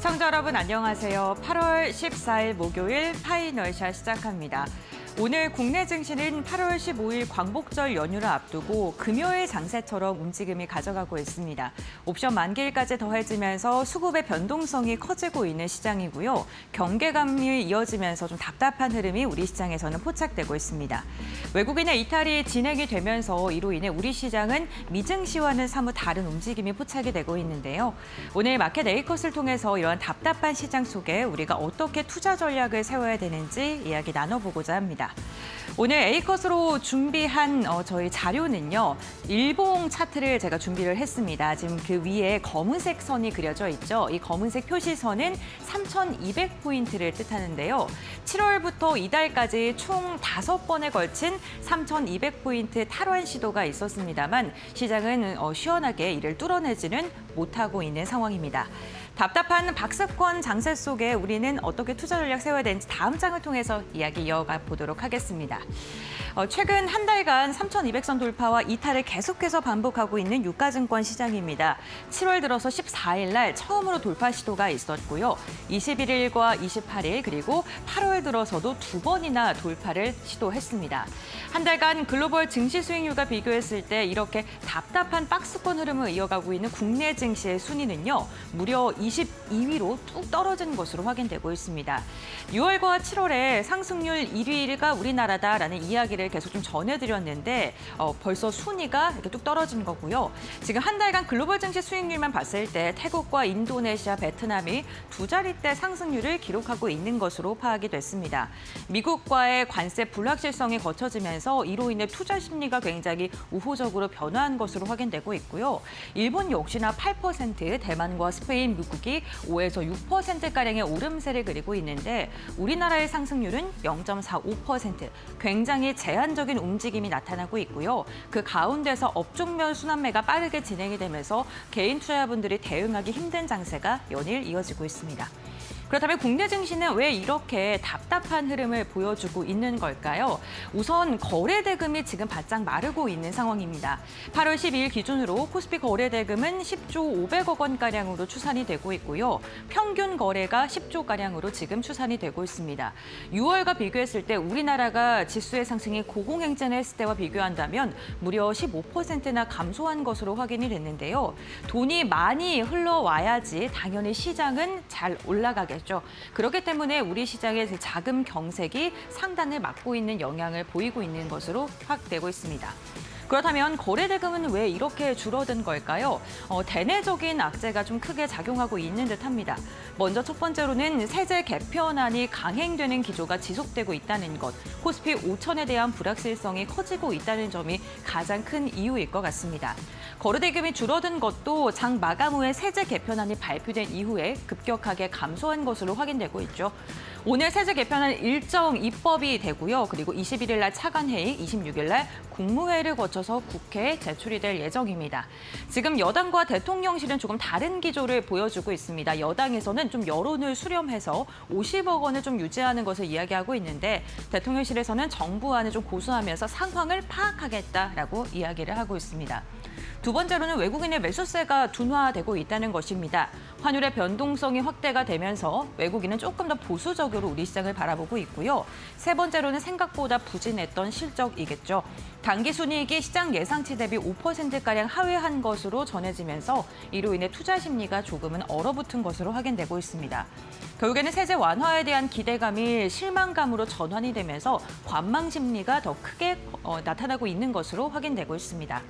시청자 여러분 안녕하세요. 8월 14일 목요일 파이널샷 시작합니다. 오늘 국내 증시는 8월 15일 광복절 연휴를 앞두고 금요일 장세처럼 움직임이 가져가고 있습니다. 옵션 만기일까지 더해지면서 수급의 변동성이 커지고 있는 시장이고요. 경계감이 이어지면서 좀 답답한 흐름이 우리 시장에서는 포착되고 있습니다. 외국인의 이탈이 진행이 되면서 이로 인해 우리 시장은 미증시와는 사뭇 다른 움직임이 포착이 되고 있는데요. 오늘 마켓 A컷을 통해서 이러한 답답한 시장 속에 우리가 어떻게 투자 전략을 세워야 되는지 이야기 나눠보고자 합니다. 오늘 A컷으로 준비한 저희 자료는요. 일봉 차트를 제가 준비를 했습니다. 지금 그 위에 검은색 선이 그려져 있죠. 이 검은색 표시선은 3,200포인트를 뜻하는데요. 7월부터 이달까지 총 5번에 걸친 3,200포인트 탈환 시도가 있었습니다만 시장은 시원하게 이를 뚫어내지는 못하고 있는 상황입니다. 답답한 박스권 장세 속에 우리는 어떻게 투자 전략 세워야 되는지 다음 장을 통해서 이야기 이어가 보도록 하겠습니다. 최근 한 달간 3,200선 돌파와 이탈을 계속해서 반복하고 있는 유가증권 시장입니다. 7월 들어서 14일 날 처음으로 돌파 시도가 있었고요. 21일과 28일 그리고 8월 들어서도 2번이나 돌파를 시도했습니다. 한 달간 글로벌 증시 수익률과 비교했을 때 이렇게 답답한 박스권 흐름을 이어가고 있는 국내 증시의 순위는요. 무려 22위로 뚝 떨어진 것으로 확인되고 있습니다. 6월과 7월에 상승률 1위가 우리나라다라는 이야기를 계속 좀 전해드렸는데 벌써 순위가 이렇게 뚝 떨어진 거고요. 지금 한 달간 글로벌 증시 수익률만 봤을 때 태국과 인도네시아, 베트남이 두 자릿대 상승률을 기록하고 있는 것으로 파악이 됐습니다. 미국과의 관세 불확실성이 거쳐지면서 이로 인해 투자 심리가 굉장히 우호적으로 변화한 것으로 확인되고 있고요. 일본 역시나 8%, 대만과 스페인, 미국이 5에서 6%가량의 오름세를 그리고 있는데 우리나라의 상승률은 0.45%, 굉장히 제한적인 움직임이 나타나고 있고요. 그 가운데서 업종별 순환매가 빠르게 진행이 되면서 개인 투자자분들이 대응하기 힘든 장세가 연일 이어지고 있습니다. 그렇다면 국내 증시는 왜 이렇게 답답한 흐름을 보여주고 있는 걸까요? 우선 거래 대금이 지금 바짝 마르고 있는 상황입니다. 8월 12일 기준으로 코스피 거래 대금은 10조 500억 원가량으로 추산이 되고 있고요. 평균 거래가 10조가량으로 지금 추산이 되고 있습니다. 6월과 비교했을 때 우리나라가 지수의 상승이 고공행진을 했을 때와 비교한다면 무려 15%나 감소한 것으로 확인이 됐는데요. 돈이 많이 흘러와야지 당연히 시장은 잘 올라가겠죠. 그렇기 때문에 우리 시장의 자금 경색이 상단을 막고 있는 영향을 보이고 있는 것으로 파악되고 있습니다. 그렇다면 거래 대금은 왜 이렇게 줄어든 걸까요? 대내적인 악재가 좀 크게 작용하고 있는 듯합니다. 먼저 첫 번째로는 세제 개편안이 강행되는 기조가 지속되고 있다는 것, 코스피 5천에 대한 불확실성이 커지고 있다는 점이 가장 큰 이유일 것 같습니다. 거래 대금이 줄어든 것도 장 마감 후에 세제 개편안이 발표된 이후에 급격하게 감소한 것으로 확인되고 있죠. 오늘 세제 개편안 일정 입법이 되고요. 그리고 21일 날 차관회의, 26일 날 국무회의를 거쳐서 국회에 제출이 될 예정입니다. 지금 여당과 대통령실은 조금 다른 기조를 보여주고 있습니다. 여당에서는 좀 여론을 수렴해서 50억 원을 좀 유지하는 것을 이야기하고 있는데 대통령실에서는 정부안을 좀 고수하면서 상황을 파악하겠다라고 이야기를 하고 있습니다. 두 번째로는 외국인의 매수세가 둔화되고 있다는 것입니다. 환율의 변동성이 확대가 되면서 외국인은 조금 더 보수적으로 우리 시장을 바라보고 있고요. 세 번째로는 생각보다 부진했던 실적이겠죠. 당기순이익이 시장 예상치 대비 5%가량 하회한 것으로 전해지면서 이로 인해 투자 심리가 조금은 얼어붙은 것으로 확인되고 있습니다. 결국에는 세제 완화에 대한 기대감이 실망감으로 전환이 되면서 관망 심리가 더 크게 나타나고 있는 것으로 확인되고 있습니다.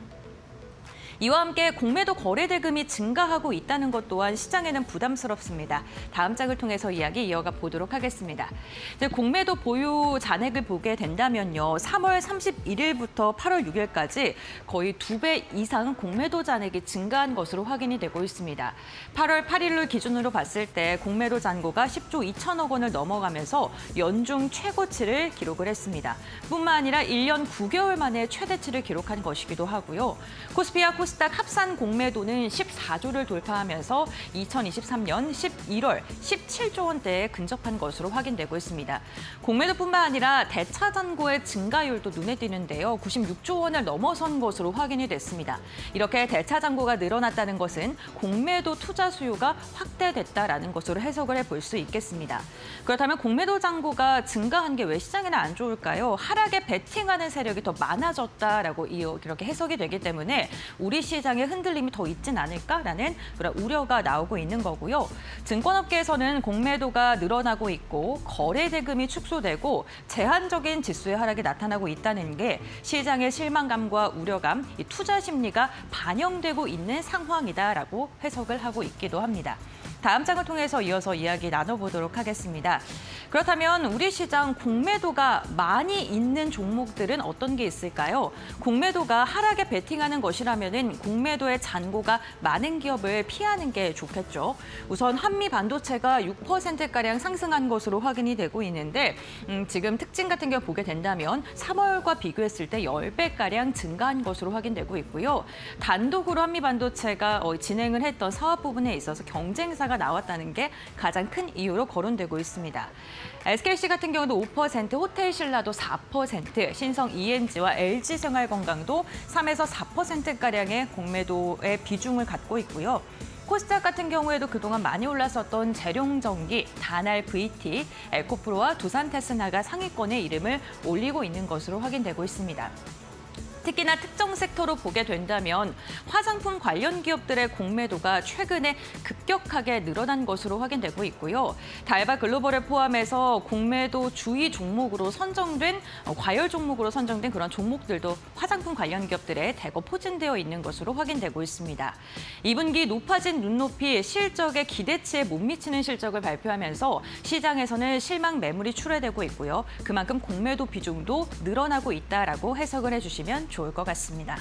이와 함께 공매도 거래 대금이 증가하고 있다는 것 또한 시장에는 부담스럽습니다. 다음 장을 통해서 이야기 이어가 보도록 하겠습니다. 이제 공매도 보유 잔액을 보게 된다면요. 3월 31일부터 8월 6일까지 거의 2배 이상 공매도 잔액이 증가한 것으로 확인이 되고 있습니다. 8월 8일을 기준으로 봤을 때 공매도 잔고가 10조 2천억 원을 넘어가면서 연중 최고치를 기록을 했습니다. 뿐만 아니라 1년 9개월 만에 최대치를 기록한 것이기도 하고요. 코스피와 코스닥 합산 공매도는 14조를 돌파하면서 2023년 11월 17조 원대에 근접한 것으로 확인되고 있습니다. 공매도뿐만 아니라 대차 잔고의 증가율도 눈에 띄는데요. 96조 원을 넘어선 것으로 확인이 됐습니다. 이렇게 대차 잔고가 늘어났다는 것은 공매도 투자 수요가 확대됐다라는 것으로 해석을 해볼 수 있겠습니다. 그렇다면 공매도 잔고가 증가한 게 왜 시장에는 안 좋을까요? 하락에 베팅하는 세력이 더 많아졌다라고 이렇게 해석이 되기 때문에 우리 시장에 흔들림이 더 있진 않을까라는 그런 우려가 나오고 있는 거고요. 증권업계에서는 공매도가 늘어나고 있고 거래 대금이 축소되고 제한적인 지수의 하락이 나타나고 있다는 게 시장의 실망감과 우려감, 이 투자 심리가 반영되고 있는 상황이다라고 해석을 하고 있기도 합니다. 다음 장을 통해서 이어서 이야기 나눠보도록 하겠습니다. 그렇다면 우리 시장 공매도가 많이 있는 종목들은 어떤 게 있을까요? 공매도가 하락에 베팅하는 것이라면 공매도의 잔고가 많은 기업을 피하는 게 좋겠죠. 우선 한미 반도체가 6%가량 상승한 것으로 확인이 되고 있는데 지금 특징 같은 경우 보게 된다면 3월과 비교했을 때 10배가량 증가한 것으로 확인되고 있고요. 단독으로 한미 반도체가 진행을 했던 사업 부분에 있어서 경쟁사가 나왔다는 게 가장 큰 이유로 거론되고 있습니다. SKC 같은 경우도 5%, 호텔신라도 4%, 신성 ENG와 LG생활건강도 3에서 4%가량의 공매도의 비중을 갖고 있고요. 코스닥 같은 경우에도 그동안 많이 올랐었던 재룡전기, 다날 VT, 에코프로와 두산테스나가 상위권에 이름을 올리고 있는 것으로 확인되고 있습니다. 특히나 특정 섹터로 보게 된다면 화장품 관련 기업들의 공매도가 최근에 급격하게 늘어난 것으로 확인되고 있고요. 달바 글로벌을 포함해서 공매도 주의 종목으로 선정된 과열 종목으로 선정된 그런 종목들도 화장품 관련 기업들에 대거 포진되어 있는 것으로 확인되고 있습니다. 2분기 높아진 눈높이 실적에 기대치에 못 미치는 실적을 발표하면서 시장에서는 실망 매물이 출회되고 있고요. 그만큼 공매도 비중도 늘어나고 있다라고 해석을 해주시면 좋을 것 같습니다.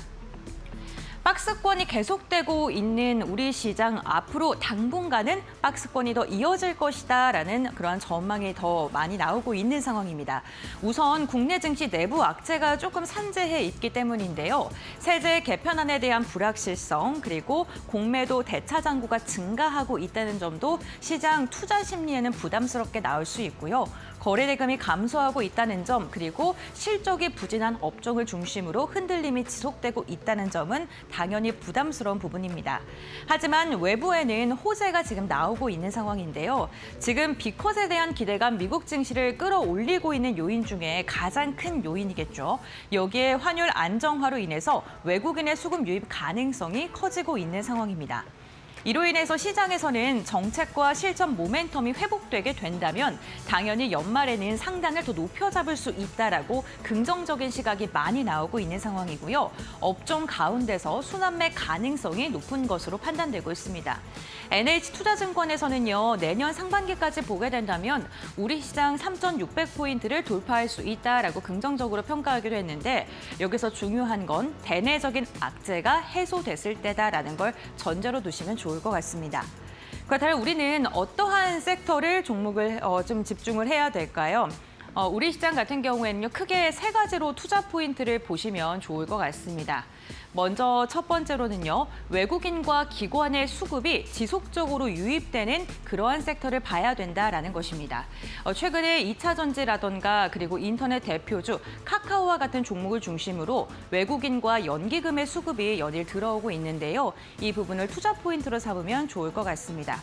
박스권이 계속되고 있는 우리 시장, 앞으로 당분간은 박스권이 더 이어질 것이다라는 그러한 전망이 더 많이 나오고 있는 상황입니다. 우선 국내 증시 내부 악재가 조금 산재해 있기 때문인데요. 세제 개편안에 대한 불확실성, 그리고 공매도 대차 잔고가 증가하고 있다는 점도 시장 투자 심리에는 부담스럽게 나올 수 있고요. 거래 대금이 감소하고 있다는 점, 그리고 실적이 부진한 업종을 중심으로 흔들림이 지속되고 있다는 점은 당연히 부담스러운 부분입니다. 하지만 외부에는 호재가 지금 나오고 있는 상황인데요. 지금 비컷에 대한 기대감, 미국 증시를 끌어올리고 있는 요인 중에 가장 큰 요인이겠죠. 여기에 환율 안정화로 인해서 외국인의 수급 유입 가능성이 커지고 있는 상황입니다. 이로 인해서 시장에서는 정책과 실전 모멘텀이 회복되게 된다면 당연히 연말에는 상단을 더 높여 잡을 수 있다라고 긍정적인 시각이 많이 나오고 있는 상황이고요. 업종 가운데서 순환매 가능성이 높은 것으로 판단되고 있습니다. NH투자증권에서는요, 내년 상반기까지 보게 된다면 우리 시장 3,600포인트를 돌파할 수 있다라고 긍정적으로 평가하기로 했는데, 여기서 중요한 건 대내적인 악재가 해소됐을 때다라는 걸 전제로 두시면 좋을 것 같습니다. 그렇다면 우리는 어떠한 섹터를 종목을 좀 집중을 해야 될까요? 우리 시장 같은 경우에는요, 크게 세 가지로 투자 포인트를 보시면 좋을 것 같습니다. 먼저 첫 번째로는요, 외국인과 기관의 수급이 지속적으로 유입되는 그러한 섹터를 봐야 된다라는 것입니다. 최근에 2차 전지라던가 그리고 인터넷 대표주 카카오와 같은 종목을 중심으로 외국인과 연기금의 수급이 연일 들어오고 있는데요. 이 부분을 투자 포인트로 삼으면 좋을 것 같습니다.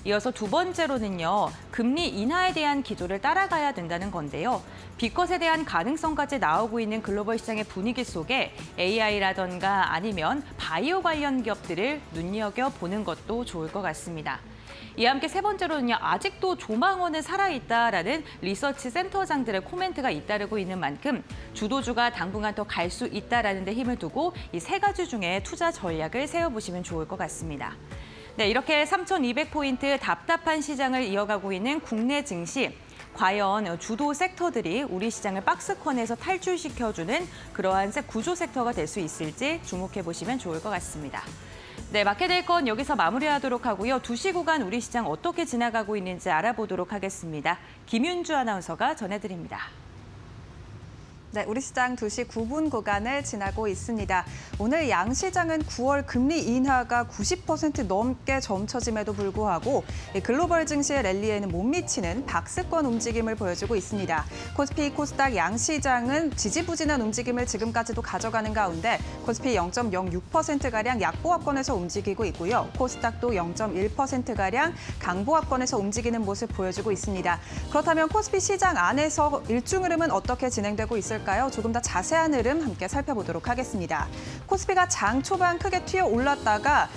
이어서 두 번째로는요, 금리 인하에 대한 기조를 따라가야 된다는 건데요. 비컷에 대한 가능성까지 나오고 있는 글로벌 시장의 분위기 속에 AI라던가 아니면 바이오 관련 기업들을 눈여겨보는 것도 좋을 것 같습니다. 이와 함께 세 번째로는요, 아직도 조망원은 살아있다라는 리서치 센터장들의 코멘트가 잇따르고 있는 만큼 주도주가 당분간 더 갈 수 있다라는 데 힘을 두고 이 세 가지 중에 투자 전략을 세워보시면 좋을 것 같습니다. 네, 이렇게 3,200포인트 답답한 시장을 이어가고 있는 국내 증시. 과연 주도 섹터들이 우리 시장을 박스권에서 탈출시켜주는 그러한 구조 섹터가 될 수 있을지 주목해보시면 좋을 것 같습니다. 네, 마켓데이건 여기서 마무리하도록 하고요. 2시 구간 우리 시장 어떻게 지나가고 있는지 알아보도록 하겠습니다. 김윤주 아나운서가 전해드립니다. 네, 우리 시장 2시 9분 구간을 지나고 있습니다. 오늘 양시장은 9월 금리 인하가 90% 넘게 점쳐짐에도 불구하고 글로벌 증시의 랠리에는 못 미치는 박스권 움직임을 보여주고 있습니다. 코스피, 코스닥 양시장은 지지부진한 움직임을 지금까지도 가져가는 가운데 코스피 0.06%가량 약보합권에서 움직이고 있고요. 코스닥도 0.1%가량 강보합권에서 움직이는 모습 보여주고 있습니다. 그렇다면 코스피 시장 안에서 일중 흐름은 어떻게 진행되고 있을까요? 조금 더 자세한 흐름 함께 살펴보도록 하겠습니다. 코스피가 장 초반 크게 튀어 올랐다가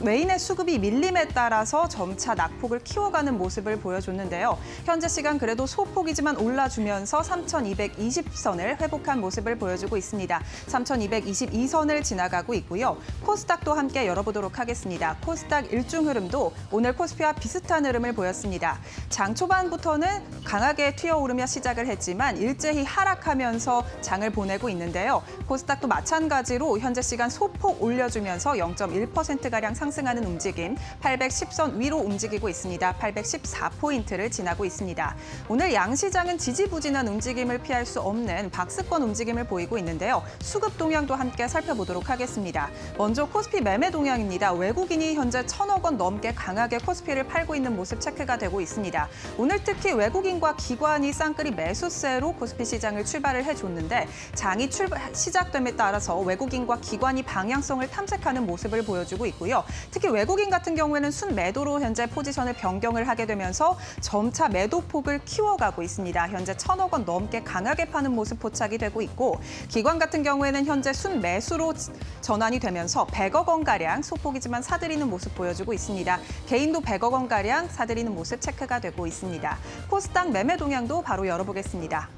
외인의 수급이 밀림에 따라서 점차 낙폭을 키워가는 모습을 보여줬는데요. 현재 시간 그래도 소폭이지만 올라주면서 3,220선을 회복한 모습을 보여주고 있습니다. 3,222선을 지나가고 있고요. 코스닥도 함께 열어보도록 하겠습니다. 코스닥 일중 흐름도 오늘 코스피와 비슷한 흐름을 보였습니다. 장 초반부터는 강하게 튀어오르며 시작을 했지만 일제히 하락하면서 장을 보내고 있는데요. 코스닥도 마찬가지로 현재 시간 소폭 올려주면서 0.1%가량 상승하는 움직임, 810선 위로 움직이고 있습니다. 814포인트를 지나고 있습니다. 오늘 양시장은 지지부진한 움직임을 피할 수 없는 박스권 움직임을 보이고 있는데요. 수급 동향도 함께 살펴보도록 하겠습니다. 먼저 코스피 매매 동향입니다. 외국인이 현재 1,000억 원 넘게 강하게 코스피를 팔고 있는 모습 체크가 되고 있습니다. 오늘 특히 외국인과 기관이 쌍끌이 매수세로 코스피 시장을 출발을 해줬는데 장이 시작됨에 따라서 외국인과 기관이 방향성을 탐색하는 모습을 보여주고 있고요. 특히 외국인 같은 경우에는 순매도로 현재 포지션을 변경을 하게 되면서 점차 매도폭을 키워가고 있습니다. 현재 1,000억 원 넘게 강하게 파는 모습 포착이 되고 있고 기관 같은 경우에는 현재 순매수로 전환이 되면서 100억 원가량 소폭이지만 사들이는 모습 보여주고 있습니다. 개인도 100억 원가량 사들이는 모습 체크가 되고 있습니다. 코스닥 매매 동향도 바로 열어보겠습니다.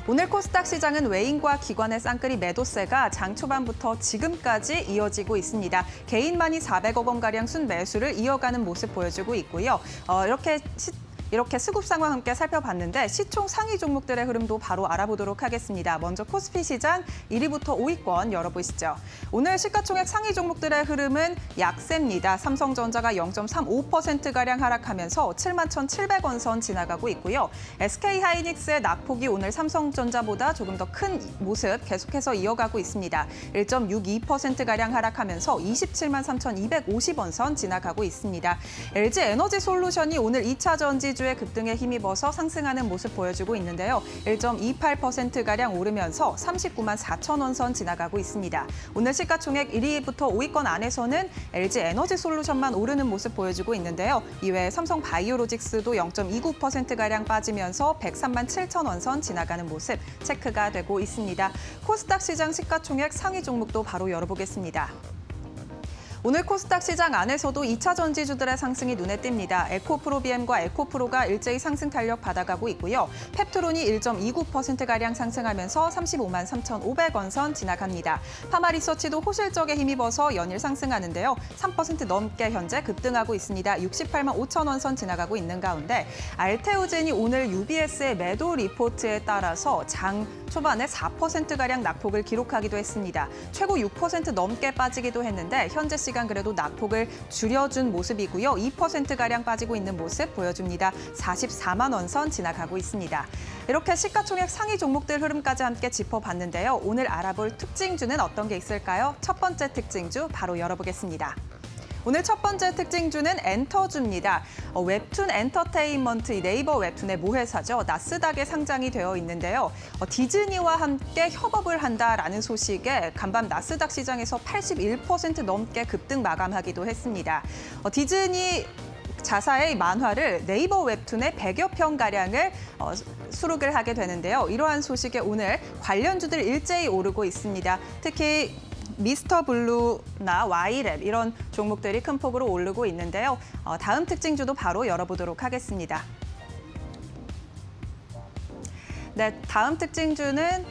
오늘 코스닥 시장은 외인과 기관의 쌍끌이 매도세가 장 초반부터 지금까지 이어지고 있습니다. 개인만이 400억 원가량 순매수를 이어가는 모습 보여주고 있고요. 이렇게 수급 상황 함께 살펴봤는데 시총 상위 종목들의 흐름도 바로 알아보도록 하겠습니다. 먼저 코스피 시장 1위부터 5위권 열어보시죠. 오늘 시가총액 상위 종목들의 흐름은 약세입니다. 삼성전자가 0.35%가량 하락하면서 71,700원 선 지나가고 있고요. SK하이닉스의 낙폭이 오늘 삼성전자보다 조금 더 큰 모습 계속해서 이어가고 있습니다. 1.62%가량 하락하면서 273,250원 선 지나가고 있습니다. LG에너지솔루션이 오늘 2차 전지 주의 급등에 힘입어서 상승하는 모습 보여주고 있는데요. 1.28%가량 오르면서 39만 4천 원 선 지나가고 있습니다. 오늘 시가총액 1위부터 5위권 안에서는 LG에너지솔루션만 오르는 모습 보여주고 있는데요. 이외에 삼성바이오로직스도 0.29%가량 빠지면서 103만 7천 원 선 지나가는 모습 체크가 되고 있습니다. 코스닥 시장 시가총액 상위 종목도 바로 열어보겠습니다. 오늘 코스닥 시장 안에서도 2차 전지주들의 상승이 눈에 띄입니다. 에코프로비엠과 에코프로가 일제히 상승 탄력 받아가고 있고요. 펩트론이 1.29%가량 상승하면서 35만 3,500원 선 지나갑니다. 파마리서치도 호실적에 힘입어서 연일 상승하는데요. 3% 넘게 현재 급등하고 있습니다. 68만 5천 원 선 지나가고 있는 가운데 알테오젠이 오늘 UBS의 매도 리포트에 따라서 장 초반에 4%가량 낙폭을 기록하기도 했습니다. 최고 6% 넘게 빠지기도 했는데 현재 시간 그래도 낙폭을 줄여준 모습이고요. 2%가량 빠지고 있는 모습 보여줍니다. 44만 원 선 지나가고 있습니다. 이렇게 시가총액 상위 종목들 흐름까지 함께 짚어봤는데요. 오늘 알아볼 특징주는 어떤 게 있을까요? 첫 번째 특징주 바로 열어보겠습니다. 오늘 첫 번째 특징주는 엔터주입니다. 웹툰 엔터테인먼트 네이버 웹툰의 모회사죠. 나스닥에 상장이 되어 있는데요. 디즈니와 함께 협업을 한다라는 소식에 간밤 나스닥 시장에서 81% 넘게 급등 마감하기도 했습니다. 디즈니 자사의 만화를 네이버 웹툰의 100여 편가량을 수록을 하게 되는데요. 이러한 소식에 오늘 관련주들 일제히 오르고 있습니다. 특히 미스터 블루나 Y랩 이런 종목들이 큰 폭으로 오르고 있는데요. 다음 특징주도 바로 열어보도록 하겠습니다. 네, 다음 특징주는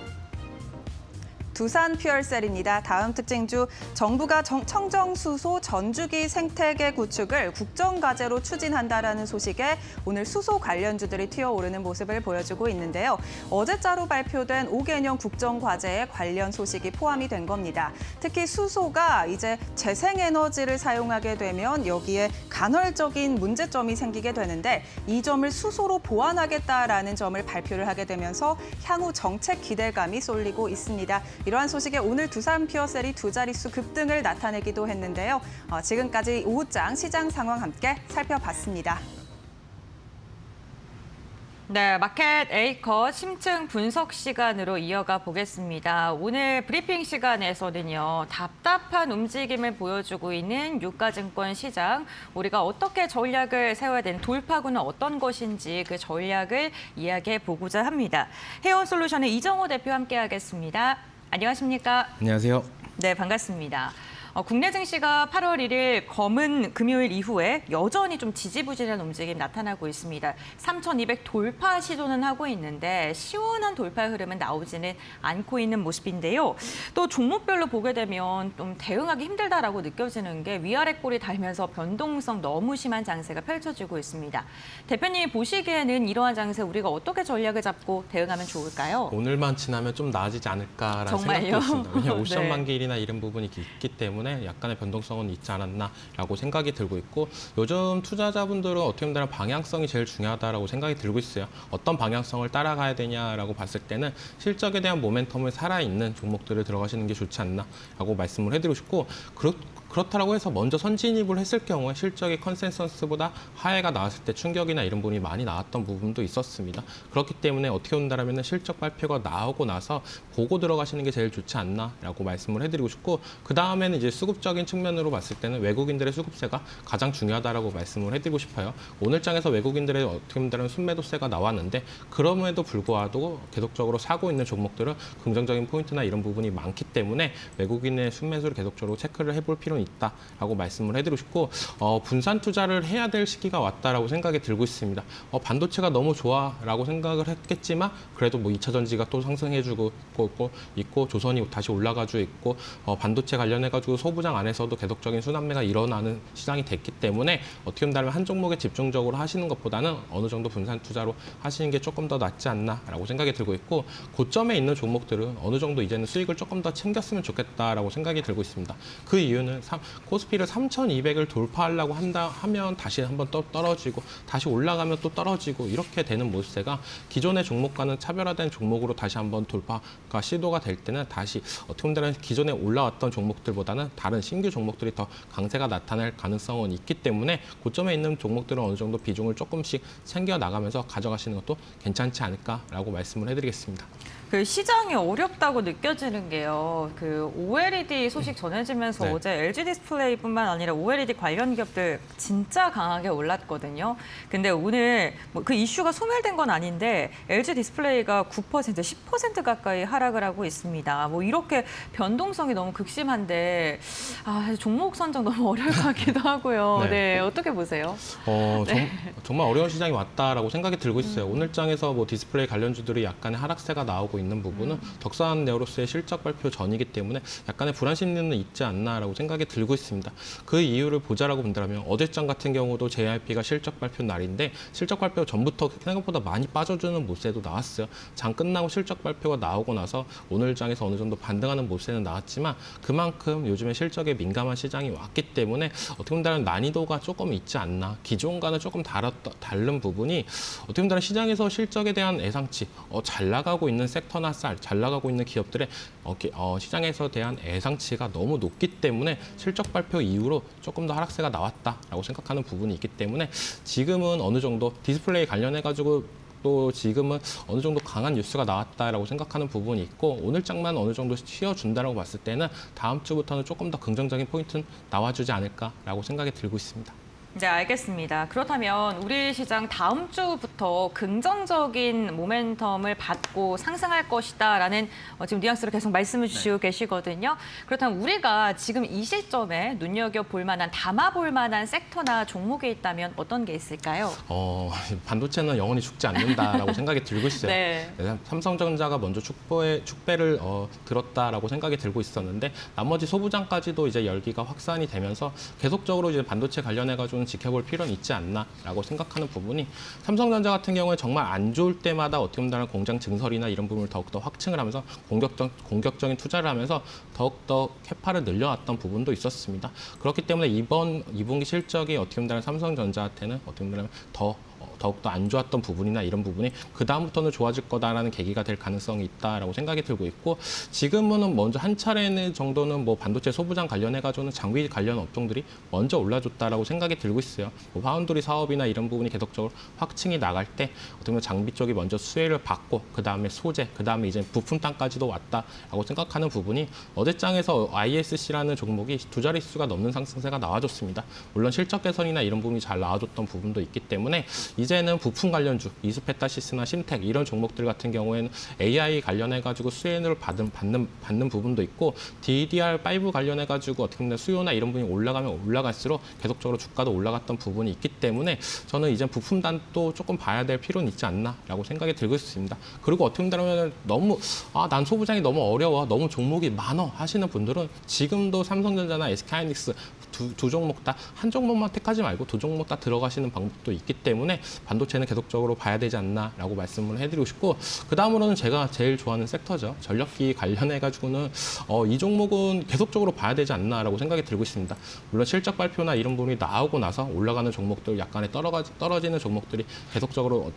두산 퓨얼셀입니다. 다음 특징주 정부가 청정수소 전주기 생태계 구축을 국정과제로 추진한다라는 소식에 오늘 수소 관련주들이 튀어오르는 모습을 보여주고 있는데요. 어제자로 발표된 5개년 국정과제에 관련 소식이 포함이 된 겁니다. 특히 수소가 이제 재생에너지를 사용하게 되면 여기에 간헐적인 문제점이 생기게 되는데 이 점을 수소로 보완하겠다라는 점을 발표를 하게 되면서 향후 정책 기대감이 쏠리고 있습니다. 이러한 소식에 오늘 두산 퓨어셀이 두 자릿수 급등을 나타내기도 했는데요. 지금까지 오후장 시장 상황 함께 살펴봤습니다. 네, 마켓 A컷 심층 분석 시간으로 이어가 보겠습니다. 오늘 브리핑 시간에서는요, 답답한 움직임을 보여주고 있는 유가증권 시장, 우리가 어떻게 전략을 세워야 되는 돌파구는 어떤 것인지 그 전략을 이야기해 보고자 합니다. 해온솔루션의 이정호 대표 함께하겠습니다. 안녕하십니까? 안녕하세요. 네, 반갑습니다. 국내 증시가 8월 1일 검은 금요일 이후에 여전히 좀 지지부진한 움직임 나타나고 있습니다. 3,200 돌파 시도는 하고 있는데 시원한 돌파 흐름은 나오지는 않고 있는 모습인데요. 또 종목별로 보게 되면 좀 대응하기 힘들다라고 느껴지는 게 위아래 꼴이 달면서 변동성 너무 심한 장세가 펼쳐지고 있습니다. 대표님이 보시기에는 이러한 장세 우리가 어떻게 전략을 잡고 대응하면 좋을까요? 오늘만 지나면 좀 나아지지 않을까라는 정말요? 생각도 있습니다. 왜냐하면 옵션 네. 만기일이나 이런 부분이 있기 때문에 약간의 변동성은 있지 않았나라고 생각이 들고 있고 요즘 투자자분들은 어떻게 보면 방향성이 제일 중요하다라고 생각이 들고 있어요. 어떤 방향성을 따라가야 되냐라고 봤을 때는 실적에 대한 모멘텀을 살아있는 종목들을 들어가시는 게 좋지 않나라고 말씀을 해드리고 싶고 그렇다고 해서 먼저 선진입을 했을 경우에 실적의 컨센서스보다 하회가 나왔을 때 충격이나 이런 부분이 많이 나왔던 부분도 있었습니다. 그렇기 때문에 어떻게 본다면 실적 발표가 나오고 나서 보고 들어가시는 게 제일 좋지 않나라고 말씀을 해드리고 싶고 그 다음에는 이제 수급적인 측면으로 봤을 때는 외국인들의 수급세가 가장 중요하다라고 말씀을 해드리고 싶어요. 오늘 장에서 외국인들의 어떻게 본다면 순매도세가 나왔는데 그럼에도 불구하고 계속적으로 사고 있는 종목들은 긍정적인 포인트나 이런 부분이 많기 때문에 외국인의 순매수를 계속적으로 체크를 해볼 필요는 있다라고 말씀을 해드리고 싶고 분산 투자를 해야 될 시기가 왔다라고 생각이 들고 있습니다. 반도체가 너무 좋아라고 생각을 했겠지만 그래도 뭐 2차 전지가 또 상승해주고 있고 조선이 다시 올라가지고 있고 반도체 관련해가지고 소부장 안에서도 계속적인 순환매가 일어나는 시장이 됐기 때문에 어떻게 본다면 한 종목에 집중적으로 하시는 것보다는 어느 정도 분산 투자로 하시는 게 조금 더 낫지 않나라고 생각이 들고 있고 고점에 있는 종목들은 어느 정도 이제는 수익을 조금 더 챙겼으면 좋겠다라고 생각이 들고 있습니다. 그 이유는 코스피를 3,200을 돌파하려고 하면 다시 한번 떨어지고 다시 올라가면 또 떨어지고 이렇게 되는 모습세가 기존의 종목과는 차별화된 종목으로 다시 한번 돌파가 시도가 될 때는 다시 어떻게 보면 기존에 올라왔던 종목들보다는 다른 신규 종목들이 더 강세가 나타날 가능성은 있기 때문에 고점에 있는 종목들은 어느 정도 비중을 조금씩 챙겨 나가면서 가져가시는 것도 괜찮지 않을까라고 말씀을 해드리겠습니다. 그 시장이 어렵다고 느껴지는 게요. 그 OLED 소식 전해지면서 네. 어제 LG 디스플레이뿐만 아니라 OLED 관련 기업들 진짜 강하게 올랐거든요. 근데 오늘 뭐 그 이슈가 소멸된 건 아닌데 LG 디스플레이가 9%, 10% 가까이 하락을 하고 있습니다. 뭐 이렇게 변동성이 너무 극심한데 종목 선정 너무 어려울 것 같기도 하고요. 네. 네, 어떻게 보세요? 정말 어려운 시장이 왔다라고 생각이 들고 있어요. 오늘 장에서 뭐 디스플레이 관련주들이 약간의 하락세가 나오고 있는 부분은 덕산 네오로스의 실적 발표 전이기 때문에 약간의 불안 심리는 있지 않나라고 생각이 들고 있습니다. 그 이유를 보자라고 본다면 어제장 같은 경우도 JYP가 실적 발표 날인데 실적 발표 전부터 생각보다 많이 빠져주는 모습도 나왔어요. 장 끝나고 실적 발표가 나오고 나서 오늘 장에서 어느 정도 반등하는 모습은 나왔지만 그만큼 요즘에 실적에 민감한 시장이 왔기 때문에 어떻게 보면 난이도가 조금 있지 않나. 기존과는 조금 다른 부분이 어떻게 보면 시장에서 실적에 대한 예상치, 잘 나가고 있는 섹터나 잘 나가고 있는 기업들의 시장에서 대한 예상치가 너무 높기 때문에 실적 발표 이후로 조금 더 하락세가 나왔다라고 생각하는 부분이 있기 때문에 지금은 어느 정도 디스플레이 관련해가지고 또 지금은 어느 정도 강한 뉴스가 나왔다라고 생각하는 부분이 있고 오늘 장만 어느 정도 씌워준다라고 봤을 때는 다음 주부터는 조금 더 긍정적인 포인트는 나와주지 않을까라고 생각이 들고 있습니다. 네, 알겠습니다. 그렇다면 우리 시장 다음 주부터 긍정적인 모멘텀을 받고 상승할 것이다라는 지금 뉘앙스로 계속 말씀을 주시고 계시거든요. 그렇다면 우리가 지금 이 시점에 눈여겨볼 만한, 담아볼 만한 섹터나 종목이 있다면 어떤 게 있을까요? 반도체는 영원히 죽지 않는다라고 생각이 들고 있어요. 네. 삼성전자가 먼저 축배를 들었다라고 생각이 들고 있었는데 나머지 소부장까지도 이제 열기가 확산이 되면서 계속적으로 이제 반도체 관련해가지고 지켜볼 필요는 있지 않나라고 생각하는 부분이 삼성전자 같은 경우에 정말 안 좋을 때마다 어떻게 보면 공장 증설이나 이런 부분을 더욱더 확충을 하면서 공격적인 투자를 하면서 더욱더 캐파를 늘려왔던 부분도 있었습니다. 그렇기 때문에 이번 2분기 실적이 어떻게 보면 삼성전자한테는 어떻게 보면 더욱더 안 좋았던 부분이나 이런 부분이 그다음부터는 좋아질 거다라는 계기가 될 가능성이 있다라고 생각이 들고 있고 지금은 먼저 한 차례는 정도는 뭐 반도체 소부장 관련해가지고는 장비 관련 업종들이 먼저 올라줬다라고 생각이 들고 있어요. 뭐 파운드리 사업이나 이런 부분이 계속적으로 확충이 나갈 때 어떻게 보면 장비 쪽이 먼저 수혜를 받고 그다음에 소재, 그다음에 이제 부품 땅까지도 왔다라고 생각하는 부분이 어제장에서 ISC라는 종목이 두 자릿수가 넘는 상승세가 나와줬습니다. 물론 실적 개선이나 이런 부분이 잘 나와줬던 부분도 있기 때문에 이제는 부품 관련주, 이스페타시스나 심텍 이런 종목들 같은 경우에는 AI 관련해가지고 수혜를 받는 부분도 있고 DDR5 관련해가지고 어떻게 보면 수요나 이런 부분이 올라가면 올라갈수록 계속적으로 주가도 올라갔던 부분이 있기 때문에 저는 이제 부품단도 조금 봐야 될 필요는 있지 않나라고 생각이 들고 있습니다. 그리고 어떻게 보면 너무 난 소부장이 너무 어려워, 너무 종목이 많어 하시는 분들은 지금도 삼성전자나 SK하이닉스 두 종목 다 한 종목만 택하지 말고 두 종목 다 들어가시는 방법도 있기 때문에 반도체는 계속적으로 봐야 되지 않나라고 말씀을 해드리고 싶고 그 다음으로는 제가 제일 좋아하는 sek터죠. 전력기 관련해가지고는 이 종목은 계속적으로 봐야 되지 않나라고 생각이 들고 있습니다. 물론 실적 발표나 이런 부분이 나오고 나서 올라가는 종목들 약간의 떨어지는 종목들이 계속적으로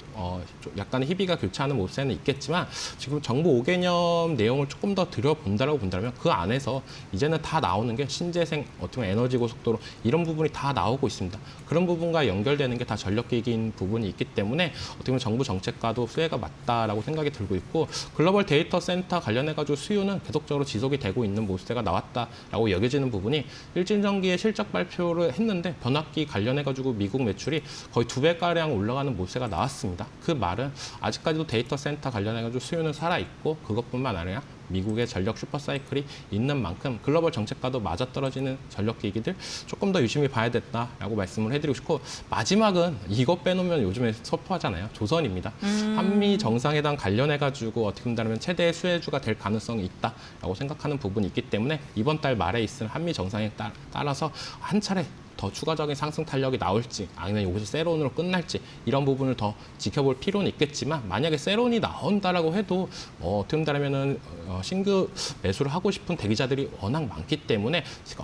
약간의 희비가 교차하는 모습에는 있겠지만 지금 정부 5개년 내용을 조금 더 들여본다라고 본다면 그 안에서 이제는 다 나오는 게 신재생, 어떻게 보면 에너지 고속도로 이런 부분이 다 나오고 있습니다. 그런 부분과 연결되는 게 다 전력기기인 부분이 있기 때문에 어떻게 보면 정부 정책과도 수혜가 맞다라고 생각이 들고 있고 글로벌 데이터 센터 관련해가지고 수요는 계속적으로 지속이 되고 있는 모습세가 나왔다라고 여겨지는 부분이 일진전기에 실적 발표를 했는데 변압기 관련해가지고 미국 매출이 거의 2배가량 올라가는 모습세가 나왔습니다. 그 말은 아직까지도 데이터 센터 관련해가지고 수요는 살아있고 그것뿐만 아니라 미국의 전력 슈퍼사이클이 있는 만큼 글로벌 정책과도 맞아떨어지는 전력기기들 조금 더 유심히 봐야 된다라고 말씀을 해드리고 싶고 마지막은 이거 빼놓으면 요즘에 섭하잖아요. 조선입니다. 한미 정상회담 관련해가지고 어떻게 본다면 최대의 수혜주가 될 가능성이 있다라고 생각하는 부분이 있기 때문에 이번 달 말에 있을 한미 정상에 따라서 한 차례 더 추가적인 상승 탄력이 나올지 아니면 여기서 세론으로 끝날지 이런 부분을 더 지켜볼 필요는 있겠지만 만약에 세론이 나온다라고 해도 어떻게 본다면은 신규 매수를 하고 싶은 대기자들이 워낙 많기 때문에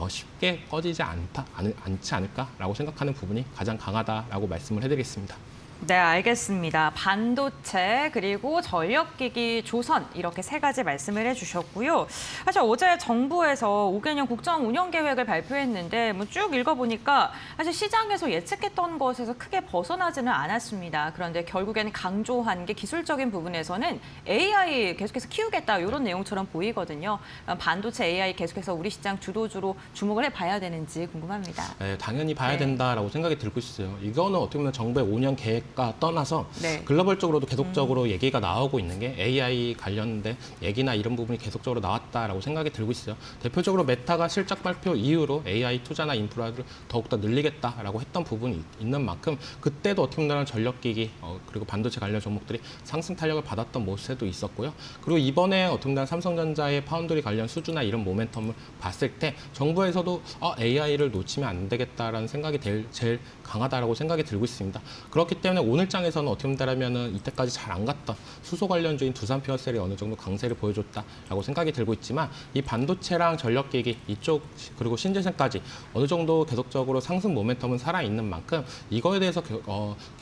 쉽게 꺼지지 않지 않을까라고 생각하는 부분이 가장 강하다라고 말씀을 해드리겠습니다. 네, 알겠습니다. 반도체 그리고 전력기기, 조선 이렇게 세 가지 말씀을 해주셨고요. 사실 어제 정부에서 5개년 국정 운영 계획을 발표했는데 쭉 읽어보니까 사실 시장에서 예측했던 것에서 크게 벗어나지는 않았습니다. 그런데 결국에는 강조한 게 기술적인 부분에서는 AI 계속해서 키우겠다 이런 내용처럼 보이거든요. 반도체 AI 계속해서 우리 시장 주도주로 주목을 해봐야 되는지 궁금합니다. 네, 당연히 봐야 네. 된다라고 생각이 들고 있어요. 이거는 어떻게 보면 정부의 5년 계획 떠나서 네. 글로벌적으로도 계속적으로 얘기가 나오고 있는 게 AI 관련된 얘기나 이런 부분이 계속적으로 나왔다라고 생각이 들고 있어요. 대표적으로 메타가 실적 발표 이후로 AI 투자나 인프라를 더욱더 늘리겠다라고 했던 부분이 있는 만큼 그때도 어떻게 보면 전력기기 그리고 반도체 관련 종목들이 상승 탄력을 받았던 모습도 있었고요. 그리고 이번에 어떻게 보면 삼성전자의 파운드리 관련 수주나 이런 모멘텀을 봤을 때 정부에서도 AI를 놓치면 안 되겠다라는 생각이 제일 강하다라고 생각이 들고 있습니다. 그렇기 때문에 오늘 장에서는 어떻게 본다면 이때까지 잘 안 갔던 수소 관련주인 두산 피어셀이 어느 정도 강세를 보여줬다라고 생각이 들고 있지만 이 반도체랑 전력기기 이쪽 그리고 신재생까지 어느 정도 계속적으로 상승 모멘텀은 살아있는 만큼 이거에 대해서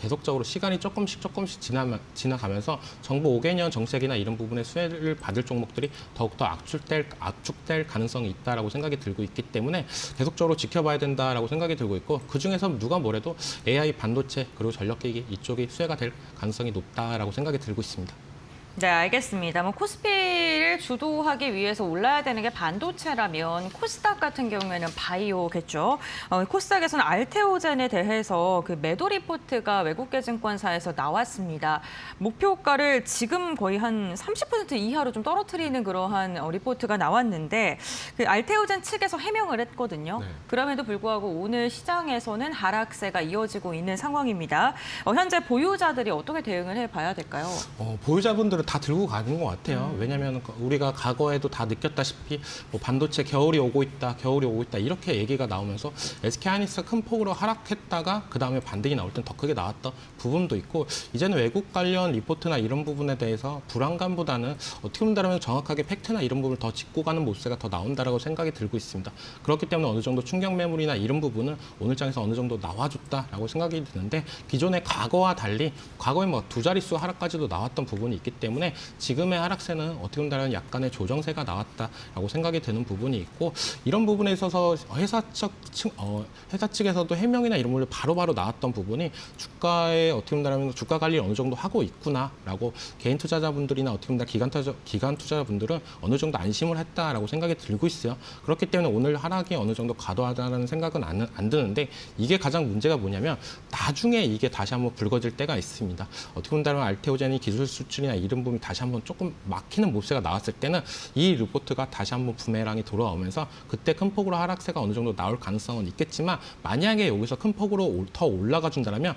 계속적으로 시간이 조금씩 지나가면서 정부 5개년 정책이나 이런 부분의 수혜를 받을 종목들이 더욱더 압축될 가능성이 있다라고 생각이 들고 있기 때문에 계속적으로 지켜봐야 된다라고 생각이 들고 있고 그중에서 누가 뭐래도 AI 반도체 그리고 전력기기 이쪽이 수혜가 될 가능성이 높다라고 생각이 들고 있습니다. 네, 알겠습니다. 코스피를 시장을 주도하기 위해서 올라야 되는 게 반도체라면 코스닥 같은 경우에는 바이오겠죠. 코스닥에서는 알테오젠에 대해서 그 매도 리포트가 외국계 증권사에서 나왔습니다. 목표가를 지금 거의 한 30% 이하로 좀 떨어뜨리는 그러한 리포트가 나왔는데 그 알테오젠 측에서 해명을 했거든요. 네. 그럼에도 불구하고 오늘 시장에서는 하락세가 이어지고 있는 상황입니다. 현재 보유자들이 어떻게 대응을 해봐야 될까요? 보유자분들은 다 들고 가는 것 같아요. 왜냐하면 우리가 과거에도 다 느꼈다시피 뭐 반도체 겨울이 오고 있다, 겨울이 오고 있다 이렇게 얘기가 나오면서 SK하이닉스가 큰 폭으로 하락했다가 그다음에 반등이 나올 땐 더 크게 나왔던 부분도 있고 이제는 외국 관련 리포트나 이런 부분에 대해서 불안감보다는 어떻게 본다면 정확하게 팩트나 이런 부분을 더 짚고 가는 모습가 더 나온다라고 생각이 들고 있습니다. 그렇기 때문에 어느 정도 충격 매물이나 이런 부분은 오늘 장에서 어느 정도 나와줬다라고 생각이 드는데 기존의 과거와 달리 과거에 뭐 두 자릿수 하락까지도 나왔던 부분이 있기 때문에 지금의 하락세는 어떻게 본다면 약간의 조정세가 나왔다라고 생각이 드는 부분이 있고 이런 부분에 있어서 회사 측에서도 해명이나 이런 부분을 바로바로 나왔던 부분이 주가에 어떻게 본다면 주가 관리를 어느 정도 하고 있구나라고 개인 투자자분들이나 어떻게 보면 기관 투자자분들은 어느 정도 안심을 했다라고 생각이 들고 있어요. 그렇기 때문에 오늘 하락이 어느 정도 과도하다는 생각은 안 드는데 이게 가장 문제가 뭐냐면 나중에 이게 다시 한번 불거질 때가 있습니다. 어떻게 본다면 알테오젠이 기술 수출이나 이런 부분이 다시 한번 조금 막히는 모습가 나왔을 때는 이 리포트가 다시 한번 부메랑이 돌아오면서 그때 큰 폭으로 하락세가 어느 정도 나올 가능성은 있겠지만 만약에 여기서 큰 폭으로 더 올라가 준다면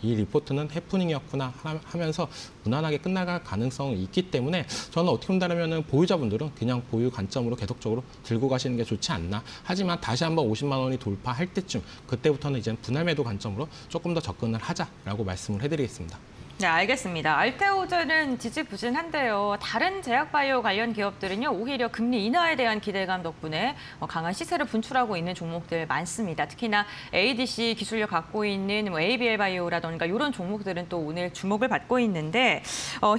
이 리포트는 해프닝이었구나 하면서 무난하게 끝나갈 가능성이 있기 때문에 저는 어떻게 본다면 보유자분들은 그냥 보유 관점으로 계속적으로 들고 가시는 게 좋지 않나. 하지만 다시 한번 50만 원이 돌파할 때쯤 그때부터는 이제 분할 매도 관점으로 조금 더 접근을 하자라고 말씀을 해드리겠습니다. 네, 알겠습니다. 알테오젠은 지지부진한데요. 다른 제약바이오 관련 기업들은요, 오히려 금리 인하에 대한 기대감 덕분에 강한 시세를 분출하고 있는 종목들 많습니다. 특히나 ADC 기술력 갖고 있는 ABL 바이오라던가 이런 종목들은 또 오늘 주목을 받고 있는데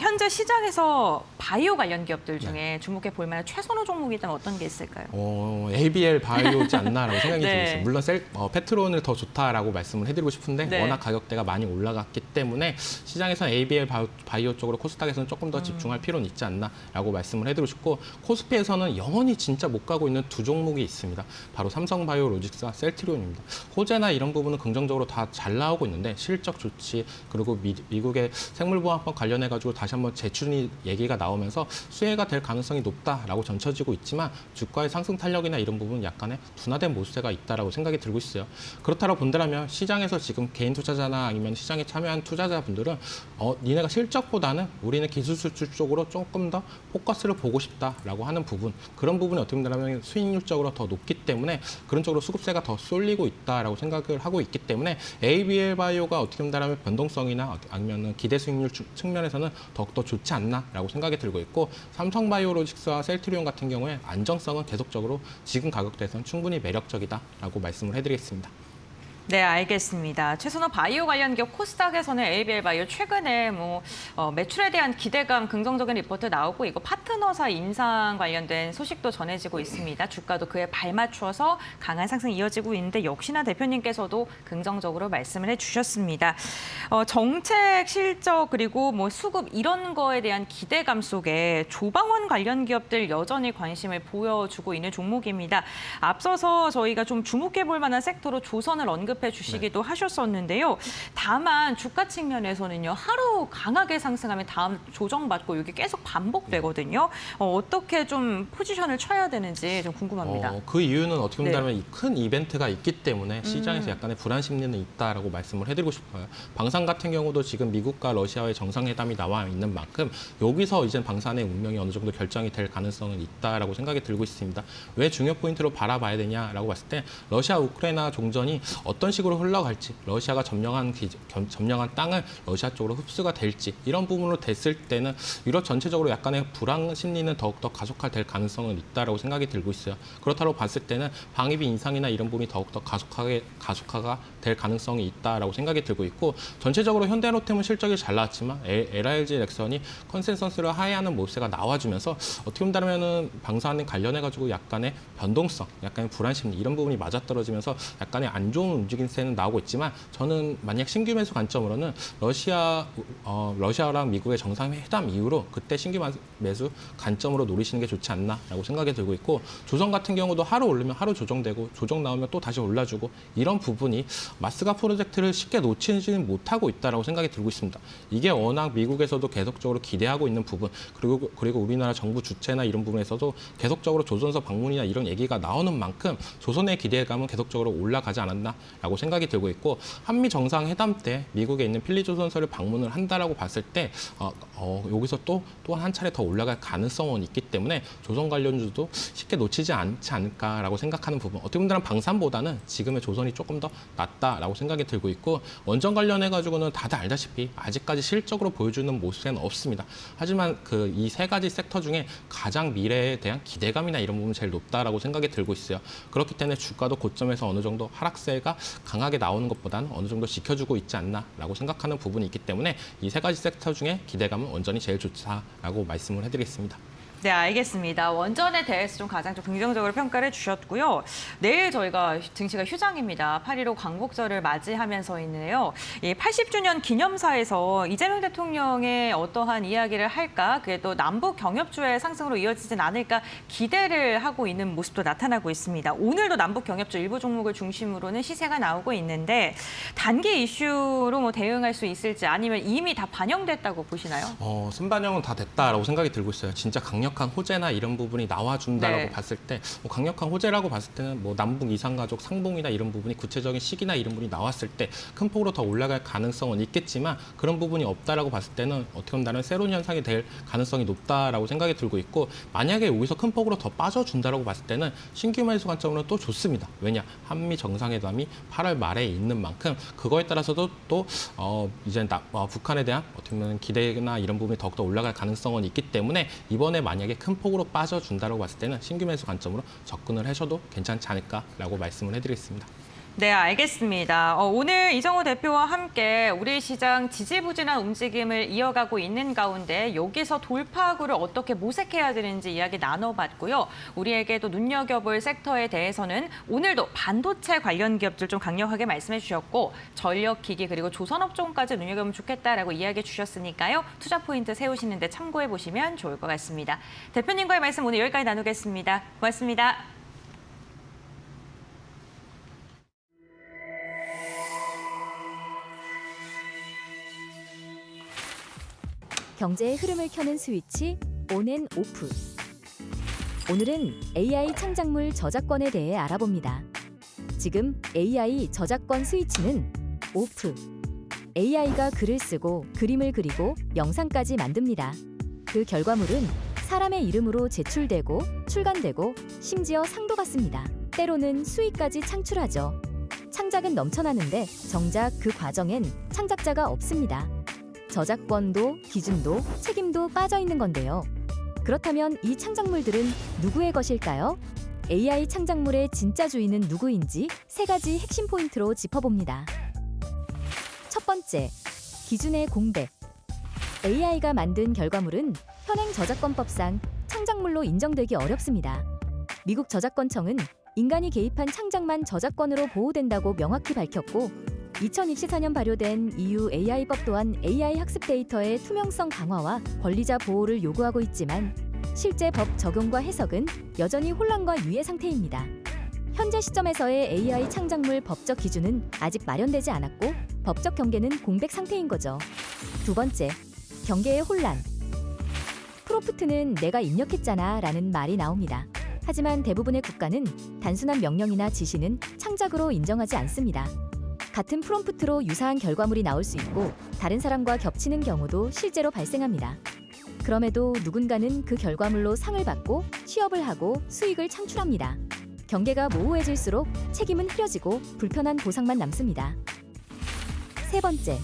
현재 시장에서 바이오 관련 기업들 중에 주목해 볼 만한 최선호 종목이 있다면 어떤 게 있을까요? ABL 바이오지 않나라고 생각이 네. 들고 있어요. 물론 페트론을 더 좋다라고 말씀을 해드리고 싶은데 네. 워낙 가격대가 많이 올라갔기 때문에 시장에서는 ABL 바이오 쪽으로 코스닥에서는 조금 더 집중할 필요는 있지 않나라고 말씀을 해드리고 싶고 코스피에서는 영원히 진짜 못 가고 있는 두 종목이 있습니다. 바로 삼성바이오로직스와 셀트리온입니다. 호재나 이런 부분은 긍정적으로 다 잘 나오고 있는데 실적 좋지 그리고 미국의 생물보안법 관련해가지고 다시 한번 재춘이 얘기가 나오면서 수혜가 될 가능성이 높다라고 전쳐지고 있지만 주가의 상승 탄력이나 이런 부분은 약간의 둔화된 모습세가 있다라고 생각이 들고 있어요. 그렇다고 본다면 시장에서 지금 개인 투자자나 아니면 시장에 참여한 투자자분들은 니네가 실적보다는 우리는 기술 수출 쪽으로 조금 더 포커스를 보고 싶다라고 하는 부분 그런 부분이 어떻게 보면 수익률적으로 더 높기 때문에 그런 쪽으로 수급세가 더 쏠리고 있다라고 생각을 하고 있기 때문에 ABL 바이오가 어떻게 본다면 변동성이나 아니면 기대 수익률 측면에서는 더욱더 좋지 않나라고 생각이 들고 있고 삼성바이오로직스와 셀트리온 같은 경우에 안정성은 계속적으로 지금 가격대에서는 충분히 매력적이다라고 말씀을 해드리겠습니다. 네, 알겠습니다. 최선호 바이오 관련 기업 코스닥에서는 ABL 바이오 최근에 매출에 대한 기대감 긍정적인 리포트 나오고 이거 파트너사 인상 관련된 소식도 전해지고 있습니다. 주가도 그에 발맞춰서 강한 상승이 이어지고 있는데 역시나 대표님께서도 긍정적으로 말씀을 해주셨습니다. 정책 실적 그리고 수급 이런 거에 대한 기대감 속에 조방원 관련 기업들 여전히 관심을 보여주고 있는 종목입니다. 앞서서 저희가 좀 주목해 볼 만한 섹터로 조선을 언급해 주시기도 하셨었는데요. 다만 주가 측면에서는요. 하루 강하게 상승하면 다음 조정받고 이게 계속 반복되거든요. 어떻게 좀 포지션을 쳐야 되는지 좀 궁금합니다. 그 이유는 어떻게 본다면 큰 이벤트가 있기 때문에 시장에서 약간의 불안 심리는 있다라고 말씀을 해드리고 싶어요. 방산 같은 경우도 지금 미국과 러시아의 정상회담이 나와 있는 만큼 여기서 이제 방산의 운명이 어느 정도 결정이 될 가능성은 있다라고 생각이 들고 있습니다. 왜 중요 포인트로 바라봐야 되냐라고 봤을 때 러시아 우크라이나 종전이 어떤 식으로 흘러갈지 러시아가 점령한 땅을 러시아 쪽으로 흡수가 될지 이런 부분으로 됐을 때는 유럽 전체적으로 약간의 불안 심리는 더욱더 가속화될 가능성은 있다라고 생각이 들고 있어요. 그렇다고 봤을 때는 방위비 인상이나 이런 부분이 더욱더 가속화가 될 가능성이 있다라고 생각이 들고 있고 전체적으로 현대로템은 실적이 잘 나왔지만 LIG 렉선이 컨센서스를 하회하는 모습가 나와주면서 어떻게 본다면은 방산에 관련해가지고 약간의 변동성, 약간의 불안 심리 이런 부분이 맞아떨어지면서 약간의 안 좋은 움직임세는 나오고 있지만 저는 만약 신규 매수 관점으로는 러시아랑 미국의 정상회담 이후로 그때 신규 매수 관점으로 노리시는 게 좋지 않나라고 생각이 들고 있고 조선 같은 경우도 하루 오르면 하루 조정되고 조정 나오면 또 다시 올라주고 이런 부분이 마스가 프로젝트를 쉽게 놓치지는 못하고 있다라고 생각이 들고 있습니다. 이게 워낙 미국에서도 계속적으로 기대하고 있는 부분 그리고 우리나라 정부 주체나 이런 부분에서도 계속적으로 조선서 방문이나 이런 얘기가 나오는 만큼 조선의 기대감은 계속적으로 올라가지 않았나라고 생각이 들고 있고 한미 정상회담 때 미국에 있는 필리조선서를 방문을 한다라고 봤을 때 여기서 또 한 차례 더 올라갈 가능성은 있기 때문에 조선 관련주도 쉽게 놓치지 않지 않을까라고 생각하는 부분 어떻게 보면 방산보다는 지금의 조선이 조금 더 낫다라고 생각이 들고 있고 원전 관련해가지고는 다들 알다시피 아직까지 실적으로 보여주는 모습은 없습니다. 하지만 그 이 세 가지 섹터 중에 가장 미래에 대한 기대감이나 이런 부분이 제일 높다라고 생각이 들고 있어요. 그렇기 때문에 주가도 고점에서 어느 정도 하락세가 강하게 나오는 것보다는 어느 정도 지켜주고 있지 않나라고 생각하는 부분이 있기 때문에 이 세 가지 섹터 중에 기대감은 원전이 제일 좋다라고 말씀을 해드리겠습니다. 네, 알겠습니다. 원전에 대해서 가장 좀 긍정적으로 평가를 주셨고요. 내일 저희가 증시가 휴장입니다. 8.15 광복절을 맞이하면서인데요. 이 80주년 기념사에서 이재명 대통령의 어떠한 이야기를 할까, 그게 또 남북 경협주의 상승으로 이어지진 않을까 기대를 하고 있는 모습도 나타나고 있습니다. 오늘도 남북 경협주 일부 종목을 중심으로는 시세가 나오고 있는데 단기 이슈로 뭐 대응할 수 있을지 아니면 이미 다 반영됐다고 보시나요? 순반영은 다 됐다라고 생각이 들고 있어요. 진짜 강력한 호재나 이런 부분이 나와준다라고 네. 봤을 때 강력한 호재라고 봤을 때는 뭐 남북 이산가족 상봉이나 이런 부분이 구체적인 시기나 이런 부분이 나왔을 때 큰 폭으로 더 올라갈 가능성은 있겠지만 그런 부분이 없다라고 봤을 때는 어떻게 보면 나는 새로운 현상이 될 가능성이 높다라고 생각이 들고 있고 만약에 여기서 큰 폭으로 더 빠져준다라고 봤을 때는 신규 매수 관점으로는 또 좋습니다. 왜냐? 한미 정상회담이 8월 말에 있는 만큼 그거에 따라서도 또 이제 북한에 대한 어떻게 보면 기대나 이런 부분이 더욱더 올라갈 가능성은 있기 때문에 이번에 만약에 큰 폭으로 빠져준다고 봤을 때는 신규 매수 관점으로 접근을 하셔도 괜찮지 않을까라고 말씀을 해드리겠습니다. 네, 알겠습니다. 오늘 이정호 대표와 함께 우리 시장 지지부진한 움직임을 이어가고 있는 가운데 여기서 돌파구를 어떻게 모색해야 되는지 이야기 나눠봤고요. 우리에게도 눈여겨볼 섹터에 대해서는 오늘도 반도체 관련 기업들 좀 강력하게 말씀해 주셨고 전력기기 그리고 조선업종까지 눈여겨보면 좋겠다라고 이야기해 주셨으니까요. 투자 포인트 세우시는 데 참고해 보시면 좋을 것 같습니다. 대표님과의 말씀 오늘 여기까지 나누겠습니다. 고맙습니다. 경제의 흐름을 켜는 스위치 온앤 오프. 오늘은 AI 창작물 저작권에 대해 알아봅니다. 지금 AI 저작권 스위치는 오프. AI가 글을 쓰고 그림을 그리고 영상까지 만듭니다. 그 결과물은 사람의 이름으로 제출되고 출간되고 심지어 상도 받습니다. 때로는 수익까지 창출하죠. 창작은 넘쳐나는데 정작 그 과정엔 창작자가 없습니다. 저작권도 기준도 책임도 빠져 있는 건데요. 그렇다면 이 창작물들은 누구의 것일까요? AI 창작물의 진짜 주인은 누구인지 세 가지 핵심 포인트로 짚어봅니다. 첫 번째, 기준의 공백. AI가 만든 결과물은 현행 저작권법상 창작물로 인정되기 어렵습니다. 미국 저작권청은 인간이 개입한 창작만 저작권으로 보호된다고 명확히 밝혔고 2024년 발효된 EU AI법 또한 AI 학습 데이터의 투명성 강화와 권리자 보호를 요구하고 있지만 실제 법 적용과 해석은 여전히 혼란과 유예 상태입니다. 현재 시점에서의 AI 창작물 법적 기준은 아직 마련되지 않았고 법적 경계는 공백 상태인 거죠. 두 번째, 경계의 혼란. 프롬프트는 내가 입력했잖아 라는 말이 나옵니다. 하지만 대부분의 국가는 단순한 명령이나 지시는 창작으로 인정하지 않습니다. 같은 프롬프트로 유사한 결과물이 나올 수 있고 다른 사람과 겹치는 경우도 실제로 발생합니다. 그럼에도 누군가는 그 결과물로 상을 받고 취업을 하고 수익을 창출합니다. 경계가 모호해질수록 책임은 흐려지고 불편한 보상만 남습니다. 세 번째,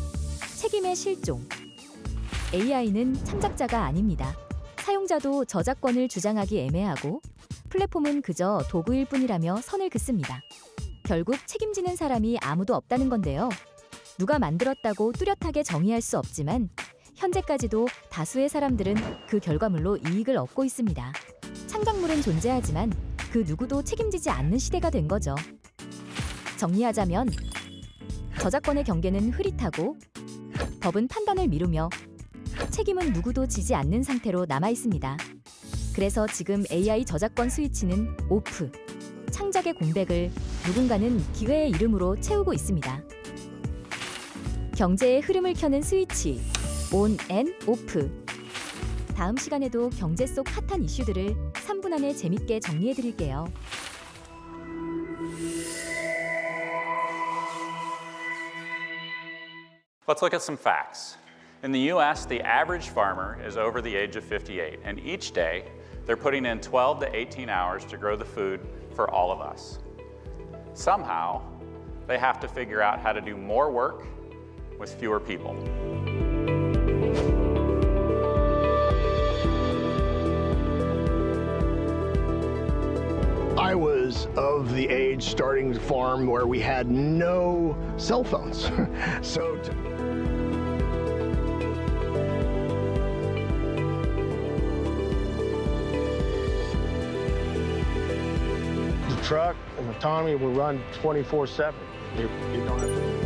책임의 실종. AI는 창작자가 아닙니다. 사용자도 저작권을 주장하기 애매하고 플랫폼은 그저 도구일 뿐이라며 선을 긋습니다. 결국 책임지는 사람이 아무도 없다는 건데요. 누가 만들었다고 뚜렷하게 정의할 수 없지만 현재까지도 다수의 사람들은 그 결과물로 이익을 얻고 있습니다. 창작물은 존재하지만 그 누구도 책임지지 않는 시대가 된 거죠. 정리하자면 저작권의 경계는 흐릿하고 법은 판단을 미루며 책임은 누구도 지지 않는 상태로 남아 있습니다. 그래서 지금 AI 저작권 스위치는 오프, 창작의 공백을 누군가는 기회의 이름으로 채우고 있습니다. 경제의 흐름을 켜는 스위치, 온 앤 오프. 다음 시간에도 경제 속 핫한 이슈들을 3분 안에 재밌게 정리해 드릴게요. Let's look at some facts. In the US, the average farmer is over the age of 58, and each day they're putting in 12 to 18 hours to grow the food for all of us. Somehow, they have to figure out how to do more work with fewer people. I was of the age starting to farm where we had no cell phones. So the truck and the Tommy will run 24/7. You don't have to.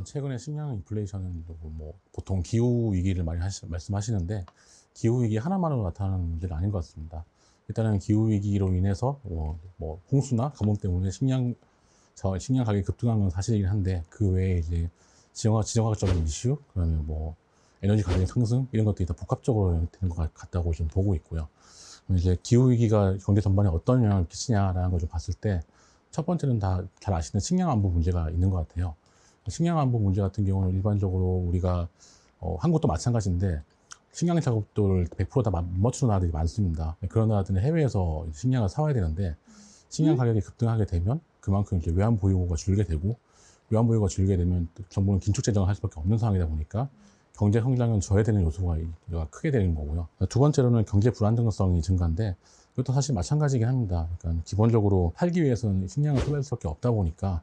최근에 식량 인플레이션은 뭐 보통 기후 위기를 많이 말씀하시는데 기후 위기 하나만으로 나타나는 문제는 아닌 것 같습니다. 일단은 기후 위기로 인해서 뭐 홍수나 가뭄 때문에 식량 가격이 급등한 건 사실이긴 한데 그 외에 이제 지정학적인 이슈, 그다음에 뭐 에너지 가격의 상승 이런 것들이 다 복합적으로 되는 것 같다고 좀 보고 있고요. 이제 기후 위기가 경제 전반에 어떤 영향을 끼치냐라는 걸 좀 봤을 때 첫 번째는 다 잘 아시는 식량 안보 문제가 있는 것 같아요. 식량 안보 문제 같은 경우는 일반적으로 우리가 한국도 마찬가지인데 식량 작업도를 100% 다 못 맞추는 나라들이 많습니다. 그런 나라들은 해외에서 식량을 사와야 되는데 식량 가격이 급등하게 되면 그만큼 이제 외환 보유고가 줄게 되고 외환 보유고가 줄게 되면 정부는 긴축 재정을 할 수밖에 없는 상황이다 보니까 경제 성장은 저해되는 요소가 크게 되는 거고요. 두 번째로는 경제 불안정성이 증가인데 이것도 사실 마찬가지긴 합니다. 그러니까 기본적으로 살기 위해서는 식량을 소비할 수밖에 없다 보니까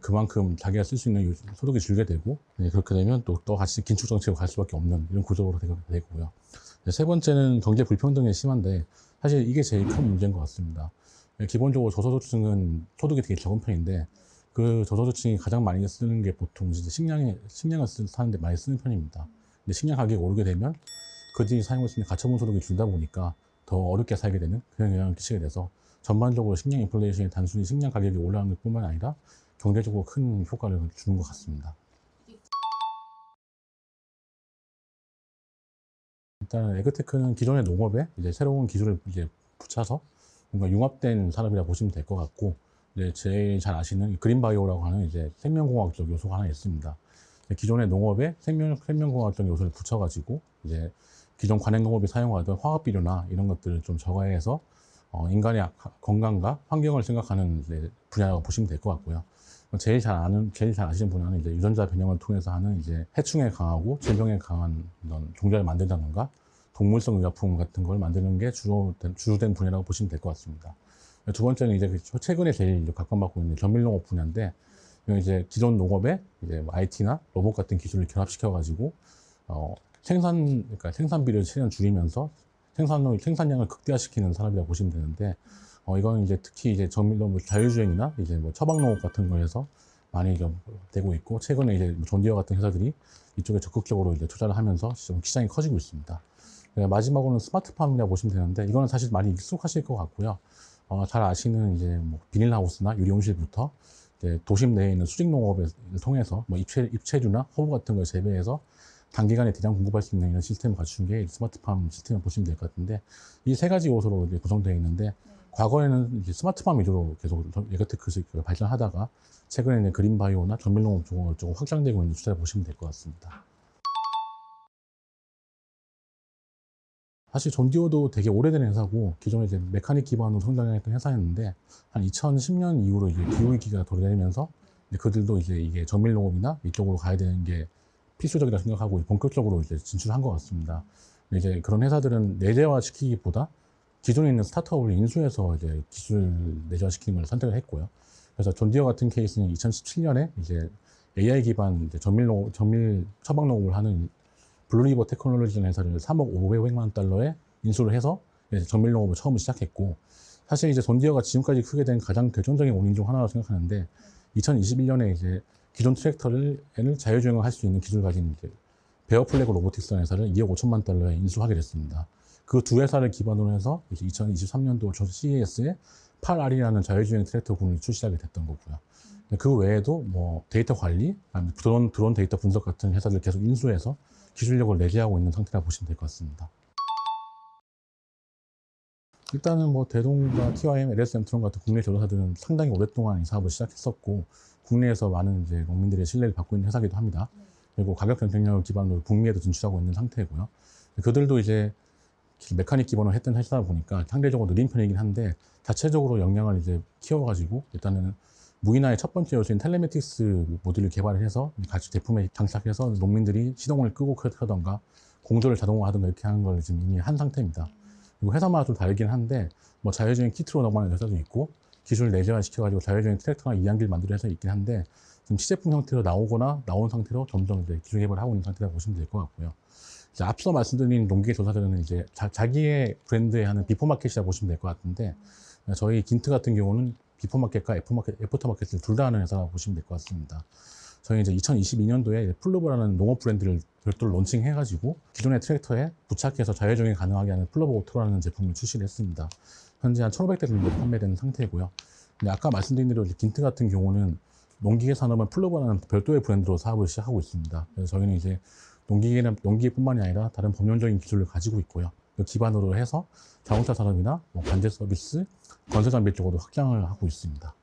그만큼 자기가 쓸 수 있는 소득이 줄게 되고 그렇게 되면 또 같이 긴축 정책으로 갈 수밖에 없는 이런 구조로 되고요. 세 번째는 경제 불평등이 심한데 사실 이게 제일 큰 문제인 것 같습니다. 기본적으로 저소득층은 소득이 되게 적은 편인데 그 저소득층이 가장 많이 쓰는 게 보통 이제 식량을 사는데 많이 쓰는 편입니다. 근데 식량 가격이 오르게 되면 그들이 사용할 수 있는 가처분 소득이 줄다 보니까 더 어렵게 살게 되는 그런 영향을 끼치게 돼서 전반적으로 식량 인플레이션이 단순히 식량 가격이 올라가는 것뿐만 아니라 경제적으로 큰 효과를 주는 것 같습니다. 일단 에그테크는 기존의 농업에 이제 새로운 기술을 이제 붙여서 뭔가 융합된 산업이라 보시면 될 것 같고, 이제 제일 잘 아시는 그린바이오라고 하는 이제 생명공학적 요소가 하나 있습니다. 기존의 농업에 생명공학적 요소를 붙여가지고 이제 기존 관행농업이 사용하던 화학비료나 이런 것들을 좀 저하해서 인간의 건강과 환경을 생각하는 이제 분야라고 보시면 될 것 같고요. 제일 잘 아시는 분야는 이제 유전자 변형을 통해서 하는 이제 해충에 강하고 질병에 강한 이런 종자를 만든다던가 동물성 의약품 같은 걸 만드는 게 주된 분야라고 보시면 될 것 같습니다. 두 번째는 이제 최근에 제일 각광받고 있는 전밀농업 분야인데, 이제 기존 농업에 이제 IT나 로봇 같은 기술을 결합시켜가지고 그러니까 생산비를 최대한 줄이면서 생산량을 극대화시키는 산업이라고 보시면 되는데, 이거는 이제 특히 이제 전밀농업 자율주행이나 이제 뭐 처방농업 같은 거에서 많이 좀 되고 있고, 최근에 이제 존디어 같은 회사들이 이쪽에 적극적으로 이제 투자를 하면서 시장이 커지고 있습니다. 마지막으로는 스마트팜이라고 보시면 되는데, 이거는 사실 많이 익숙하실 것 같고요. 잘 아시는 이제 뭐 비닐하우스나 유리온실부터 이제 도심 내에 있는 수직농업을 통해서 뭐 입체류나 허브 같은 걸 재배해서 단기간에 대량 공급할 수 있는 이런 시스템을 갖춘 게 스마트팜 시스템을 보시면 될 것 같은데, 이 세 가지 요소로 이제 구성되어 있는데, 과거에는 이제 스마트팜 위주로 계속 에그테크를 발전하다가 최근에는 그린바이오나 전밀농업 쪽으로 조금 확장되고 있는 추세를 보시면 될 것 같습니다. 사실 존디어도 되게 오래된 회사고, 기존에 이제 메카닉 기반으로 성장했던 회사였는데, 한 2010년 이후로 이제 기후위기가 도래되면서 그들도 이제 이게 전밀농업이나 이쪽으로 가야 되는 게 필수적이라 생각하고 본격적으로 이제 진출한 것 같습니다. 이제 그런 회사들은 내재화 시키기보다 기존에 있는 스타트업을 인수해서 이제 기술 내재화 시키는 걸 선택을 했고요. 그래서 존디어 같은 케이스는 2017년에 이제 AI 기반 이제 정밀 처방 농업을 하는 블루리버 테크놀로지라는 회사를 3억 500만 달러에 인수를 해서 이제 정밀 농업을 처음 시작했고, 사실 이제 존디어가 지금까지 크게 된 가장 결정적인 원인 중 하나라고 생각하는데, 2021년에 이제 기존 트랙터를 자율주행을 할 수 있는 기술을 가진 이제 베어플래그 로보틱스라는 회사를 2억 5천만 달러에 인수하게 됐습니다. 그 두 회사를 기반으로 해서 이제 2023년도 CES에 8R이라는 자율주행 트랙터군을 출시하게 됐던 거고요. 그 외에도 뭐 데이터 관리, 드론 데이터 분석 같은 회사들 계속 인수해서 기술력을 내재하고 있는 상태라 보시면 될 것 같습니다. 일단은 뭐 대동과 TYM, LSM 트론 같은 국내 제조사들은 상당히 오랫동안 이 사업을 시작했었고, 국내에서 많은 이제 농민들의 신뢰를 받고 있는 회사기도 합니다. 그리고 가격 경쟁력을 기반으로 북미에도 진출하고 있는 상태고요. 그들도 이제 메카닉 기반으로 했던 회사다 보니까 상대적으로 느린 편이긴 한데, 자체적으로 역량을 이제 키워가지고 일단은 무인화의 첫 번째 요소인 텔레메틱스 모듈을 개발을 해서 같이 제품에 장착해서 농민들이 시동을 끄고 켜던가 공조를 자동화하던가 이렇게 하는 걸 지금 이미 한 상태입니다. 그리고 회사마다 좀 다르긴 한데, 뭐 자율주행 키트로 넘어가는 회사도 있고, 기술 내재화 시켜가지고 자율주행 트랙터나 이양기를 만드는 회사 있긴 한데, 지금 시제품 형태로 나오거나 나온 상태로 점점 이제 기술 개발을 하고 있는 상태라고 보시면 될 것 같고요. 이제 앞서 말씀드린 농기계 조사들은 이제 자기의 브랜드에 하는 비포마켓이라 보시면 될 것 같은데, 저희 긴트 같은 경우는 비포마켓과 애프터마켓을 둘 다 하는 회사라고 보시면 될 것 같습니다. 저희 이제 2022년도에 플루버라는 농업 브랜드를 별도로 론칭해가지고 기존의 트랙터에 부착해서 자율주행이 가능하게 하는 플루버 오토라는 제품을 출시를 했습니다. 현재 한 1,500대 정도 판매되는 상태고요. 근데 아까 말씀드린 대로 긴트 같은 경우는 농기계 산업은 플루버라는 별도의 브랜드로 사업을 시작하고 있습니다. 그래서 저희는 이제 농기계뿐만이 아니라 다른 범용적인 기술을 가지고 있고요. 그 기반으로 해서 자동차 산업이나 뭐 관제 서비스, 건설 장비 쪽으로도 확장을 하고 있습니다.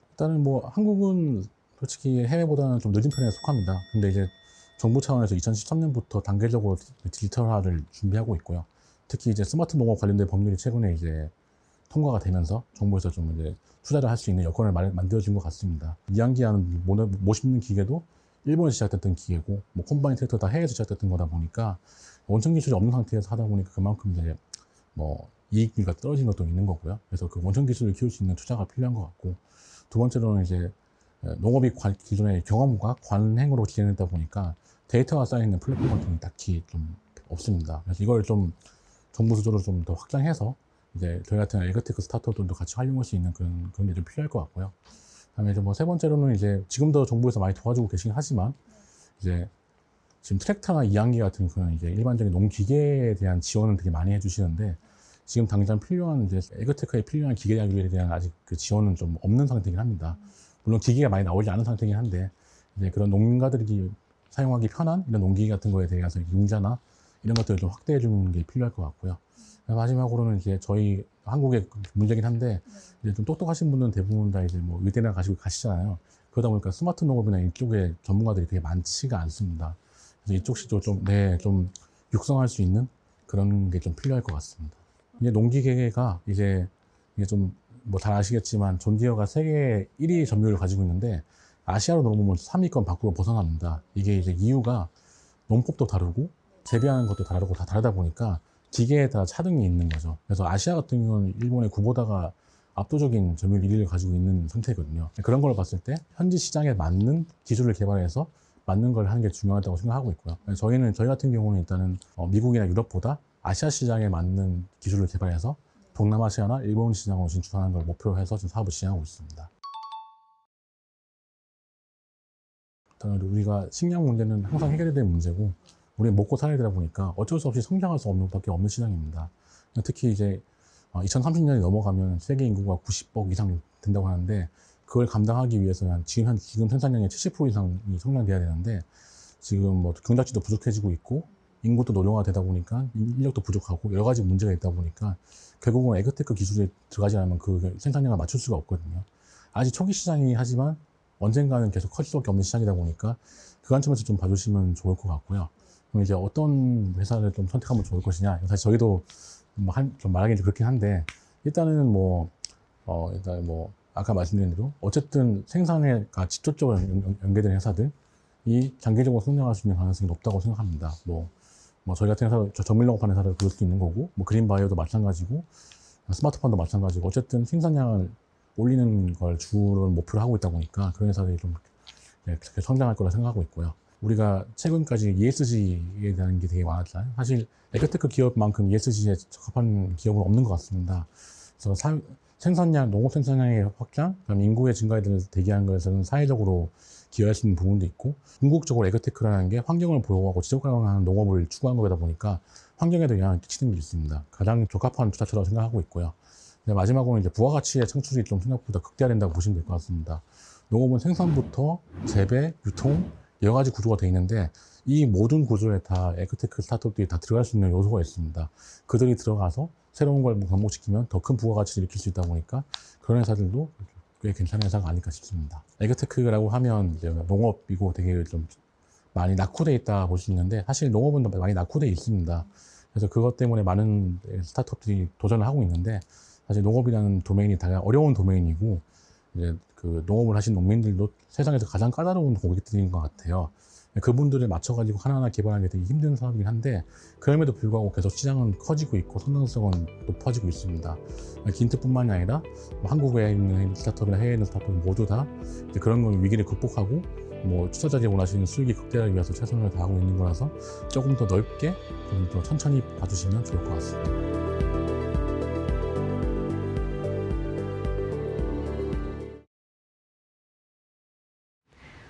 일단은 뭐 한국은 솔직히 해외보다는 좀 늦은 편에 속합니다. 근데 이제 정부 차원에서 2013년부터 단계적으로 디지털화를 준비하고 있고요. 특히 이제 스마트 농업 관련된 법률이 최근에 이제 통과가 되면서 정부에서 좀 이제 투자를 할 수 있는 여건을 만들어준 것 같습니다. 이양기하는 못 심는 기계도 일본에서 시작됐던 기계고, 뭐 콤바인 트랙터 다 해외에서 시작됐던 거다 보니까 원천 기술이 없는 상태에서 하다 보니까 그만큼 이제 뭐 이익비가 떨어진 것도 있는 거고요. 그래서 그 원천 기술을 키울 수 있는 투자가 필요한 것 같고, 두 번째로는 이제 농업이 기존의 경험과 관행으로 진행되다 보니까 데이터가 쌓여있는 플랫폼 같은 게 딱히 좀 없습니다. 그래서 이걸 좀 정부 수조로 좀 더 확장해서 이제 저희 같은 에그테크 스타트업들도 같이 활용할 수 있는 그런 게 좀 필요할 것 같고요. 그다음에 이제 뭐 세 번째로는 이제 지금도 정부에서 많이 도와주고 계시긴 하지만, 이제 지금 트랙터나 이양기 같은 그런 이제 일반적인 농기계에 대한 지원은 되게 많이 해주시는데, 지금 당장 필요한 이제 에그테크에 필요한 기계에 대한 아직 그 지원은 좀 없는 상태이긴 합니다. 물론 기계가 많이 나오지 않은 상태이긴 한데, 이제 그런 농가들이 사용하기 편한 이런 농기계 같은 거에 대해서 융자나 이런 것들을 좀 확대해 주는 게 필요할 것 같고요. 마지막으로는 이제 저희 한국의 문제긴 한데, 이제 좀 똑똑하신 분들은 대부분 다 이제 뭐 의대나 가시고 가시잖아요. 그러다 보니까 스마트 농업이나 이쪽에 전문가들이 되게 많지가 않습니다. 그래서 이쪽 시도 좀 육성할 수 있는 그런 게 좀 필요할 것 같습니다. 이제 농기계가 이제 좀 뭐 잘 아시겠지만 존디어가 세계 1위 점유율을 가지고 있는데, 아시아로 넘어오면 3위권 밖으로 벗어납니다. 이게 이제 이유가 농법도 다르고 재배하는 것도 다르고 다 다르다 보니까 기계에 다 차등이 있는 거죠. 그래서 아시아 같은 경우는 일본의 구보다가 압도적인 점유율 1위를 가지고 있는 상태거든요. 그런 걸 봤을 때 현지 시장에 맞는 기술을 개발해서 맞는 걸 하는 게 중요하다고 생각하고 있고요. 저희 같은 경우는 일단은 미국이나 유럽보다 아시아 시장에 맞는 기술을 개발해서 동남아시아나 일본 시장으로 진출하는 걸 목표로 해서 지금 사업을 진행하고 있습니다. 일단 우리가 식량 문제는 항상 해결해야 될 문제고, 우리는 먹고 살아야 되다 보니까 어쩔 수 없이 성장할 수 없는 것밖에 없는 시장입니다. 특히 이제 2030년이 넘어가면 세계 인구가 90억 이상 된다고 하는데, 그걸 감당하기 위해서는 지금 생산량의 70% 이상이 성장돼야 되는데, 지금 뭐 경작지도 부족해지고 있고 인구도 노령화되다 보니까 인력도 부족하고 여러 가지 문제가 있다 보니까 결국은 에그테크 기술에 들어가지 않으면 그 생산량을 맞출 수가 없거든요. 아직 초기 시장이 하지만 언젠가는 계속 커질 수밖에 없는 시장이다 보니까 그 관점에서 좀 봐주시면 좋을 것 같고요. 그럼 이제 어떤 회사를 좀 선택하면 좋을 것이냐. 사실 저희도 좀 말하기는 좀 그렇긴 한데, 일단 아까 말씀드린 대로 어쨌든 생산과 직접적으로 연계된 회사들이 장기적으로 성장할 수 있는 가능성이 높다고 생각합니다. 뭐 저희 같은 회사, 정밀농업하는 회사도 그럴 수 있는 거고, 뭐 그린바이오도 마찬가지고, 스마트폰도 마찬가지고 어쨌든 생산량을 올리는 걸 주로 목표로 하고 있다 보니까 그런 회사들이 좀 그렇게 성장할 거라 생각하고 있고요. 우리가 최근까지 ESG에 대한 게 되게 많았잖아요. 사실 에그테크 기업만큼 ESG에 적합한 기업은 없는 것 같습니다. 그래서 생산량, 농업 생산량의 확장, 그다음 인구의 증가에 대비한 것에서는 사회적으로 기여할 수 있는 부분도 있고, 궁극적으로 에그테크라는 게 환경을 보호하고 지속 가능한 농업을 추구한 거다 보니까 환경에도 영향을 끼치는 게 있습니다. 가장 적합한 투자처라고 생각하고 있고요. 마지막으로 이제 부가가치의 창출이 좀 생각보다 극대화된다고 보시면 될 것 같습니다. 농업은 생산부터 재배, 유통, 여러 가지 구조가 되어 있는데 이 모든 구조에 다 에그테크 스타트업들이 다 들어갈 수 있는 요소가 있습니다. 그들이 들어가서 새로운 걸 접목시키면 더 큰 부가가치를 일으킬 수 있다 보니까 그런 회사들도 꽤 괜찮은 회사가 아닐까 싶습니다. 에그테크라고 하면 이제 농업이고 되게 좀 많이 낙후되어 있다 볼 수 있는데 사실 농업은 많이 낙후되어 있습니다. 그래서 그것 때문에 많은 스타트업들이 도전을 하고 있는데 사실 농업이라는 도메인이 되게 어려운 도메인이고 이제 그 농업을 하신 농민들도 세상에서 가장 까다로운 고객들인 것 같아요. 그분들을 맞춰가지고 하나하나 개발하는 게 되게 힘든 사업이긴 한데 그럼에도 불구하고 계속 시장은 커지고 있고 성장성은 높아지고 있습니다. 긴트뿐만이 아니라 한국에 있는 스타트업이나 해외에 있는 스타트업 모두 다 이제 그런 걸 위기를 극복하고 뭐 투자자들이 원하시는 수익이 극대화를 위해서 최선을 다하고 있는 거라서 조금 더 넓게 좀 더 천천히 봐주시면 좋을 것 같습니다.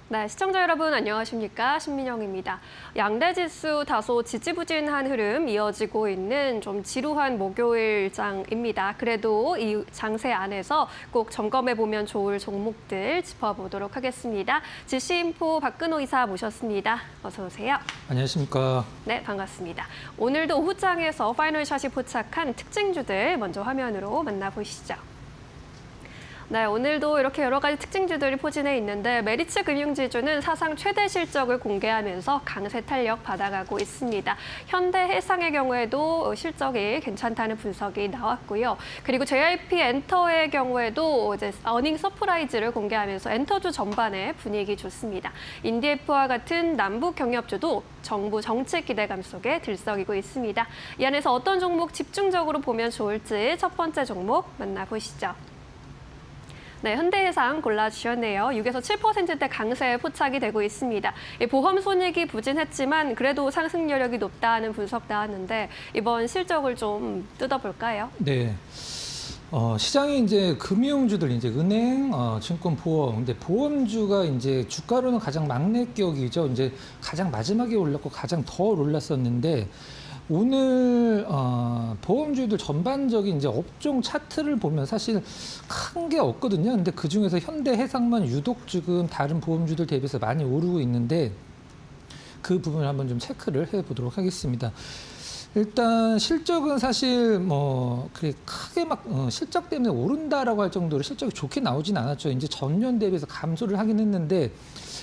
네, 시청자 여러분 안녕하십니까? 신민영입니다. 양대지수 다소 지지부진한 흐름 이어지고 있는 좀 지루한 목요일장입니다. 그래도 이 장세 안에서 꼭 점검해보면 좋을 종목들 짚어보도록 하겠습니다. 지시인포 박근호 이사 모셨습니다. 어서 오세요. 안녕하십니까? 네, 반갑습니다. 오늘도 오후장에서 파이널샷이 포착한 특징주들 먼저 화면으로 만나보시죠. 네, 오늘도 이렇게 여러 가지 특징주들이 포진해 있는데 메리츠 금융지주는 사상 최대 실적을 공개하면서 강세 탄력 받아가고 있습니다. 현대해상의 경우에도 실적이 괜찮다는 분석이 나왔고요. 그리고 JYP 엔터의 경우에도 이제 어닝 서프라이즈를 공개하면서 엔터주 전반의 분위기 좋습니다. 인디에프와 같은 남북 경협주도 정부 정책 기대감 속에 들썩이고 있습니다. 이 안에서 어떤 종목 집중적으로 보면 좋을지 첫 번째 종목 만나보시죠. 네, 현대해상 골라주셨네요. 6에서 7%대 강세에 포착이 되고 있습니다. 보험 손익이 부진했지만 그래도 상승 여력이 높다는 분석 나왔는데 이번 실적을 좀 뜯어볼까요? 네. 시장에 이제 금융주들, 이제 은행, 증권, 보험. 근데 보험주가 이제 주가로는 가장 막내격이죠. 이제 가장 마지막에 올랐고 가장 더 올랐었는데 오늘 보험주들 전반적인 이제 업종 차트를 보면 사실 큰 게 없거든요. 근데 그 중에서 현대해상만 유독 지금 다른 보험주들 대비해서 많이 오르고 있는데 그 부분을 한번 좀 체크를 해보도록 하겠습니다. 일단 실적은 사실 뭐 그렇게 크게 막 실적 때문에 오른다라고 할 정도로 실적이 좋게 나오진 않았죠. 이제 전년 대비해서 감소를 하긴 했는데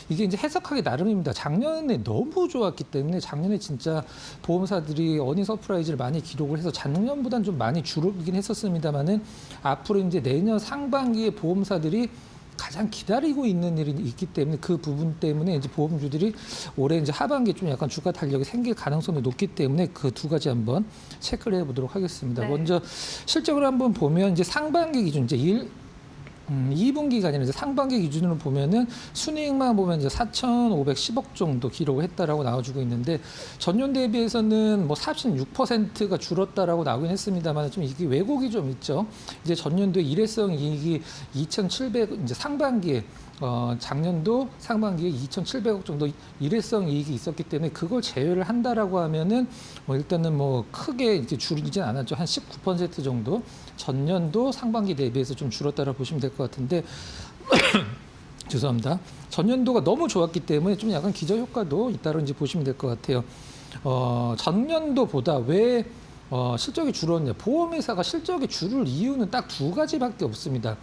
이게 이제 해석하기 나름입니다. 작년에 너무 좋았기 때문에 작년에 진짜 보험사들이 어닝 서프라이즈를 많이 기록을 해서 작년보다는 좀 많이 줄어들긴 했었습니다만은 앞으로 이제 내년 상반기에 보험사들이 가장 기다리고 있는 일이 있기 때문에 그 부분 때문에 이제 보험주들이 올해 이제 하반기에 좀 약간 주가 탄력이 생길 가능성이 높기 때문에 그 두 가지 한번 체크를 해보도록 하겠습니다. 네. 먼저 실적을 한번 보면 이제 상반기 기준 이제 2분기가 아니라 이제 상반기 기준으로 보면은 순이익만 보면 이제 4,510억 정도 기록을 했다라고 나와주고 있는데 전년 대비해서는 뭐 46%가 줄었다라고 나오긴 했습니다만 좀 이게 왜곡이 좀 있죠. 이제 전년도에 일회성 이익이 2,700 이제 상반기에 작년도 상반기에 2,700억 정도 일회성 이익이 있었기 때문에 그걸 제외를 한다라고 하면은 뭐 일단은 뭐 크게 이제 줄이진 않았죠. 한 19% 정도 전년도 상반기 대비해서 좀 줄었다라고 보시면 될 것 같은데 죄송합니다. 전년도가 너무 좋았기 때문에 좀 약간 기저 효과도 있다고 이제 보시면 될 것 같아요. 전년도보다 왜 실적이 줄었냐? 보험회사가 실적이 줄을 이유는 딱 두 가지밖에 없습니다.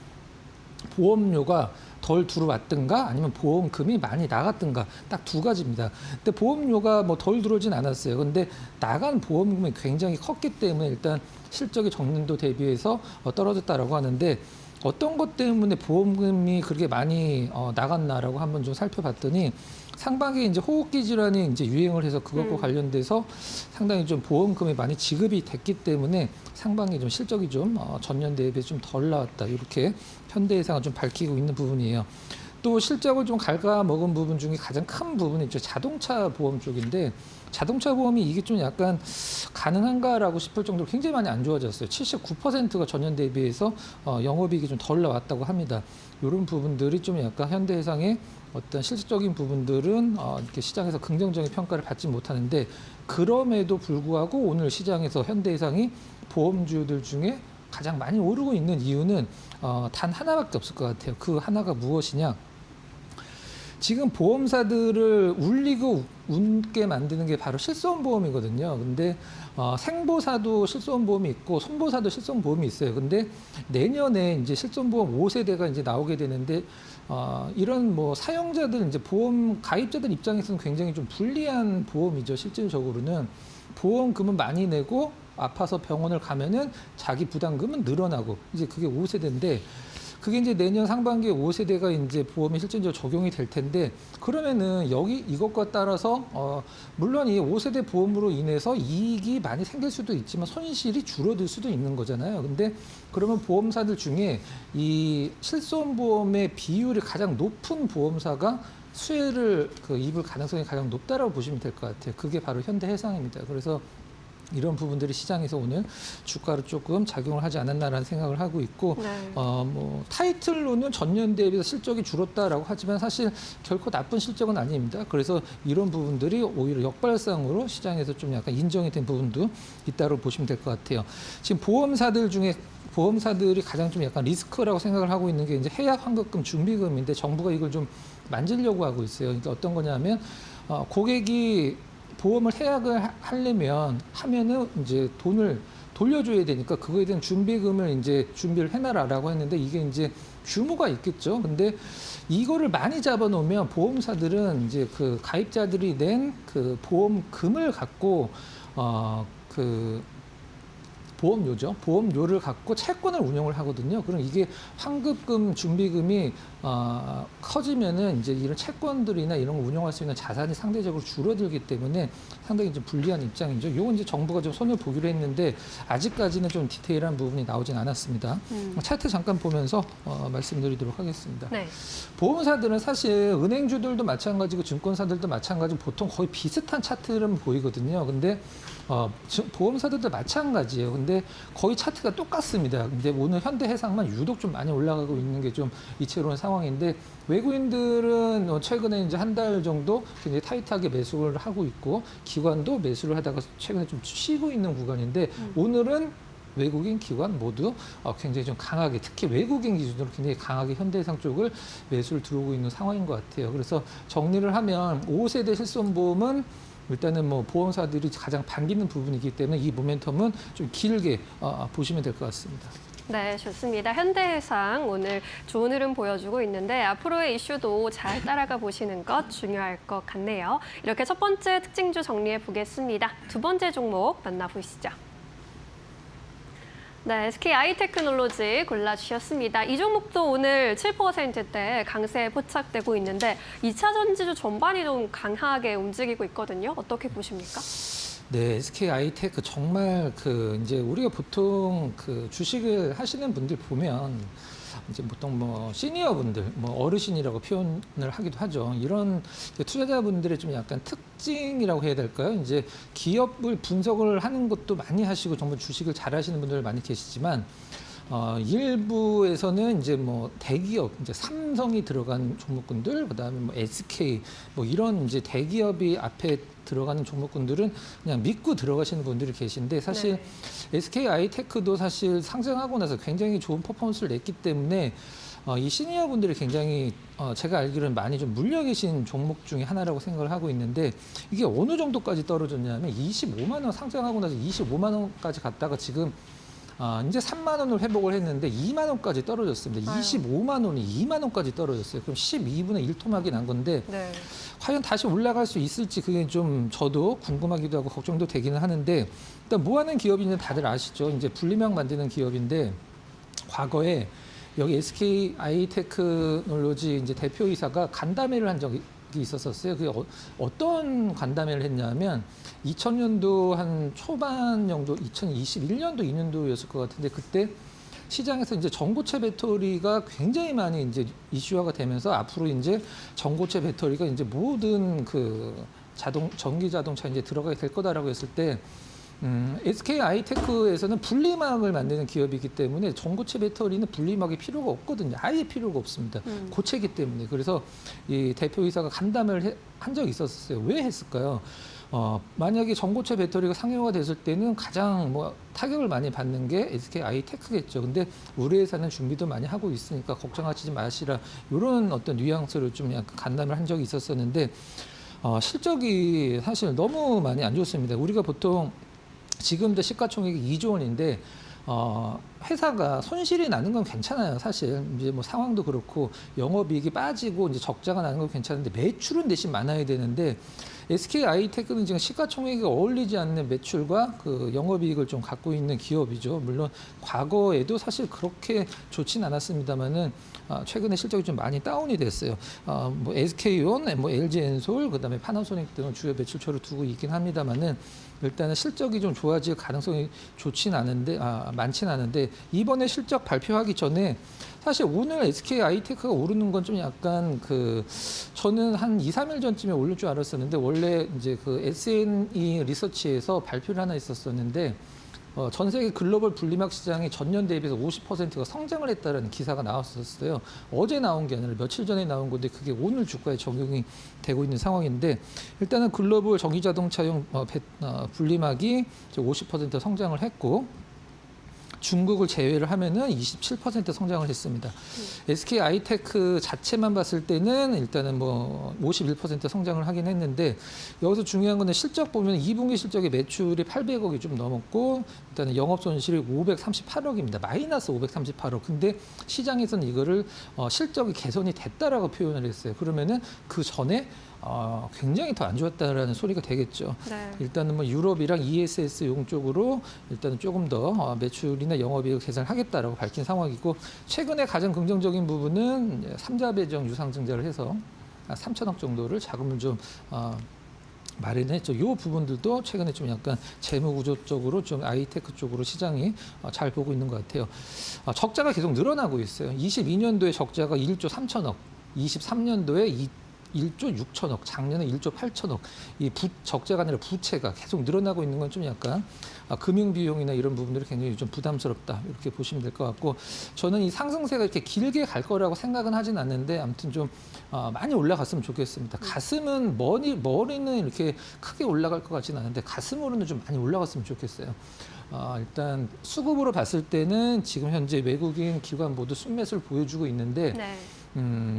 보험료가 덜 들어왔든가 아니면 보험금이 많이 나갔든가 딱 두 가지입니다. 근데 보험료가 뭐 덜 들어오진 않았어요. 근데 나간 보험금이 굉장히 컸기 때문에 일단 실적이 전년도 대비해서 떨어졌다라고 하는데 어떤 것 때문에 보험금이 그렇게 많이 나갔나라고 한번 좀 살펴봤더니 상반기에 이제 호흡기 질환이 이제 유행을 해서 그것과 관련돼서 상당히 좀 보험금이 많이 지급이 됐기 때문에 상반기 좀 실적이 좀 전년 대비해 좀 덜 나왔다. 이렇게 현대해상은 좀 밝히고 있는 부분이에요. 또 실적을 좀 갉아먹은 부분 중에 가장 큰 부분이 있죠. 자동차 보험 쪽인데 자동차 보험이 이게 좀 약간 가능한가라고 싶을 정도로 굉장히 많이 안 좋아졌어요. 79%가 전년 대비해서 영업이익이 좀 덜 나왔다고 합니다. 이런 부분들이 좀 약간 현대해상의 어떤 실질적인 부분들은 이렇게 시장에서 긍정적인 평가를 받지 못하는데 그럼에도 불구하고 오늘 시장에서 현대해상이 보험주들 중에 가장 많이 오르고 있는 이유는 단 하나밖에 없을 것 같아요. 그 하나가 무엇이냐? 지금 보험사들을 울리고 웃게 만드는 게 바로 실손보험이거든요. 근데 생보사도 실손보험이 있고 손보사도 실손보험이 있어요. 근데 내년에 이제 실손보험 5세대가 이제 나오게 되는데 이런 뭐 사용자들 이제 보험 가입자들 입장에서는 굉장히 좀 불리한 보험이죠. 실질적으로는 보험금은 많이 내고 아파서 병원을 가면은 자기 부담금은 늘어나고 이제 그게 5세대인데 그게 이제 내년 상반기에 5세대가 이제 보험이 실질적으로 적용이 될 텐데 그러면은 이것과 따라서 물론 이 5세대 보험으로 인해서 이익이 많이 생길 수도 있지만 손실이 줄어들 수도 있는 거잖아요. 근데 그러면 보험사들 중에 이 실손보험의 비율이 가장 높은 보험사가 수혜를 입을 가능성이 가장 높다라고 보시면 될 것 같아요. 그게 바로 현대해상입니다. 그래서 이런 부분들이 시장에서 오늘 주가로 조금 작용을 하지 않았나라는 생각을 하고 있고 뭐 타이틀로는 전년 대비해서 실적이 줄었다라고 하지만 사실 결코 나쁜 실적은 아닙니다. 그래서 이런 부분들이 오히려 역발상으로 시장에서 좀 약간 인정이 된 부분도 있다고 보시면 될 것 같아요. 지금 보험사들 중에 보험사들이 가장 좀 약간 리스크라고 생각을 하고 있는 게 이제 해약 환급금 준비금인데 정부가 이걸 좀 만지려고 하고 있어요. 그러니까 어떤 거냐면 고객이 보험을 해약을 하면은 이제 돈을 돌려줘야 되니까 그거에 대한 준비금을 이제 준비를 해놔라라고 했는데 이게 이제 규모가 있겠죠. 근데 이거를 많이 잡아놓으면 보험사들은 이제 그 가입자들이 낸 그 보험금을 갖고 보험료를 갖고 채권을 운영을 하거든요. 그럼 이게 환급금, 준비금이 커지면은 이제 이런 채권들이나 이런 거 운영할 수 있는 자산이 상대적으로 줄어들기 때문에 상당히 좀 불리한 입장이죠. 이건 이제 정부가 좀 손을 보기로 했는데 아직까지는 좀 디테일한 부분이 나오진 않았습니다. 차트 잠깐 보면서 말씀드리도록 하겠습니다. 네. 보험사들은 사실 은행주들도 마찬가지고 증권사들도 마찬가지고 보통 거의 비슷한 차트를 보이거든요. 근데 보험사들도 마찬가지예요. 근데 거의 차트가 똑같습니다. 근데 오늘 현대해상만 유독 좀 많이 올라가고 있는 게 좀 이채로운 상황인데 외국인들은 최근에 이제 한 달 정도 굉장히 타이트하게 매수를 하고 있고 기관도 매수를 하다가 최근에 좀 쉬고 있는 구간인데 오늘은 외국인 기관 모두 굉장히 좀 강하게 특히 외국인 기준으로 굉장히 강하게 현대해상 쪽을 매수를 들어오고 있는 상황인 것 같아요. 그래서 정리를 하면 5세대 실손보험은 일단은 뭐 보험사들이 가장 반기는 부분이기 때문에 이 모멘텀은 좀 길게 보시면 될 것 같습니다. 네, 좋습니다. 현대해상 오늘 좋은 흐름 보여주고 있는데 앞으로의 이슈도 잘 따라가 보시는 것 중요할 것 같네요. 이렇게 첫 번째 특징주 정리해 보겠습니다. 두 번째 종목 만나보시죠. 네, SK 아이테크놀로지 골라주셨습니다. 이 종목도 오늘 7%대 강세에 포착되고 있는데 2차 전지주 전반이 좀 강하게 움직이고 있거든요. 어떻게 보십니까? 네, SK 아이테크 정말 이제 우리가 보통 주식을 하시는 분들 보면 이제 보통 뭐 시니어분들, 뭐 어르신이라고 표현을 하기도 하죠. 이런 투자자분들의 좀 약간 특징이라고 해야 될까요? 이제 기업을 분석을 하는 것도 많이 하시고 정말 주식을 잘 하시는 분들 많이 계시지만 일부에서는 이제 뭐 대기업, 이제 삼성이 들어간 종목군들, 그다음에 뭐 SK 뭐 이런 이제 대기업이 앞에 들어가는 종목군들은 그냥 믿고 들어가시는 분들이 계신데 사실 SK 아이테크도 사실 상장하고 나서 굉장히 좋은 퍼포먼스를 냈기 때문에 이 시니어 분들이 굉장히 제가 알기로는 많이 좀 물려 계신 종목 중에 하나라고 생각을 하고 있는데 이게 어느 정도까지 떨어졌냐면 25만 원 상장하고 나서 25만 원까지 갔다가 지금 이제 3만 원을 회복을 했는데 2만 원까지 떨어졌습니다. 25만 원이 2만 원까지 떨어졌어요. 그럼 12분의 1토막이 난 건데 과연 다시 올라갈 수 있을지 그게 좀 저도 궁금하기도 하고 걱정도 되기는 하는데 일단 뭐 하는 기업인지는 다들 아시죠. 이제 분리막 만드는 기업인데 과거에 여기 SK 아이테크놀로지 이제 대표이사가 간담회를 한 적이 있었어요. 그게 어떤 간담회를 했냐면 2000년도 한 초반 정도, 2021년도, 2년도였을 것 같은데 그때 시장에서 이제 전고체 배터리가 굉장히 많이 이제 이슈화가 되면서 앞으로 이제 전고체 배터리가 이제 모든 그 전기 자동차 이제 들어가게 될 거다라고 했을 때 SK 아이테크에서는 분리막을 만드는 기업이기 때문에 전고체 배터리는 분리막이 필요가 없거든요. 아예 필요가 없습니다. 고체이기 때문에. 그래서 이 대표이사가 간담회를 한 적이 있었어요. 왜 했을까요? 만약에 전고체 배터리가 상용화 됐을 때는 가장 뭐 타격을 많이 받는 게 SK 아이테크겠죠. 근데 우리 회사는 준비도 많이 하고 있으니까 걱정하지 마시라. 이런 어떤 뉘앙스를 좀 약간 간담회를 한 적이 있었었는데 실적이 사실 너무 많이 안 좋습니다. 우리가 보통 지금도 시가총액이 2조 원인데 회사가 손실이 나는 건 괜찮아요. 사실 이제 뭐 상황도 그렇고 영업이익이 빠지고 이제 적자가 나는 건 괜찮은데 매출은 대신 많아야 되는데 SK 아이테크는 지금 시가총액이 어울리지 않는 매출과 그 영업이익을 좀 갖고 있는 기업이죠. 물론 과거에도 사실 그렇게 좋진 않았습니다만은 최근에 실적이 좀 많이 다운이 됐어요. 뭐 SK온, 뭐 LG엔솔, 그다음에 파나소닉 등을 주요 매출처를 두고 있긴 합니다만은 일단은 실적이 좀 좋아질 가능성이 많진 않은데 이번에 실적 발표하기 전에 사실 오늘 SK 아이테크가 오르는 건 좀 약간 저는 한 2, 3일 전쯤에 오를 줄 알았었는데 원래 이제 그 SNE 리서치에서 발표를 하나 있었었는데 전 세계 글로벌 분리막 시장이 전년 대비해서 50%가 성장을 했다는 기사가 나왔었어요. 어제 나온 게 아니라 며칠 전에 나온 건데 그게 오늘 주가에 적용이 되고 있는 상황인데 일단은 글로벌 전기자동차용 분리막이 50% 성장을 했고 중국을 제외를 하면은 27% 성장을 했습니다. SK 아이테크 자체만 봤을 때는 일단은 뭐 51% 성장을 하긴 했는데 여기서 중요한 거는 실적 보면 2분기 실적의 매출이 800억이 좀 넘었고 일단은 영업 손실이 538억입니다. 마이너스 538억. 근데 시장에서는 이거를 실적이 개선이 됐다라고 표현을 했어요. 그러면은 그 전에 굉장히 더 안 좋았다라는 소리가 되겠죠. 네. 일단은 뭐 유럽이랑 ESS용 쪽으로 일단은 조금 더 매출이나 영업이익을 개선하겠다라고 밝힌 상황이고 최근에 가장 긍정적인 부분은 삼자배정 유상증자를 해서 3천억 정도를 자금을 좀 마련했죠. 이 부분들도 최근에 좀 약간 재무구조적으로 좀 아이테크 쪽으로 시장이 잘 보고 있는 것 같아요. 적자가 계속 늘어나고 있어요. 22년도에 적자가 1조 3천억, 23년도에 1조 6천억, 작년에 1조 8천억. 이 적자가 아니라 부채가 계속 늘어나고 있는 건 좀 약간 금융 비용이나 이런 부분들이 굉장히 좀 부담스럽다. 이렇게 보시면 될 것 같고 저는 이 상승세가 이렇게 길게 갈 거라고 생각은 하진 않는데 아무튼 좀 많이 올라갔으면 좋겠습니다. 가슴은 머리는 이렇게 크게 올라갈 것 같지는 않은데 가슴으로는 좀 많이 올라갔으면 좋겠어요. 일단 수급으로 봤을 때는 지금 현재 외국인 기관 모두 순매수를 보여주고 있는데 네.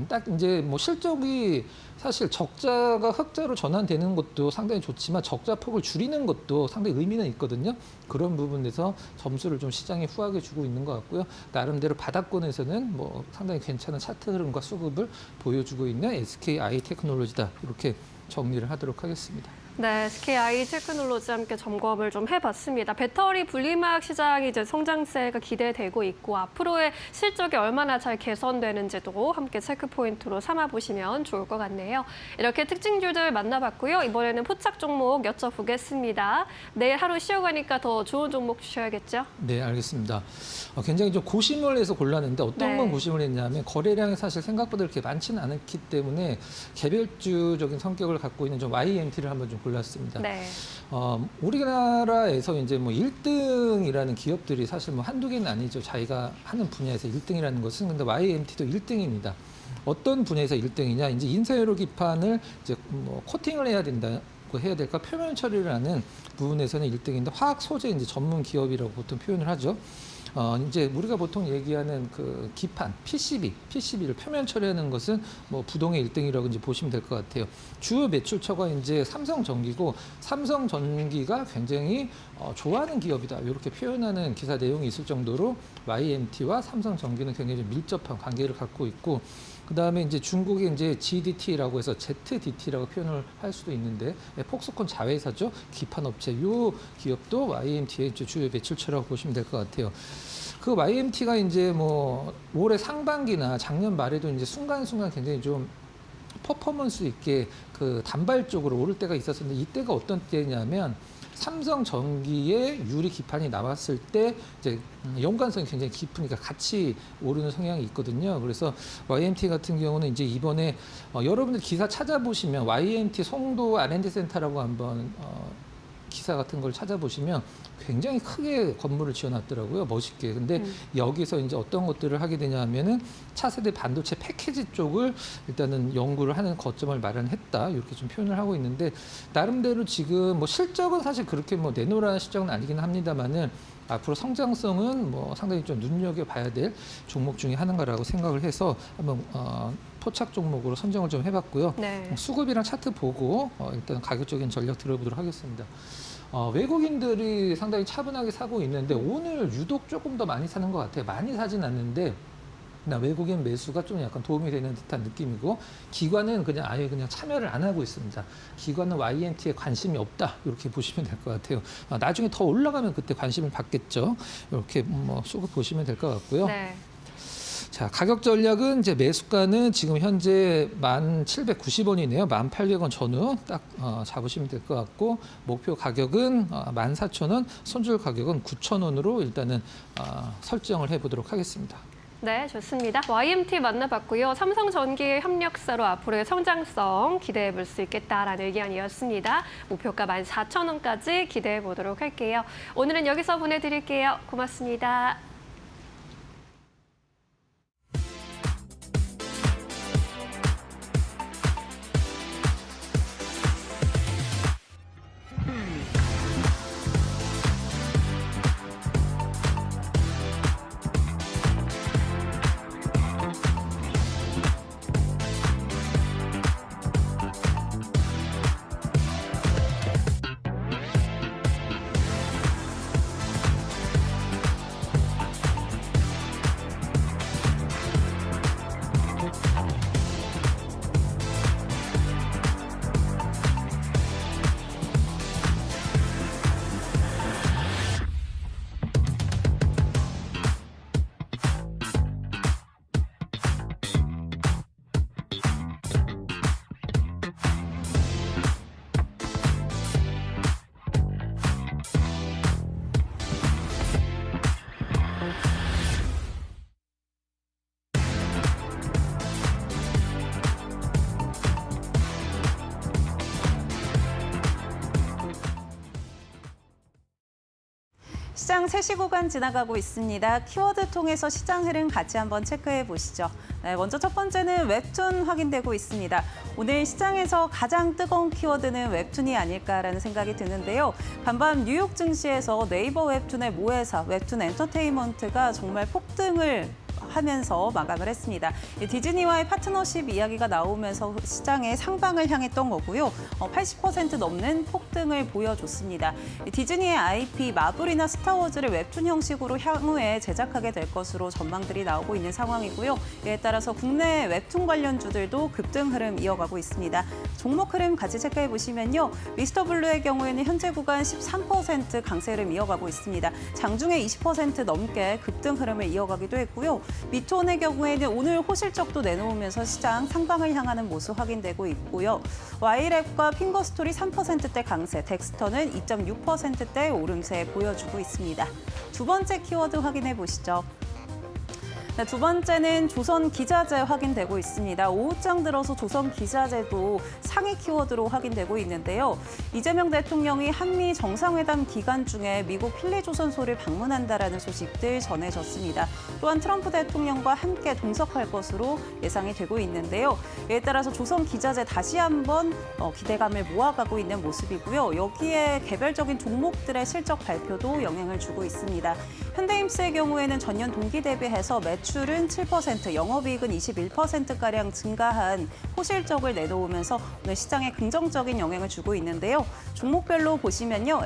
딱 이제 뭐 실적이 사실 적자가 흑자로 전환되는 것도 상당히 좋지만 적자 폭을 줄이는 것도 상당히 의미는 있거든요. 그런 부분에서 점수를 좀 시장에 후하게 주고 있는 것 같고요. 나름대로 바닥권에서는 뭐 상당히 괜찮은 차트 흐름과 수급을 보여주고 있는 SK 아이테크놀로지다. 이렇게 정리를 하도록 하겠습니다. 네, SK 아이테크놀로지와 함께 점검을 좀 해봤습니다. 배터리 분리막 시장이 이제 성장세가 기대되고 있고 앞으로의 실적이 얼마나 잘 개선되는지도 함께 체크 포인트로 삼아보시면 좋을 것 같네요. 이렇게 특징주들 만나봤고요. 이번에는 포착 종목 여쭤보겠습니다. 내일 하루 쉬어가니까 더 좋은 종목 주셔야겠죠? 네, 알겠습니다. 굉장히 좀 고심을 해서 골랐는데 어떤 건 고심을 했냐면 거래량이 사실 생각보다 이렇게 많지는 않기 때문에 개별주적인 성격을 갖고 있는 좀 YMT를 한번 좀 골랐습니다. 네. 우리나라에서 이제 뭐 1등이라는 기업들이 사실 뭐 한두 개는 아니죠. 자기가 하는 분야에서 1등이라는 것은. 근데 YMT도 1등입니다. 어떤 분야에서 1등이냐? 이제 인쇄회로 기판을 이제 뭐 코팅을 해야 된다. 해야 될까? 표면 처리를 하는 부분에서는 1등인데 화학 소재 이제 전문 기업이라고 보통 표현을 하죠. 이제 우리가 보통 얘기하는 그 기판, PCB를 표면 처리하는 것은 뭐 부동의 1등이라고 이제 보시면 될 것 같아요. 주요 매출처가 이제 삼성전기고 삼성전기가 굉장히 좋아하는 기업이다. 이렇게 표현하는 기사 내용이 있을 정도로 YMT와 삼성전기는 굉장히 좀 밀접한 관계를 갖고 있고 그다음에 이제 중국의 이제 GDT라고 해서 ZDT라고 표현을 할 수도 있는데 폭스콘 자회사죠. 기판 업체. 요 기업도 YMT의 주요 매출처라고 보시면 될 것 같아요. 그 YMT가 이제 뭐 올해 상반기나 작년 말에도 이제 순간순간 굉장히 좀 퍼포먼스 있게 그 단발적으로 오를 때가 있었는데 이때가 어떤 때냐면 삼성전기의 유리 기판이 나왔을 때 이제 연관성이 굉장히 깊으니까 같이 오르는 성향이 있거든요. 그래서 YMT 같은 경우는 이제 이번에 여러분들 기사 찾아보시면 YMT 송도 R&D 센터라고 한번 기사 같은 걸 찾아보시면 굉장히 크게 건물을 지어놨더라고요. 멋있게. 근데 여기서 이제 어떤 것들을 하게 되냐 하면은 차세대 반도체 패키지 쪽을 일단은 연구를 하는 거점을 마련했다. 이렇게 좀 표현을 하고 있는데 나름대로 지금 뭐 실적은 사실 그렇게 뭐 내놓으라는 실적은 아니긴 합니다만은 앞으로 성장성은 뭐 상당히 좀 눈여겨봐야 될 종목 중에 하나라고 생각을 해서 한번 포착 종목으로 선정을 좀 해봤고요. 네. 수급이랑 차트 보고 일단 가격적인 전략 들어보도록 하겠습니다. 외국인들이 상당히 차분하게 사고 있는데 오늘 유독 조금 더 많이 사는 것 같아요. 많이 사진 않는데 외국인 매수가 좀 약간 도움이 되는 듯한 느낌이고 기관은 그냥 아예 그냥 참여를 안 하고 있습니다. 기관은 YMT에 관심이 없다 이렇게 보시면 될 것 같아요. 나중에 더 올라가면 그때 관심을 받겠죠. 이렇게 뭐 수급 보시면 될 것 같고요. 네. 자, 가격 전략은 이제 매수가는 지금 현재 1,790원이네요. 1,800원 전후 딱 잡으시면 될 것 같고 목표 가격은 14,000원, 손절 가격은 9,000원으로 일단은 설정을 해보도록 하겠습니다. 네, 좋습니다. YMT 만나봤고요. 삼성전기의 협력사로 앞으로의 성장성 기대해 볼 수 있겠다라는 의견이었습니다. 목표가 14,000원까지 기대해 보도록 할게요. 오늘은 여기서 보내드릴게요. 고맙습니다. 시장 3시 구간 지나가고 있습니다. 키워드 통해서 시장 흐름 같이 한번 체크해 보시죠. 네, 먼저 첫 번째는 웹툰 확인되고 있습니다. 오늘 시장에서 가장 뜨거운 키워드는 웹툰이 아닐까라는 생각이 드는데요. 간밤 뉴욕 증시에서 네이버 웹툰의 모회사 웹툰 엔터테인먼트가 정말 폭등을 하면서 마감을 했습니다. 디즈니와의 파트너십 이야기가 나오면서 시장의 상방을 향했던 거고요. 80% 넘는 폭등을 보여줬습니다. 디즈니의 IP 마블이나 스타워즈를 웹툰 형식으로 향후에 제작하게 될 것으로 전망들이 나오고 있는 상황이고요. 이에 따라서 국내 웹툰 관련주들도 급등 흐름 이어가고 있습니다. 종목 흐름 같이 체크해 보시면요. 미스터블루의 경우에는 현재 구간 13% 강세 흐름 이어가고 있습니다. 장중에 20% 넘게 급등 흐름을 이어가기도 했고요. 미톤의 경우에는 오늘 호실적도 내놓으면서 시장 상방을 향하는 모습 확인되고 있고요. Y랩과 핑거스토리 3%대 강세, 덱스터는 2.6%대 오름세 보여주고 있습니다. 두 번째 키워드 확인해 보시죠. 네, 두 번째는 조선기자재 확인되고 있습니다. 오후장 들어서 조선기자재도 상위 키워드로 확인되고 있는데요. 이재명 대통령이 한미 정상회담 기간 중에 미국 필리조선소를 방문한다라는 소식들 전해졌습니다. 또한 트럼프 대통령과 함께 동석할 것으로 예상이 되고 있는데요. 이에 따라서 조선기자재 다시 한번 기대감을 모아가고 있는 모습이고요. 여기에 개별적인 종목들의 실적 발표도 영향을 주고 있습니다. 현대임스의 경우에는 전년 동기 대비해서 매출은 7%, 영업이익은 21%가량 증가한 호실적을 내놓으면서 오늘 시장에 긍정적인 영향을 주고 있는데요. 종목별로 보시면요.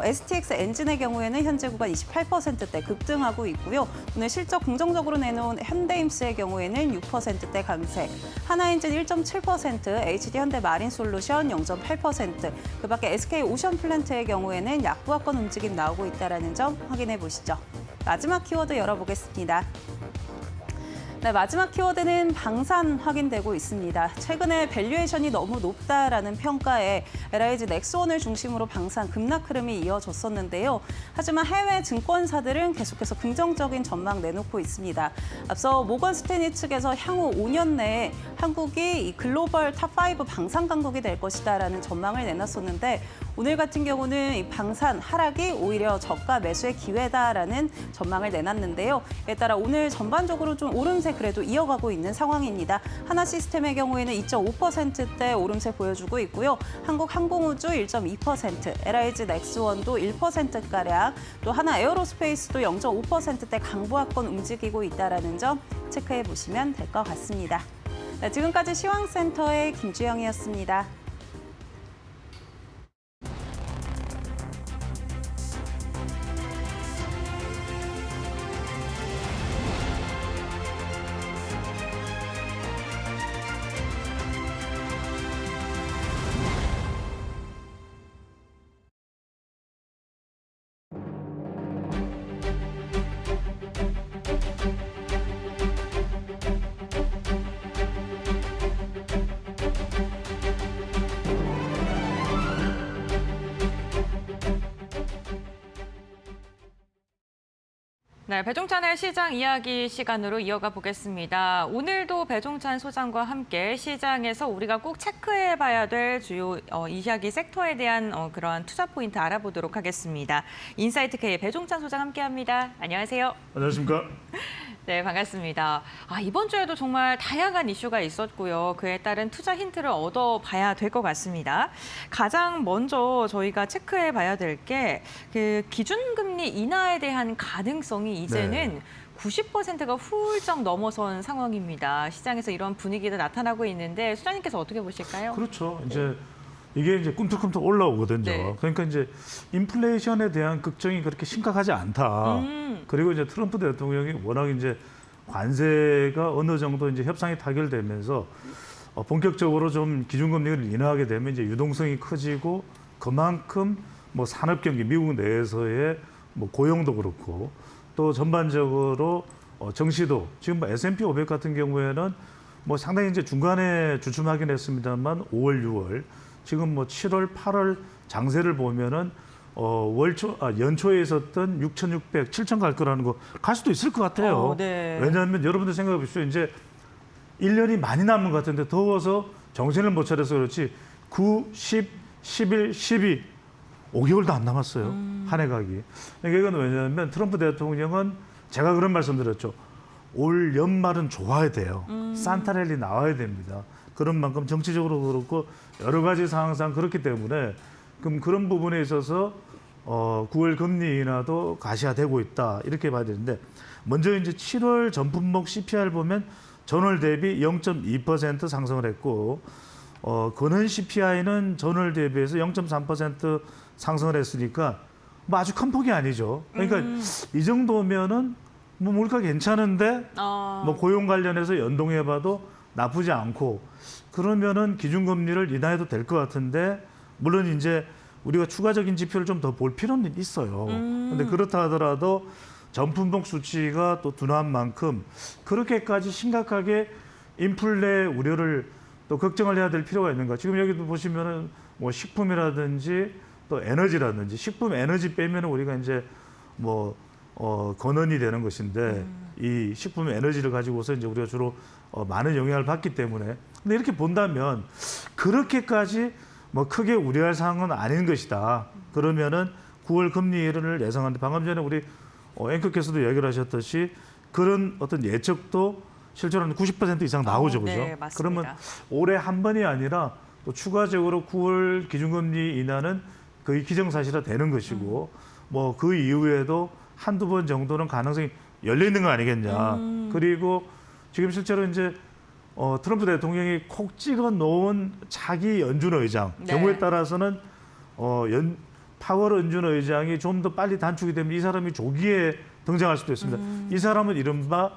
STX 엔진의 경우에는 현재 구간 28%대 급등하고 있고요. 오늘 실적 긍정적으로 내놓은 현대임스의 경우에는 6%대 강세, 하나엔진 1.7%, HD 현대마린솔루션 0.8%, 그밖에 SK 오션플랜트의 경우에는 약부하권 움직임 나오고 있다는 점 확인해 보시죠. 마지막 키워드 열어보겠습니다. 네, 마지막 키워드는 방산 확인되고 있습니다. 최근에 밸류에이션이 너무 높다라는 평가에 LIG 넥스원을 중심으로 방산 급락 흐름이 이어졌었는데요. 하지만 해외 증권사들은 계속해서 긍정적인 전망 내놓고 있습니다. 앞서 모건 스탠리 측에서 향후 5년 내에 한국이 이 글로벌 탑5 방산 강국이 될 것이다라는 전망을 내놨었는데 오늘 같은 경우는 이 방산 하락이 오히려 저가 매수의 기회다라는 전망을 내놨는데요. 이에 따라 오늘 전반적으로 좀 오름세 그래도 이어가고 있는 상황입니다. 하나시스템의 경우에는 2.5%대 오름세 보여주고 있고요. 한국항공우주 1.2%, LIG 넥스원도 1%가량, 또 하나에어로스페이스도 0.5%대 강보합권 움직이고 있다는 점 체크해 보시면 될 것 같습니다. 네, 지금까지 시황센터의 김주영이었습니다. 네, 배종찬의 시장 이야기 시간으로 이어가 보겠습니다. 오늘도 배종찬 소장과 함께 시장에서 우리가 꼭 체크해봐야 될 주요 이야기 섹터에 대한 그러한 투자 포인트 알아보도록 하겠습니다. 인사이트K의 배종찬 소장 함께합니다. 안녕하세요. 안녕하십니까? 네, 반갑습니다. 이번 주에도 정말 다양한 이슈가 있었고요. 그에 따른 투자 힌트를 얻어봐야 될 것 같습니다. 가장 먼저 저희가 체크해봐야 될 게 그 기준금리 인하에 대한 가능성이 이제는 90%가 훌쩍 넘어선 상황입니다. 시장에서 이런 분위기도 나타나고 있는데 수장님께서 어떻게 보실까요? 그렇죠. 이제 이게 이제 꿈틀꿈틀 올라오거든요. 네. 그러니까 이제 인플레이션에 대한 걱정이 그렇게 심각하지 않다. 그리고 이제 트럼프 대통령이 워낙 이제 관세가 어느 정도 이제 협상이 타결되면서 본격적으로 좀 기준금리를 인하하게 되면 이제 유동성이 커지고 그만큼 뭐 산업 경기 미국 내에서의 뭐 고용도 그렇고 또 전반적으로 정시도 지금 뭐 S&P 500 같은 경우에는 뭐 상당히 이제 중간에 주춤하긴 했습니다만 5월, 6월 지금 뭐 7월, 8월 장세를 보면은 연초에 있었던 6,600, 7,000 갈 거라는 거 갈 수도 있을 것 같아요. 네. 왜냐하면 여러분들 생각해 보십시오. 이제 1년이 많이 남은 것 같은데 더워서 정신을 못 차려서 그렇지 9, 10, 11, 12 5개월도 안 남았어요. 한 해 가기. 그러니까 이건 왜냐하면 트럼프 대통령은 제가 그런 말씀드렸죠. 올 연말은 좋아야 돼요. 산타랠리 나와야 됩니다. 그런 만큼 정치적으로 그렇고 여러 가지 상황상 그렇기 때문에 그럼 그런 부분에 있어서 9월 금리 인하도 가시화되고 있다 이렇게 봐야 되는데 먼저 이제 7월 전품목 CPI를 보면 전월 대비 0.2% 상승을 했고 근원 CPI는 전월 대비해서 0.3% 상승을 했으니까 뭐 아주 큰 폭이 아니죠. 그러니까 이 정도면은 뭐 물가 괜찮은데 뭐 고용 관련해서 연동해봐도 나쁘지 않고 그러면은 기준금리를 인하해도 될 것 같은데 물론 이제 우리가 추가적인 지표를 좀 더 볼 필요는 있어요. 근데 그렇다 하더라도 전품목 수치가 또 둔화한 만큼 그렇게까지 심각하게 인플레 우려를 또 걱정을 해야 될 필요가 있는가. 지금 여기도 보시면은 뭐 식품이라든지 또 에너지라든지 식품 에너지 빼면은 우리가 이제 뭐 근원이 되는 것인데 이 식품 에너지를 가지고서 이제 우리가 주로 많은 영향을 받기 때문에 근데 이렇게 본다면 그렇게까지 뭐 크게 우려할 사항은 아닌 것이다. 그러면은 9월 금리를 예상하는데 방금 전에 우리 앵커께서도 얘기를 하셨듯이 그런 어떤 예측도 실제로는 90% 이상 나오죠, 그죠? 네, 맞습니다. 그러면 올해 한 번이 아니라 또 추가적으로 9월 기준금리 인하는 거의 기정사실화 되는 것이고 뭐 그 이후에도 한두 번 정도는 가능성이 열려 있는 거 아니겠냐. 그리고 지금 실제로 이제 트럼프 대통령이 콕 찍어 놓은 차기 연준 의장 경우에 따라서는 파월 연준 의장이 좀 더 빨리 단축이 되면 이 사람이 조기에 등장할 수도 있습니다. 이 사람은 이른바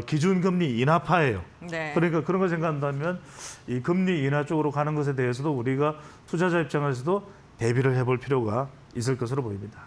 기준금리 인하파예요. 네. 그러니까 그런 걸 생각한다면 이 금리 인하 쪽으로 가는 것에 대해서도 우리가 투자자 입장에서도 대비를 해볼 필요가 있을 것으로 보입니다.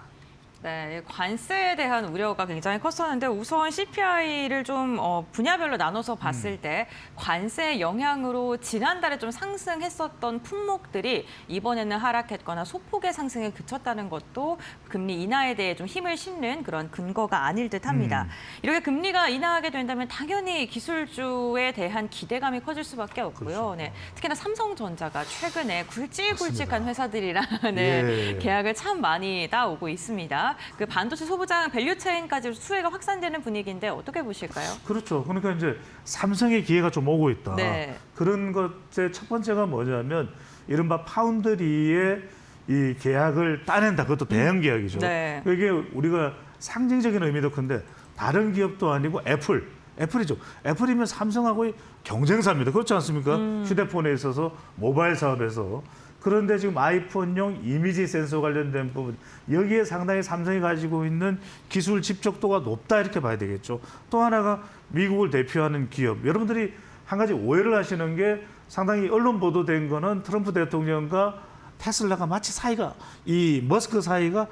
네, 관세에 대한 우려가 굉장히 컸었는데 우선 CPI를 좀 분야별로 나눠서 봤을 때 관세 영향으로 지난달에 좀 상승했었던 품목들이 이번에는 하락했거나 소폭의 상승에 그쳤다는 것도 금리 인하에 대해 좀 힘을 실는 그런 근거가 아닐 듯합니다. 이렇게 금리가 인하하게 된다면 당연히 기술주에 대한 기대감이 커질 수밖에 없고요. 그렇죠. 네, 특히나 삼성전자가 최근에 굵직굵직한 맞습니다. 회사들이랑 네, 예. 계약을 참 많이 따오고 있습니다. 그 반도체 소부장 밸류체인까지 수혜가 확산되는 분위기인데 어떻게 보실까요? 그렇죠. 그러니까 이제 삼성의 기회가 좀 오고 있다. 네. 그런 것의 첫 번째가 뭐냐면 이른바 파운드리의 이 계약을 따낸다. 그것도 대형 계약이죠. 네. 이게 우리가 상징적인 의미도 큰데 다른 기업도 아니고 애플이죠. 애플이면 삼성하고의 경쟁사입니다. 그렇지 않습니까? 휴대폰에 있어서 모바일 사업에서. 그런데 지금 아이폰용 이미지 센서 관련된 부분 여기에 상당히 삼성이 가지고 있는 기술 집적도가 높다 이렇게 봐야 되겠죠. 또 하나가 미국을 대표하는 기업. 여러분들이 한 가지 오해를 하시는 게 상당히 언론 보도된 거는 트럼프 대통령과 테슬라가 마치 사이가 이 머스크 사이가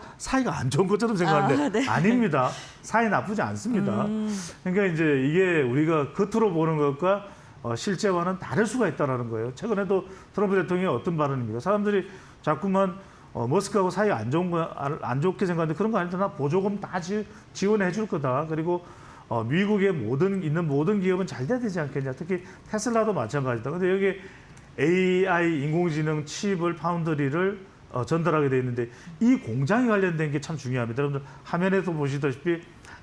안 좋은 것처럼 생각하는데 네. 아닙니다. 사이 나쁘지 않습니다. 그러니까 이제 이게 우리가 겉으로 보는 것과 실제와는 다를 수가 있다는 거예요. 최근에도 트럼프 대통령이 어떤 발언입니까? 사람들이 자꾸만 머스크하고 사이 안 좋게 생각하는데 그런 거 아니다. 나 보조금 다 지원해 줄 거다. 그리고 미국의 있는 모든 기업은 잘 돼야 되지 않겠냐. 특히 테슬라도 마찬가지다. 근데 여기 AI 인공지능 칩을 파운드리를 전달하게 돼 있는데 이 공장이 관련된 게 참 중요합니다. 여러분들 화면에서 보시다시피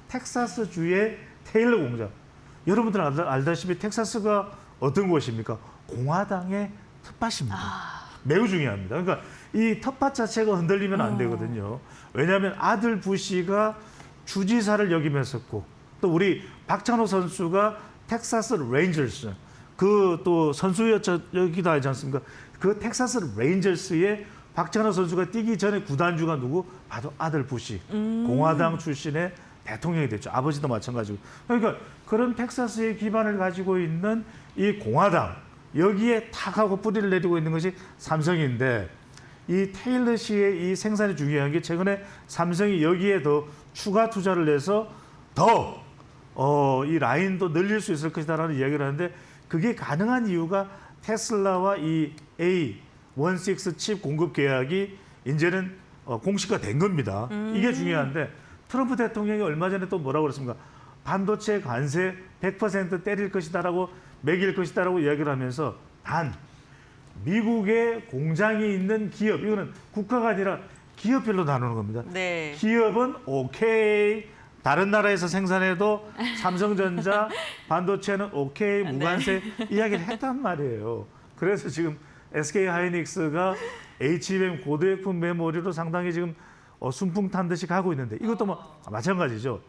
텍사스주의 테일러 공장. 여러분들 알다시피 텍사스가 어떤 곳입니까? 공화당의 텃밭입니다. 매우 중요합니다. 그러니까 이 텃밭 자체가 흔들리면 안 되거든요. 왜냐하면 아들 부시가 주지사를 역임했었고 또 우리 박찬호 선수가 텍사스 레인저스 그 또 선수였기도 하지 않습니까? 그 텍사스 레인저스의 박찬호 선수가 뛰기 전에 구단주가 누구? 바로 아들 부시. 공화당 출신의 대통령이 됐죠. 아버지도 마찬가지고. 그러니까 그런 텍사스의 기반을 가지고 있는 이 공화당 여기에 탁 하고 뿌리를 내리고 있는 것이 삼성인데 이 테일러 씨의 이 생산이 중요한 게 최근에 삼성이 여기에 더 추가 투자를 해서 더 이 라인도 늘릴 수 있을 것이다라는 이야기를 하는데 그게 가능한 이유가 테슬라와 이 A16 칩 공급 계약이 이제는 공시가 된 겁니다. 이게 중요한데 트럼프 대통령이 얼마 전에 또 뭐라고 그랬습니까? 반도체 관세 100% 때릴 것이다라고 매길 것이다라고 이야기를 하면서 단 미국의 공장이 있는 기업 이거는 국가가 아니라 기업별로 나누는 겁니다. 네. 기업은 오케이. 다른 나라에서 생산해도 삼성전자 반도체는 오케이 무관세 이야기를 했단 말이에요. 그래서 지금 SK 하이닉스가 HBM 고도액품 메모리로 상당히 지금 순풍 탄 듯이 가고 있는데 이것도 뭐 마찬가지죠.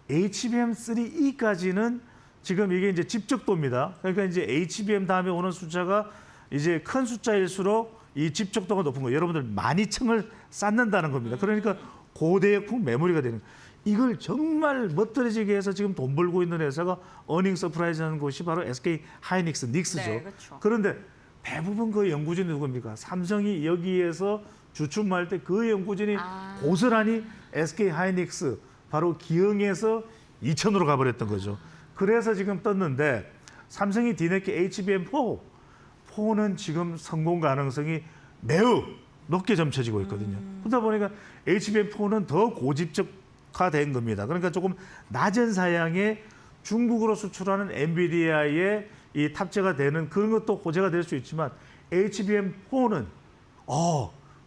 HBM3E까지는 지금 이게 이제 집적도입니다. 그러니까 이제 HBM 다음에 오는 숫자가 이제 큰 숫자일수록 이 집적도가 높은 거예요. 여러분들 12,000을 쌓는다는 겁니다. 그러니까 고대역품 메모리가 되는 거예요. 이걸 정말 멋들어지게 해서 지금 돈 벌고 있는 회사가 어닝 서프라이즈하는 곳이 바로 SK 하이닉스, 닉스죠. 네, 그렇죠. 그런데 대부분 그 연구진이 누굽니까? 삼성이 여기에서 주춤할 때 그 연구진이 고스란히 SK 하이닉스, 바로 기흥에서 이천으로 가버렸던 거죠. 그래서 지금 떴는데 삼성이 뒤늦게 HBM4는 지금 성공 가능성이 매우 높게 점쳐지고 있거든요. 그러다 보니까 HBM4는 더 고집적화된 겁니다. 그러니까 조금 낮은 사양의 중국으로 수출하는 엔비디아의 이 탑재가 되는 그런 것도 호재가 될 수 있지만 HBM4는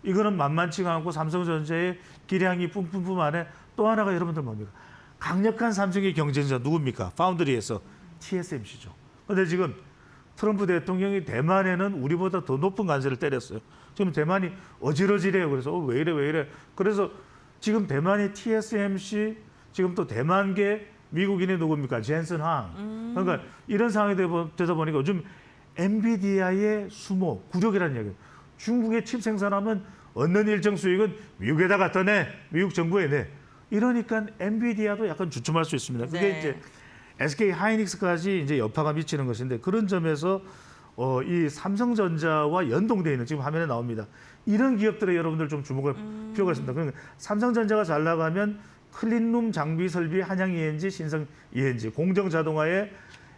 이거는 만만치가 않고 삼성전자의 기량이 뿜뿜뿜 안에 또 하나가 여러분들 뭡니까? 강력한 삼성의 경쟁자 누굽니까? 파운드리에서 TSMC죠. 그런데 지금 트럼프 대통령이 대만에는 우리보다 더 높은 관세를 때렸어요. 지금 대만이 어질어질해요. 그래서 왜 이래. 그래서 지금 대만이 TSMC, 지금 또 대만계 미국인이 누굽니까? 젠슨 항. 그러니까 이런 상황이 되다 보니까 요즘 엔비디아의 수모, 굴욕이라는 이야기예요. 중국의 칩 생산하면 얻는 일정 수익은 미국에다 갖다 내, 미국 정부에 내. 이러니까 엔비디아도 약간 주춤할 수 있습니다. 그게 네. 이제 SK 하이닉스까지 이제 여파가 미치는 것인데 그런 점에서 이 삼성전자와 연동되어 있는 지금 화면에 나옵니다. 이런 기업들에 여러분들 좀 주목할 필요가 있습니다. 그러니까 삼성전자가 잘 나가면 클린룸 장비 설비 한양 ENG, 신성 ENG, 공정자동화의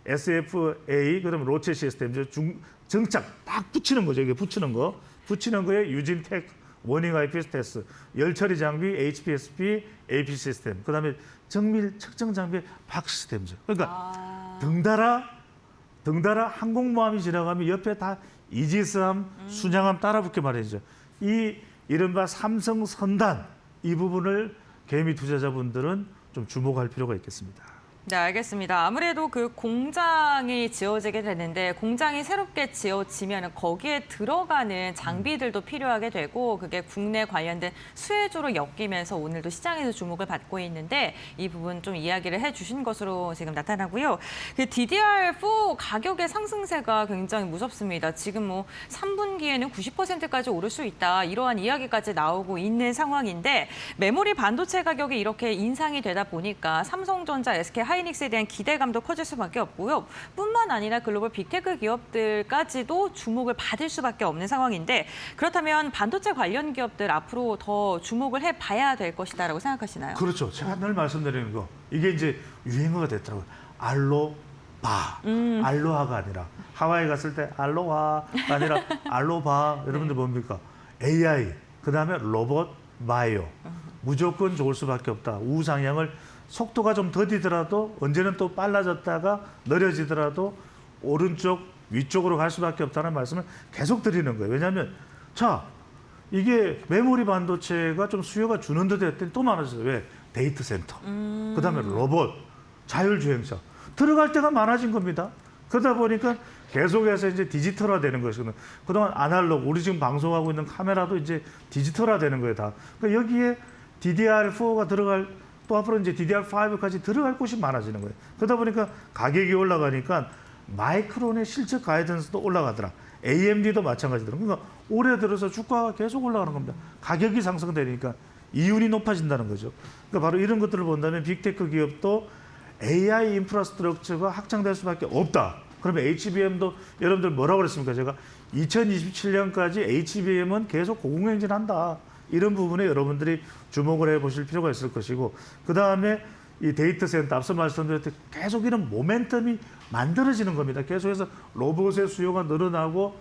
SFA, 그다음 로체 시스템, 정착 딱 붙이는 거죠. 이게 붙이는 거에 유진텍, 워닝 IPS, 열처리 장비, HPSP, AP 시스템, 그다음에 정밀 측정 장비 박 시스템이죠. 그러니까 등달아 항공모함이 지나가면 옆에 다 이지스함, 순양함 따라붙게 마련이죠. 이 이른바 삼성 선단 이 부분을 개미 투자자분들은 좀 주목할 필요가 있겠습니다. 네, 알겠습니다. 아무래도 그 공장이 지어지게 되는데 공장이 새롭게 지어지면 거기에 들어가는 장비들도 필요하게 되고 그게 국내 관련된 수혜주로 엮이면서 오늘도 시장에서 주목을 받고 있는데 이 부분 좀 이야기를 해주신 것으로 지금 나타나고요. 그 DDR4 가격의 상승세가 굉장히 무섭습니다. 지금 뭐 3분기에는 90%까지 오를 수 있다. 이러한 이야기까지 나오고 있는 상황인데 메모리 반도체 가격이 이렇게 인상이 되다 보니까 삼성전자, SK 하이닉스에 대한 기대감도 커질 수밖에 없고요. 뿐만 아니라 글로벌 빅테크 기업들까지도 주목을 받을 수밖에 없는 상황인데 그렇다면 반도체 관련 기업들 앞으로 더 주목을 해봐야 될 것이다라고 생각하시나요? 그렇죠. 제가 늘 말씀드리는 거 이게 이제 유행어가 됐더라고요. 알로바, 알로하가 아니라 하와이 갔을 때 알로하가 아니라 알로바. 여러분들 뭡니까? AI, 그다음에 로봇, 바이오. 무조건 좋을 수밖에 없다. 우상향을 속도가 좀 더디더라도 언제는 또 빨라졌다가 느려지더라도 오른쪽 위쪽으로 갈 수밖에 없다는 말씀을 계속 드리는 거예요. 왜냐하면 자 이게 메모리 반도체가 좀 수요가 주는 듯 했더니 또 많아졌어요. 왜? 데이터 센터, 그다음에 로봇, 자율주행차 들어갈 때가 많아진 겁니다. 그러다 보니까 계속해서 이제 디지털화되는 것이거든요. 그동안 아날로그 우리 지금 방송하고 있는 카메라도 이제 디지털화되는 거예요. 다. 그러니까 여기에 DDR4가 들어갈 또 앞으로 이제 DDR5까지 들어갈 곳이 많아지는 거예요. 그러다 보니까 가격이 올라가니까 마이크론의 실적 가이던스도 올라가더라. AMD도 마찬가지더라. 그러니까 올해 들어서 주가가 계속 올라가는 겁니다. 가격이 상승되니까 이윤이 높아진다는 거죠. 그러니까 바로 이런 것들을 본다면 빅테크 기업도 AI 인프라스트럭처가 확장될 수밖에 없다. 그러면 HBM도 여러분들 뭐라고 그랬습니까? 제가 2027년까지 HBM은 계속 고공행진한다. 이런 부분에 여러분들이 주목을 해보실 필요가 있을 것이고 그다음에 이 데이터 센터 앞서 말씀드렸듯이 계속 이런 모멘텀이 만들어지는 겁니다. 계속해서 로봇의 수요가 늘어나고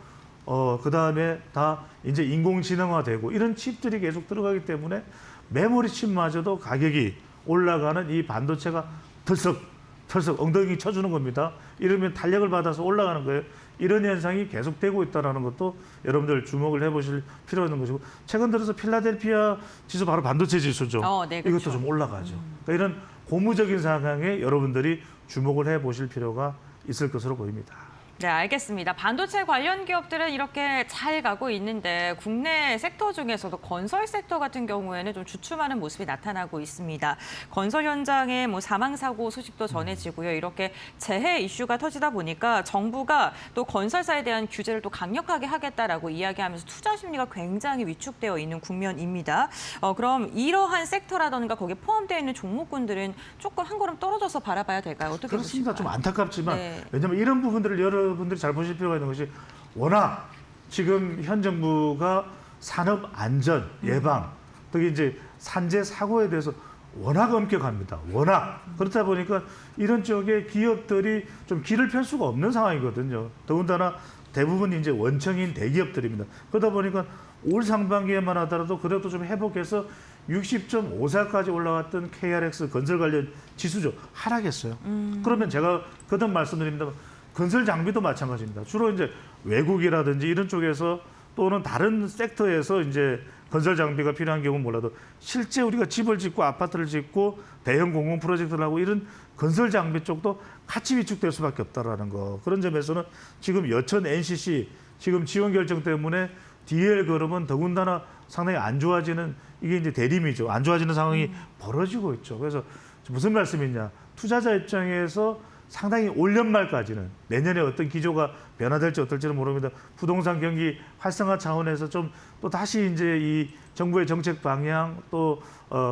그다음에 다 이제 인공지능화되고 이런 칩들이 계속 들어가기 때문에 메모리 칩마저도 가격이 올라가는 이 반도체가 털썩 엉덩이 쳐주는 겁니다. 이러면 탄력을 받아서 올라가는 거예요. 이런 현상이 계속되고 있다는 것도 여러분들 주목을 해보실 필요가 있는 것이고 최근 들어서 필라델피아 지수 바로 반도체 지수죠. 네, 그렇죠. 이것도 좀 올라가죠. 그러니까 이런 고무적인 상황에 여러분들이 주목을 해보실 필요가 있을 것으로 보입니다. 네, 알겠습니다. 반도체 관련 기업들은 이렇게 잘 가고 있는데 국내 섹터 중에서도 건설 섹터 같은 경우에는 좀 주춤하는 모습이 나타나고 있습니다. 건설 현장에 뭐 사망 사고 소식도 전해지고요. 이렇게 재해 이슈가 터지다 보니까 정부가 또 건설사에 대한 규제를 또 강력하게 하겠다라고 이야기하면서 투자 심리가 굉장히 위축되어 있는 국면입니다. 그럼 이러한 섹터라든가 거기에 포함되어 있는 종목군들은 조금 한 걸음 떨어져서 바라봐야 될까요? 어떻게 그렇습니다. 보실까요? 좀 안타깝지만 네. 왜냐하면 이런 부분들을 여러분들이 잘 보실 필요가 있는 것이 워낙 지금 현 정부가 산업 안전 예방 또 이제 산재 사고에 대해서 워낙 엄격합니다. 워낙 그렇다 보니까 이런 쪽에 기업들이 좀 길을 펼 수가 없는 상황이거든요. 더군다나 대부분 이제 원청인 대기업들입니다. 그러다 보니까 올 상반기에만 하더라도 그래도 좀 회복해서 60.54까지 올라갔던 KRX 건설 관련 지수죠. 하락했어요. 그러면 제가 거듭 말씀드립니다. 건설 장비도 마찬가지입니다. 주로 이제 외국이라든지 이런 쪽에서 또는 다른 섹터에서 이제 건설 장비가 필요한 경우는 몰라도 실제 우리가 집을 짓고 아파트를 짓고 대형 공공 프로젝트를 하고 이런 건설 장비 쪽도 같이 위축될 수밖에 없다라는 거. 그런 점에서는 지금 여천 NCC 지금 지원 결정 때문에 DL 걸으면 더군다나 상당히 안 좋아지는 이게 이제 대림이죠. 안 좋아지는 상황이 벌어지고 있죠. 그래서 무슨 말씀이냐. 투자자 입장에서 상당히 올 연말까지는 내년에 어떤 기조가 변화될지 어떨지는 모릅니다. 부동산 경기 활성화 차원에서 좀 또 다시 이제 이 정부의 정책 방향 또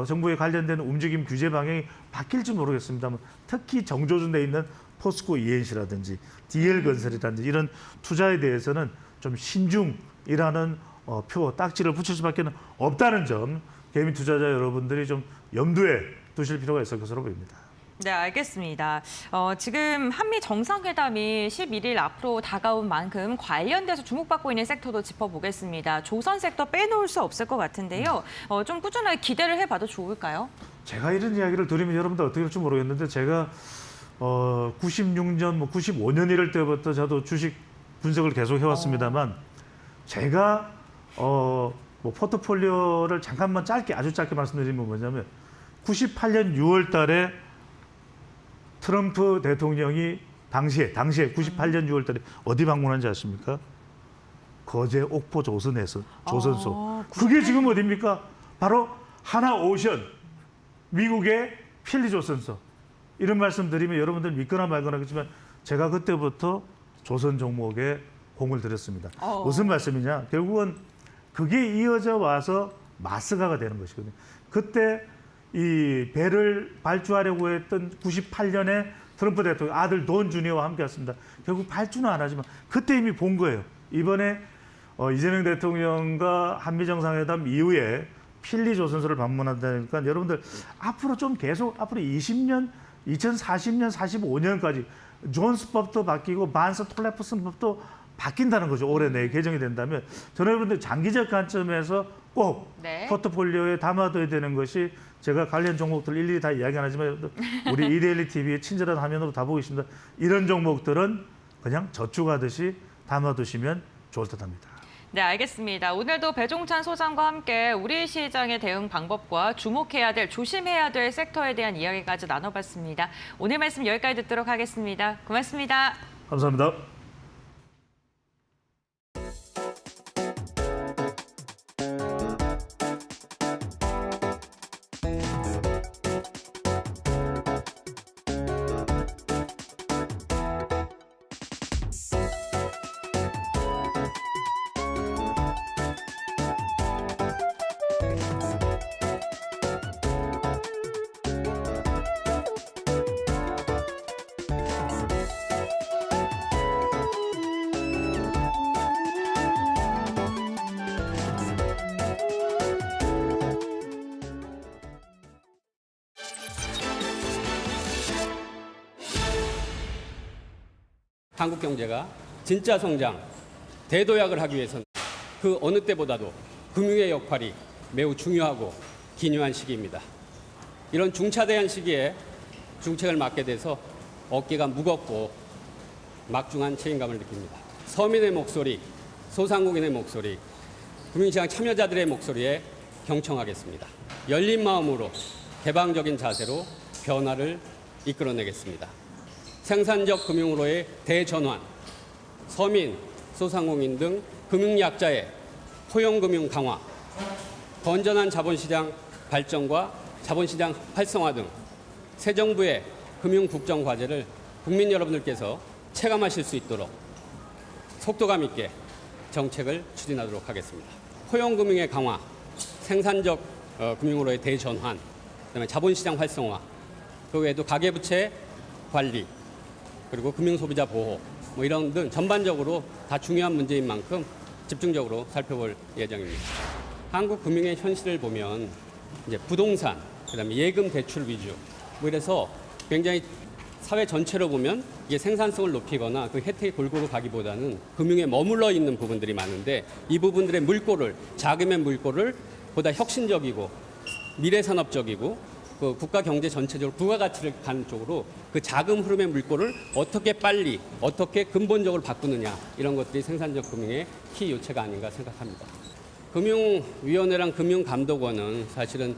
정부에 관련된 움직임 규제 방향이 바뀔지 모르겠습니다만 특히 정조준돼 있는 포스코 ENC라든지 DL건설이라든지 이런 투자에 대해서는 좀 신중이라는 표 딱지를 붙일 수밖에 없다는 점 개미 투자자 여러분들이 좀 염두에 두실 필요가 있을 것으로 보입니다. 네, 알겠습니다. 지금 한미 정상회담이 11일 앞으로 다가온 만큼 관련돼서 주목받고 있는 섹터도 짚어보겠습니다. 조선 sek터 빼놓을 수 없을 것 같은데요. 좀 꾸준하게 기대를 해봐도 좋을까요? 제가 이런 이야기를 들으면 여러분들 어떻게 될지 모르겠는데 제가 96년, 95년 이럴 때부터 저도 주식 분석을 계속 해왔습니다만 제가 포트폴리오를 잠깐만 아주 짧게 말씀드리면 뭐냐면 98년 6월 달에 트럼프 대통령이 당시에 98년 6월 달에 어디 방문한지 아십니까? 거제 옥포 조선소. 그게 지금 어디입니까? 바로 하나오션, 미국의 필리조선소. 이런 말씀 드리면 여러분들 믿거나 말거나 하겠지만 제가 그때부터 조선 종목에 공을 들였습니다. 무슨 말씀이냐? 결국은 그게 이어져 와서 마스가가 되는 것이거든요. 그때 이 배를 발주하려고 했던 98년에 트럼프 대통령 아들 돈 주니어와 함께 왔습니다. 결국 발주는 안 하지만 그때 이미 본 거예요. 이번에 이재명 대통령과 한미 정상회담 이후에 필리조선소를 방문한다니까 여러분들 앞으로 좀 계속 앞으로 20년, 2040년, 45년까지 존스법도 바뀌고 반스 톨레프슨법도 바뀐다는 거죠. 올해 내에 개정이 된다면 저는 여러분들 장기적 관점에서 꼭 포트폴리오에 담아둬야 되는 것이 제가 관련 종목들 일일이 다 이야기 안 하지만 우리 이데일리 TV의 친절한 화면으로 다 보고 있습니다. 이런 종목들은 그냥 저축하듯이 담아두시면 좋을 듯합니다. 네, 알겠습니다. 오늘도 배종찬 소장과 함께 우리 시장의 대응 방법과 주목해야 될, 조심해야 될 섹터에 대한 이야기까지 나눠봤습니다. 오늘 말씀 여기까지 듣도록 하겠습니다. 고맙습니다. 감사합니다. 한국 경제가 진짜 성장, 대도약을 하기 위해서는 그 어느 때보다도 금융의 역할이 매우 중요하고 기묘한 시기입니다. 이런 중차대한 시기에 중책을 맡게 돼서 어깨가 무겁고 막중한 책임감을 느낍니다. 서민의 목소리, 소상공인의 목소리, 금융시장 참여자들의 목소리에 경청하겠습니다. 열린 마음으로 개방적인 자세로 변화를 이끌어내겠습니다. 생산적 금융으로의 대전환, 서민, 소상공인 등 금융약자의 포용금융 강화, 건전한 자본시장 발전과 자본시장 활성화 등 새 정부의 금융국정 과제를 국민 여러분들께서 체감하실 수 있도록 속도감 있게 정책을 추진하도록 하겠습니다. 포용금융의 강화, 생산적 금융으로의 대전환, 그다음에 자본시장 활성화, 그 외에도 가계부채 관리, 그리고 금융소비자 보호, 이런 등 전반적으로 다 중요한 문제인 만큼 집중적으로 살펴볼 예정입니다. 한국 금융의 현실을 보면 이제 부동산, 그다음에 예금 대출 위주, 이래서 굉장히 사회 전체로 보면 이게 생산성을 높이거나 그 혜택이 골고루 가기보다는 금융에 머물러 있는 부분들이 많은데 이 부분들의 물꼬를, 자금의 물꼬를 보다 혁신적이고 미래산업적이고 그 국가 경제 전체적으로 부가가치를 가는 쪽으로 그 자금 흐름의 물꼬를 어떻게 빨리, 어떻게 근본적으로 바꾸느냐, 이런 것들이 생산적 금융의 키 요체가 아닌가 생각합니다. 금융위원회랑 금융감독원은 사실은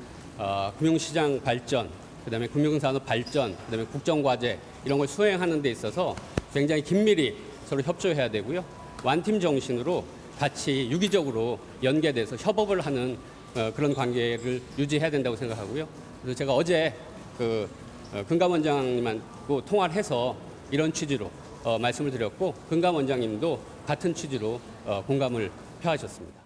금융시장 발전, 그다음에 금융산업 발전, 그다음에 국정과제 이런 걸 수행하는 데 있어서 굉장히 긴밀히 서로 협조해야 되고요. 완팀 정신으로 같이 유기적으로 연계돼서 협업을 하는 그런 관계를 유지해야 된다고 생각하고요. 그래서 제가 어제 금감원장님하고 통화를 해서 이런 취지로 말씀을 드렸고 금감원장님도 같은 취지로 공감을 표하셨습니다.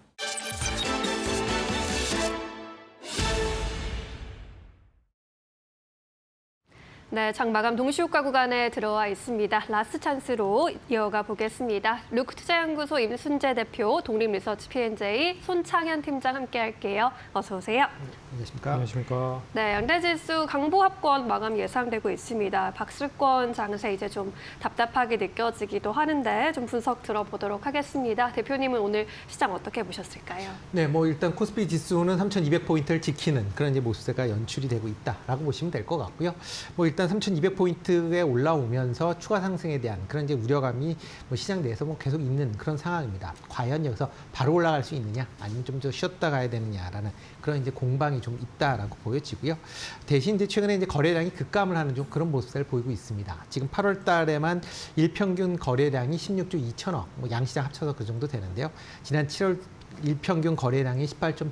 네, 장 마감 동시효과 구간에 들어와 있습니다. 라스트 찬스로 이어가 보겠습니다. 루크 투자연구소 임순재 대표, 독립리서치 P&J 손창현 팀장 함께할게요. 어서 오세요. 안녕하십니까. 안녕하십니까. 네, 양대지수 강보합권 마감 예상되고 있습니다. 박스권 장세 이제 좀 답답하게 느껴지기도 하는데 좀 분석 들어보도록 하겠습니다. 대표님은 오늘 시장 어떻게 보셨을까요? 네, 뭐 일단 코스피 지수는 3,200포인트를 지키는 그런 이제 모습세가 연출이 되고 있다라고 보시면 될 것 같고요. 뭐 일단 3,200포인트에 올라오면서 추가 상승에 대한 그런 이제 우려감이 뭐 시장 내에서 뭐 계속 있는 그런 상황입니다. 과연 여기서 바로 올라갈 수 있느냐, 아니면 좀 더 쉬었다 가야 되느냐라는 그런 이제 공방이 좀 있다라고 보여지고요. 대신 이제 최근에 이제 거래량이 급감을 하는 좀 그런 모습을 보이고 있습니다. 지금 8월 달에만 일평균 거래량이 16조 2천억, 뭐 양시장 합쳐서 그 정도 되는데요. 지난 7월 일평균 거래량이 18조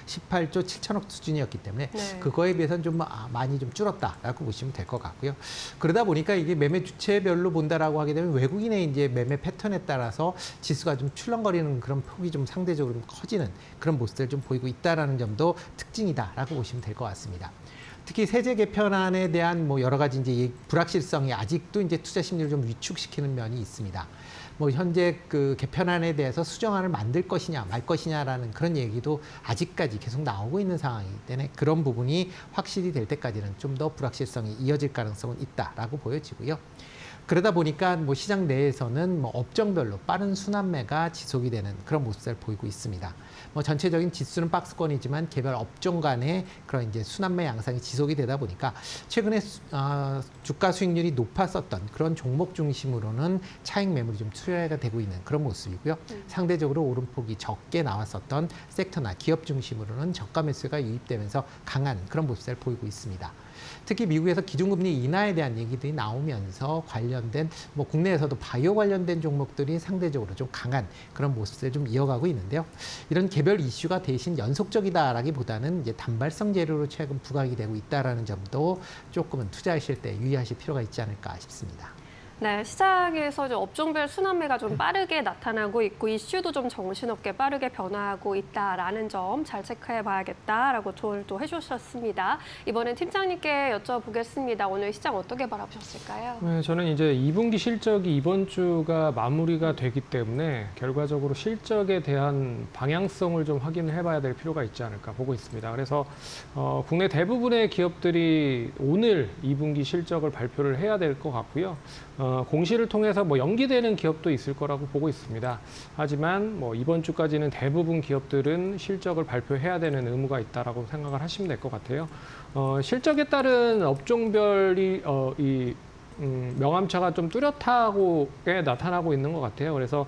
7천억 수준이었기 때문에 네. 그거에 비해서는 좀 많이 좀 줄었다라고 보시면 될 것 같고요. 그러다 보니까 이게 매매 주체별로 본다라고 하게 되면 외국인의 이제 매매 패턴에 따라서 지수가 좀 출렁거리는 그런 폭이 좀 상대적으로 좀 커지는 그런 모습들을 좀 보이고 있다라는 점도 특징이다라고 보시면 될 것 같습니다. 특히 세제 개편안에 대한 뭐 여러 가지 이제 불확실성이 아직도 이제 투자 심리를 좀 위축시키는 면이 있습니다. 뭐 현재 그 개편안에 대해서 수정안을 만들 것이냐 말 것이냐라는 그런 얘기도 아직까지 계속 나오고 있는 상황이기 때문에 그런 부분이 확실히 될 때까지는 좀 더 불확실성이 이어질 가능성은 있다라고 보여지고요. 그러다 보니까 뭐 시장 내에서는 뭐 업종별로 빠른 순환매가 지속이 되는 그런 모습을 보이고 있습니다. 뭐 전체적인 지수는 박스권이지만 개별 업종 간의 그런 이제 순환매 양상이 지속이 되다 보니까 최근에 주가 수익률이 높았었던 그런 종목 중심으로는 차익 매물이 좀 출하가 되고 있는 그런 모습이고요. 상대적으로 오름폭이 적게 나왔었던 섹터나 기업 중심으로는 저가 매수가 유입되면서 강한 그런 모습을 보이고 있습니다. 특히 미국에서 기준금리 인하에 대한 얘기들이 나오면서 관련된 뭐 국내에서도 바이오 관련된 종목들이 상대적으로 좀 강한 그런 모습을 좀 이어가고 있는데요. 이런 개별 이슈가 대신 연속적이다라기보다는 이제 단발성 재료로 최근 부각이 되고 있다라는 점도 조금은 투자하실 때 유의하실 필요가 있지 않을까 싶습니다. 네, 시장에서 이제 업종별 순환매가 좀 빠르게 나타나고 있고 이슈도 좀 정신없게 빠르게 변화하고 있다라는 점 잘 체크해봐야겠다라고 조언을 또 해주셨습니다. 이번엔 팀장님께 여쭤보겠습니다. 오늘 시장 어떻게 바라보셨을까요? 네, 저는 이제 2분기 실적이 이번 주가 마무리가 되기 때문에 결과적으로 실적에 대한 방향성을 좀 확인을 해봐야 될 필요가 있지 않을까 보고 있습니다. 그래서 국내 대부분의 기업들이 오늘 2분기 실적을 발표를 해야 될 것 같고요. 공시를 통해서 뭐 연기되는 기업도 있을 거라고 보고 있습니다. 하지만 뭐 이번 주까지는 대부분 기업들은 실적을 발표해야 되는 의무가 있다라고 생각을 하시면 될 것 같아요. 실적에 따른 업종별이 명암차가 좀 뚜렷하게 나타나고 있는 것 같아요. 그래서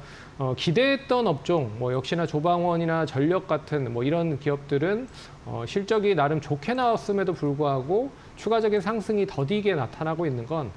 기대했던 업종, 뭐 역시나 조방원이나 전력 같은 뭐 이런 기업들은 실적이 나름 좋게 나왔음에도 불구하고 추가적인 상승이 더디게 나타나고 있는 건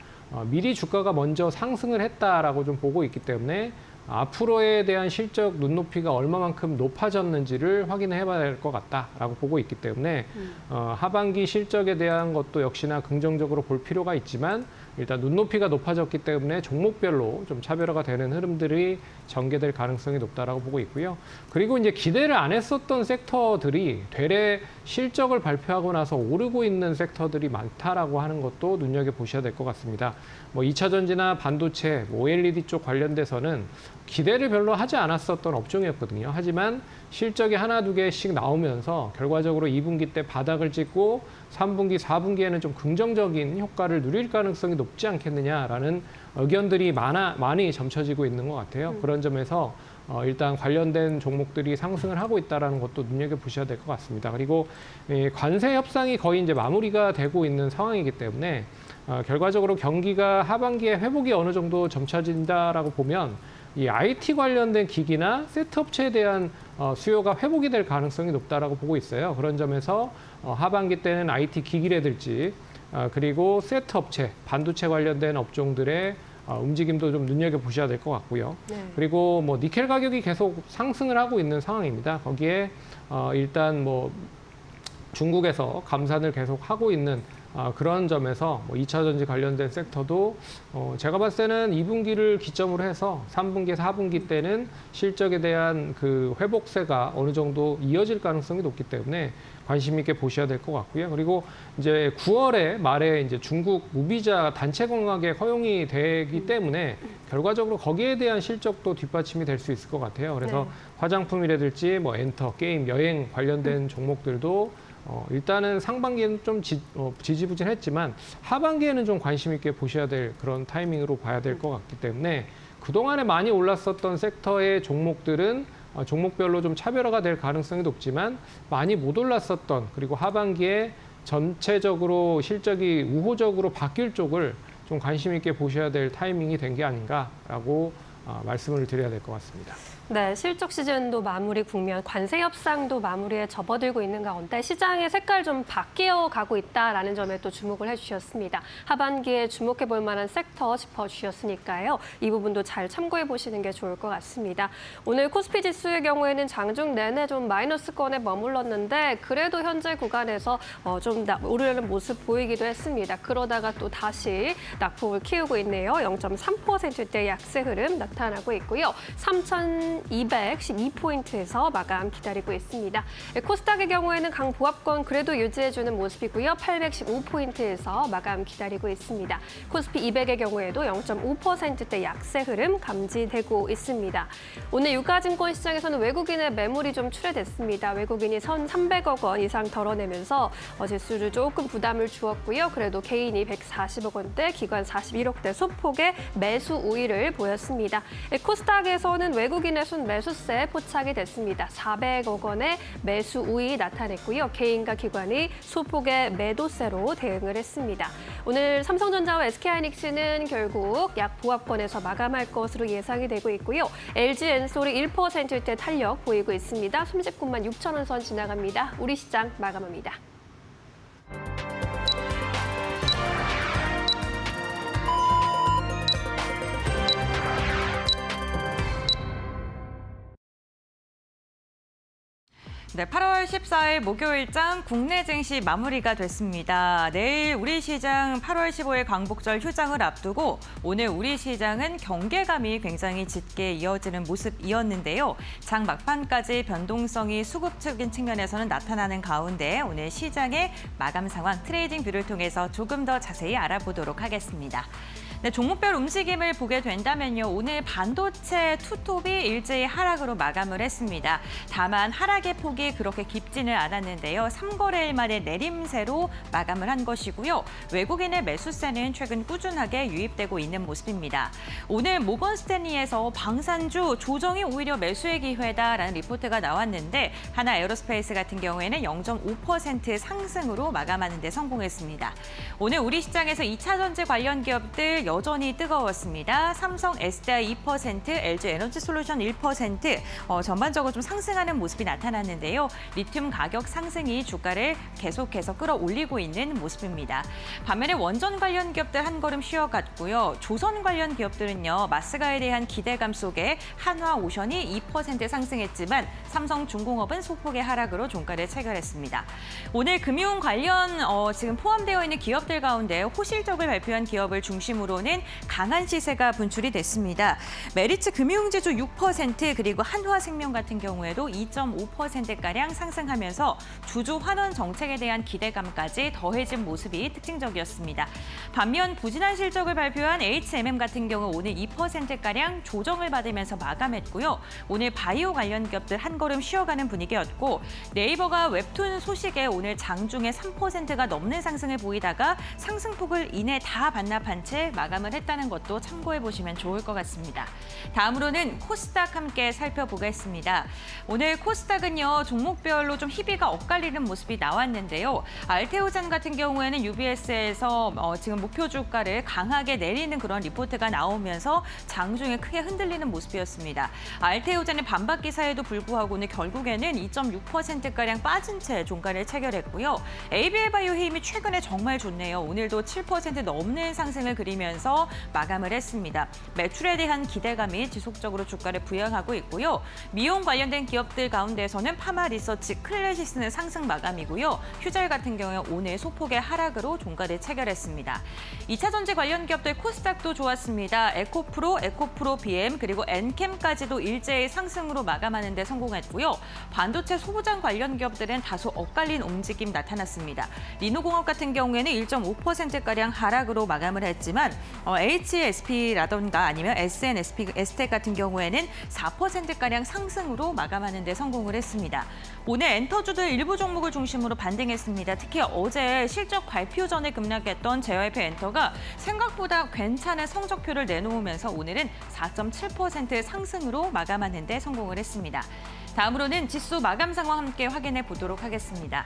미리 주가가 먼저 상승을 했다라고 좀 보고 있기 때문에 앞으로에 대한 실적 눈높이가 얼마만큼 높아졌는지를 확인해 봐야 될 것 같다라고 보고 있기 때문에 하반기 실적에 대한 것도 역시나 긍정적으로 볼 필요가 있지만 일단 눈높이가 높아졌기 때문에 종목별로 좀 차별화가 되는 흐름들이 전개될 가능성이 높다라고 보고 있고요. 그리고 이제 기대를 안 했었던 섹터들이 되레 실적을 발표하고 나서 오르고 있는 섹터들이 많다라고 하는 것도 눈여겨보셔야 될 것 같습니다. 뭐 2차 전지나 반도체, OLED 쪽 관련돼서는 기대를 별로 하지 않았었던 업종이었거든요. 하지만 실적이 하나 두 개씩 나오면서 결과적으로 2분기 때 바닥을 찍고 3분기, 4분기에는 좀 긍정적인 효과를 누릴 가능성이 높지 않겠느냐라는 의견들이 많이 점쳐지고 있는 것 같아요. 그런 점에서 일단 관련된 종목들이 상승을 하고 있다는 것도 눈여겨보셔야 될 것 같습니다. 그리고 관세 협상이 거의 이제 마무리가 되고 있는 상황이기 때문에 결과적으로 경기가 하반기에 회복이 어느 정도 점쳐진다라고 보면 이 IT 관련된 기기나 세트 업체에 대한 수요가 회복이 될 가능성이 높다라고 보고 있어요. 그런 점에서 하반기 때는 IT 기기라든지 그리고 세트 업체, 반도체 관련된 업종들의 움직임도 좀 눈여겨보셔야 될 것 같고요. 네. 그리고 뭐 니켈 가격이 계속 상승을 하고 있는 상황입니다. 거기에 일단 뭐 중국에서 감산을 계속 하고 있는 그런 점에서 뭐 2차 전지 관련된 섹터도 제가 봤을 때는 2분기를 기점으로 해서 3분기, 4분기 때는 실적에 대한 그 회복세가 어느 정도 이어질 가능성이 높기 때문에 관심 있게 보셔야 될 것 같고요. 그리고 이제 9월에 말에 이제 중국 무비자 단체 관광객 허용이 되기 때문에 결과적으로 거기에 대한 실적도 뒷받침이 될 수 있을 것 같아요. 그래서 화장품이라든지 뭐 엔터, 게임, 여행 관련된 종목들도 일단은 상반기에는 좀 지지부진했지만 하반기에는 좀 관심 있게 보셔야 될 그런 타이밍으로 봐야 될 것 같기 때문에 그동안에 많이 올랐었던 섹터의 종목들은 종목별로 좀 차별화가 될 가능성이 높지만 많이 못 올랐었던 그리고 하반기에 전체적으로 실적이 우호적으로 바뀔 쪽을 좀 관심 있게 보셔야 될 타이밍이 된 게 아닌가라고 말씀을 드려야 될 것 같습니다. 네, 실적 시즌도 마무리 국면, 관세 협상도 마무리에 접어들고 있는 가운데 시장의 색깔 좀 바뀌어 가고 있다라는 점에 또 주목을 해주셨습니다. 하반기에 주목해 볼 만한 섹터 짚어주셨으니까요. 이 부분도 잘 참고해 보시는 게 좋을 것 같습니다. 오늘 코스피 지수의 경우에는 장중 내내 좀 마이너스권에 머물렀는데 그래도 현재 구간에서 좀 오르는 모습 보이기도 했습니다. 그러다가 또 다시 낙폭을 키우고 있네요. 0.3%대 약세 흐름 나타나고 있고요. 3,212포인트에서 마감 기다리고 있습니다. 코스닥의 경우에는 강보합권 그래도 유지해주는 모습이고요. 815포인트에서 마감 기다리고 있습니다. 코스피 200의 경우에도 0.5%대 약세 흐름 감지되고 있습니다. 오늘 유가증권 시장에서는 외국인의 매물이 좀 출회됐습니다. 외국인이 1,300억 원 이상 덜어내면서 지수를 조금 부담을 주었고요. 그래도 개인이 140억 원대, 기관 41억대 소폭의 매수 우위를 보였습니다. 코스닥에서는 외국인의 순매수세 포착이 됐습니다. 400억 원의 매수 우위 나타냈고요. 개인과 기관이 소폭의 매도세로 대응을 했습니다. 오늘 삼성전자와 SK하이닉스는 결국 약 보합권에서 마감할 것으로 예상이 되고 있고요. LG엔솔이 1%대 탄력 보이고 있습니다. 39만 6천 원 선 지나갑니다. 우리 시장 마감합니다. 네, 8월 14일 목요일장 국내 증시 마무리가 됐습니다. 내일 우리 시장 8월 15일 광복절 휴장을 앞두고 오늘 우리 시장은 경계감이 굉장히 짙게 이어지는 모습이었는데요. 장 막판까지 변동성이 수급적인 측면에서는 나타나는 가운데 오늘 시장의 마감 상황 트레이딩 뷰를 통해서 조금 더 자세히 알아보도록 하겠습니다. 네, 종목별 움직임을 보게 된다면요. 오늘 반도체 투톱이 일제히 하락으로 마감을 했습니다. 다만 하락의 폭이 그렇게 깊지는 않았는데요. 3거래일 만에 내림세로 마감을 한 것이고요. 외국인의 매수세는 최근 꾸준하게 유입되고 있는 모습입니다. 오늘 모건 스탠리에서 방산주 조정이 오히려 매수의 기회다라는 리포트가 나왔는데 하나 에어로스페이스 같은 경우에는 0.5% 상승으로 마감하는 데 성공했습니다. 오늘 우리 시장에서 2차 전지 관련 기업들 여전히 뜨거웠습니다. 삼성 SDI 2%, LG 에너지솔루션 1%, 전반적으로 좀 상승하는 모습이 나타났는데요. 리튬 가격 상승이 주가를 계속해서 끌어올리고 있는 모습입니다. 반면에 원전 관련 기업들 한 걸음 쉬어갔고요. 조선 관련 기업들은요. 마스가에 대한 기대감 속에 한화오션이 2% 상승했지만 삼성중공업은 소폭의 하락으로 종가를 체결했습니다. 오늘 금융 관련 지금 포함되어 있는 기업들 가운데 호실적을 발표한 기업을 중심으로는 강한 시세가 분출이 됐습니다. 메리츠 금융지주 6% 그리고 한화생명 같은 경우에도 2.5%가량 상승하면서 주주 환원 정책에 대한 기대감까지 더해진 모습이 특징적이었습니다. 반면 부진한 실적을 발표한 HMM 같은 경우 오늘 2%가량 조정을 받으면서 마감했고요. 오늘 바이오 관련 기업들 한 걸음 쉬어가는 분위기였고 네이버가 웹툰 소식에 오늘 장중에 3%가 넘는 상승을 보이다가 상승폭을 이내 다 반납한 채 마감을 했다는 것도 참고해 보시면 좋을 것 같습니다. 다음으로는 코스닥 함께 살펴보겠습니다. 오늘 코스닥은요. 종목별로 좀 희비가 엇갈리는 모습이 나왔는데요. 알테오잔 같은 경우에는 UBS에서 지금 목표 주가를 강하게 내리는 그런 리포트가 나오면서 장중에 크게 흔들리는 모습이었습니다. 알테오잔의 반박 기사에도 불구하고 오늘 결국에는 2.6%가량 빠진 채 종가를 체결했고요. ABL 바이오 힘이 최근에 정말 좋네요. 오늘도 7% 넘는 상승을 그리면서 오르면서 마감을 했습니다. 매출에 대한 기대감이 지속적으로 주가를 부양하고 있고요. 미용 관련된 기업들 가운데서는 파마 리서치, 클래시스는 상승 마감이고요. 휴젤 같은 경우에 오늘 소폭의 하락으로 종가를 체결했습니다. 2차 전지 관련 기업들 코스닥도 좋았습니다. 에코프로 BM 그리고 엔캠까지도 일제히 상승으로 마감하는 데 성공했고요. 반도체 소부장 관련 기업들은 다소 엇갈린 움직임 나타났습니다. 리노공업 같은 경우에는 1.5%가량 하락으로 마감을 했지만 HSP라던가 아니면 SNS텍 같은 경우에는 4%가량 상승으로 마감하는 데 성공을 했습니다. 오늘 엔터주들 일부 종목을 중심으로 반등했습니다. 특히 어제 실적 발표 전에 급락했던 JYP 엔터가 생각보다 괜찮은 성적표를 내놓으면서 오늘은 4.7% 상승으로 마감하는 데 성공을 했습니다. 다음으로는 지수 마감 상황 함께 확인해 보도록 하겠습니다.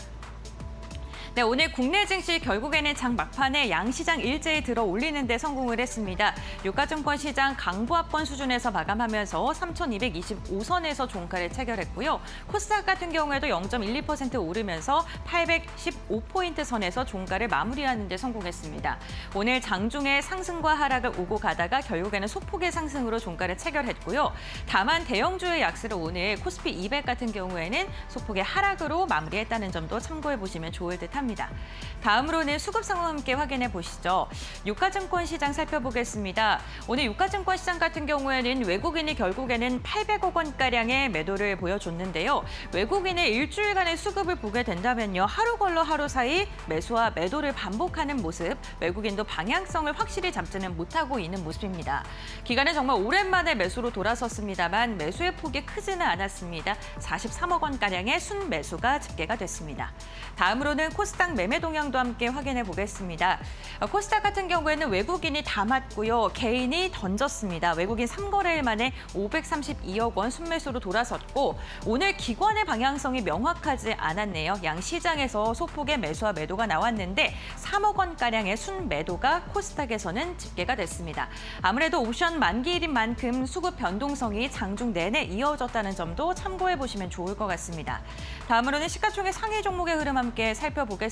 네, 오늘 국내 증시 결국에는 장 막판에 양시장 일제히 들어 올리는 데 성공을 했습니다. 유가증권 시장 강보합권 수준에서 마감하면서 3,225선에서 종가를 체결했고요. 코스닥 같은 경우에도 0.12% 오르면서 815포인트 선에서 종가를 마무리하는 데 성공했습니다. 오늘 장중에 상승과 하락을 오고 가다가 결국에는 소폭의 상승으로 종가를 체결했고요. 다만 대형주의 약세로 오늘 코스피 200 같은 경우에는 소폭의 하락으로 마무리했다는 점도 참고해 보시면 좋을 듯합니다. 다음으로는 수급 상황 함께 확인해 보시죠. 유가증권 시장 살펴보겠습니다. 오늘 유가증권 시장 같은 경우에는 외국인이 결국에는 800억 원가량의 매도를 보여줬는데요. 외국인의 일주일간의 수급을 보게 된다면요. 하루 걸러 하루 사이 매수와 매도를 반복하는 모습, 외국인도 방향성을 확실히 잡지는 못하고 있는 모습입니다. 기간은 정말 오랜만에 매수로 돌아섰습니다만 매수의 폭이 크지는 않았습니다. 43억 원가량의 순매수가 집계가 됐습니다. 다음으로는 코스닥 매매 동향도 함께 확인해 보겠습니다. 코스닥 같은 경우에는 외국인이 담았고요. 개인이 던졌습니다. 외국인 3거래일 만에 532억 원 순매수로 돌아섰고 오늘 기관의 방향성이 명확하지 않았네요. 양 시장에서 소폭의 매수와 매도가 나왔는데 3억 원가량의 순매도가 코스닥에서는 집계가 됐습니다. 아무래도 옵션 만기일인 만큼 수급 변동성이 장중 내내 이어졌다는 점도 참고해 보시면 좋을 것 같습니다. 다음으로는 시가총액 상위 종목의 흐름 함께 살펴보겠습니다.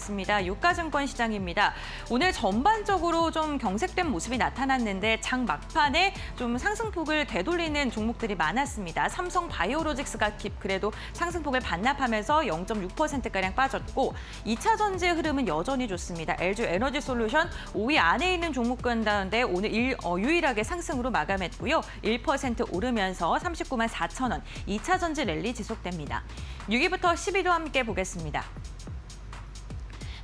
유가증권 시장입니다. 오늘 전반적으로 좀 경색된 모습이 나타났는데 장 막판에 좀 상승폭을 되돌리는 종목들이 많았습니다. 삼성 바이오로직스가 그래도 상승폭을 반납하면서 0.6%가량 빠졌고 2차 전지의 흐름은 여전히 좋습니다. LG 에너지 솔루션 5위 안에 있는 종목군 가운데 오늘 유일하게 상승으로 마감했고요. 1% 오르면서 39만 4천 원. 2차 전지 랠리 지속됩니다. 6위부터 10위도 함께 보겠습니다.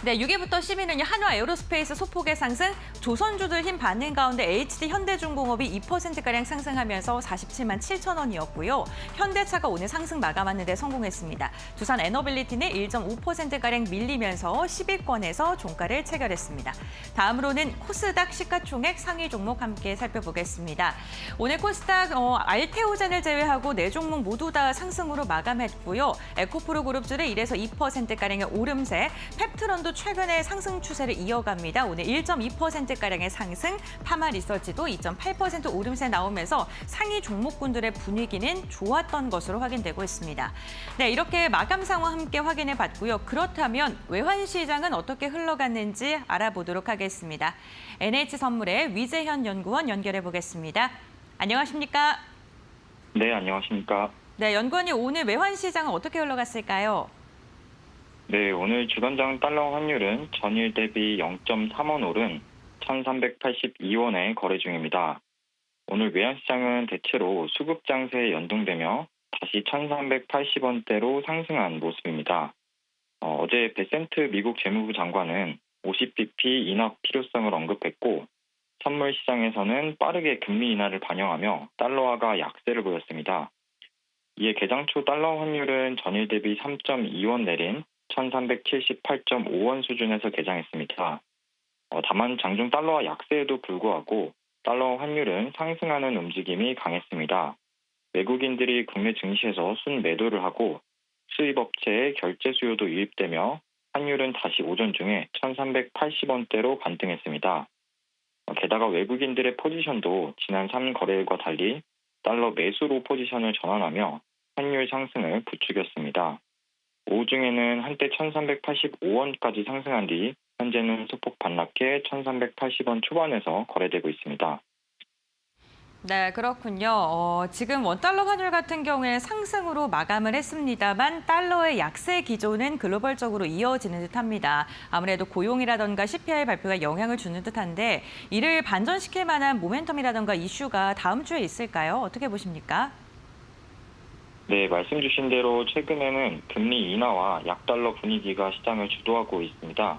네, 6위부터 10위는요. 한화 에어로스페이스 소폭의 상승, 조선주들 힘 받는 가운데 HD 현대중공업이 2%가량 상승하면서 47만 7천 원이었고요. 현대차가 오늘 상승 마감하는 데 성공했습니다. 두산 에너빌리티는 1.5%가량 밀리면서 10위권에서 종가를 체결했습니다. 다음으로는 코스닥 시가총액 상위 종목 함께 살펴보겠습니다. 오늘 코스닥 알테오젠을 제외하고 4종목 모두 다 상승으로 마감했고요. 에코프로 그룹주는 1에서 2%가량의 오름세, 펩트론도 최근에 상승 추세를 이어갑니다. 오늘 1.2%가량의 상승, 파마 리서치도 2.8% 오름세 나오면서 상위 종목군들의 분위기는 좋았던 것으로 확인되고 있습니다. 네, 이렇게 마감 상황 함께 확인해 봤고요. 그렇다면 외환 시장은 어떻게 흘러갔는지 알아보도록 하겠습니다. NH선물의 위재현 연구원 연결해 보겠습니다. 안녕하십니까? 네, 안녕하십니까? 네, 연구원이 오늘 외환 시장은 어떻게 흘러갔을까요? 네, 오늘 주간장 달러 환율은 전일 대비 0.3원 오른 1,382원에 거래 중입니다. 오늘 외환시장은 대체로 수급 장세에 연동되며 다시 1,380원대로 상승한 모습입니다. 어제 베센트 미국 재무부 장관은 50bp 인하 필요성을 언급했고 선물 시장에서는 빠르게 금리 인하를 반영하며 달러화가 약세를 보였습니다. 이에 개장 초 달러 환율은 전일 대비 3.2원 내린 1,378.5원 수준에서 개장했습니다. 다만 장중 달러화 약세에도 불구하고 달러 환율은 상승하는 움직임이 강했습니다. 외국인들이 국내 증시에서 순매도를 하고 수입업체의 결제 수요도 유입되며 환율은 다시 오전 중에 1,380원대로 반등했습니다. 게다가 외국인들의 포지션도 지난 3거래일과 달리 달러 매수로 포지션을 전환하며 환율 상승을 부추겼습니다. 오후 중에는 한때 1,385원까지 상승한 뒤 현재는 소폭 반납해 1,380원 초반에서 거래되고 있습니다. 네, 그렇군요. 지금 원달러 환율 같은 경우에 상승으로 마감을 했습니다만 달러의 약세 기조는 글로벌적으로 이어지는 듯합니다. 아무래도 고용이라던가 CPI 발표가 영향을 주는 듯한데 이를 반전시킬 만한 모멘텀이라던가 이슈가 다음 주에 있을까요? 어떻게 보십니까? 네, 말씀 주신 대로 최근에는 금리 인하와 약달러 분위기가 시장을 주도하고 있습니다.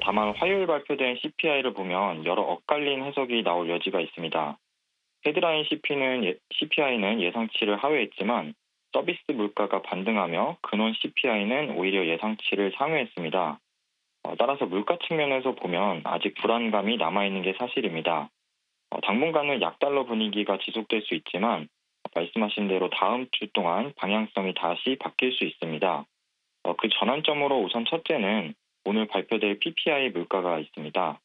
다만 화요일 발표된 CPI를 보면 여러 엇갈린 해석이 나올 여지가 있습니다. 헤드라인 CPI는 예상치를 하회했지만 서비스 물가가 반등하며 근원 CPI는 오히려 예상치를 상회했습니다. 따라서 물가 측면에서 보면 아직 불안감이 남아있는 게 사실입니다. 당분간은 약달러 분위기가 지속될 수 있지만 말씀하신 대로 다음 주 동안 방향성이 다시 바뀔 수 있습니다. 그 전환점으로 우선 첫째는 오늘 발표될 PPI 물가가 있습니다.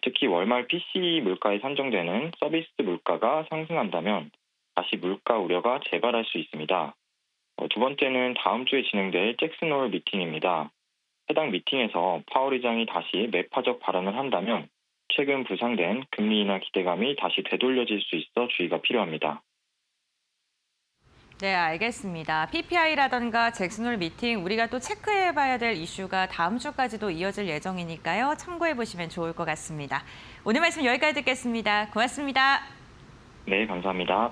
특히 월말 PCE 물가에 산정되는 서비스 물가가 상승한다면 다시 물가 우려가 재발할 수 있습니다. 두 번째는 다음 주에 진행될 잭슨 홀 미팅입니다. 해당 미팅에서 파월 의장이 다시 매파적 발언을 한다면 최근 부상된 금리 인하 기대감이 다시 되돌려질 수 있어 주의가 필요합니다. 네, 알겠습니다. PPI라던가 잭슨홀 미팅 우리가 또 체크해봐야 될 이슈가 다음 주까지도 이어질 예정이니까요. 참고해보시면 좋을 것 같습니다. 오늘 말씀 여기까지 듣겠습니다. 고맙습니다. 네, 감사합니다.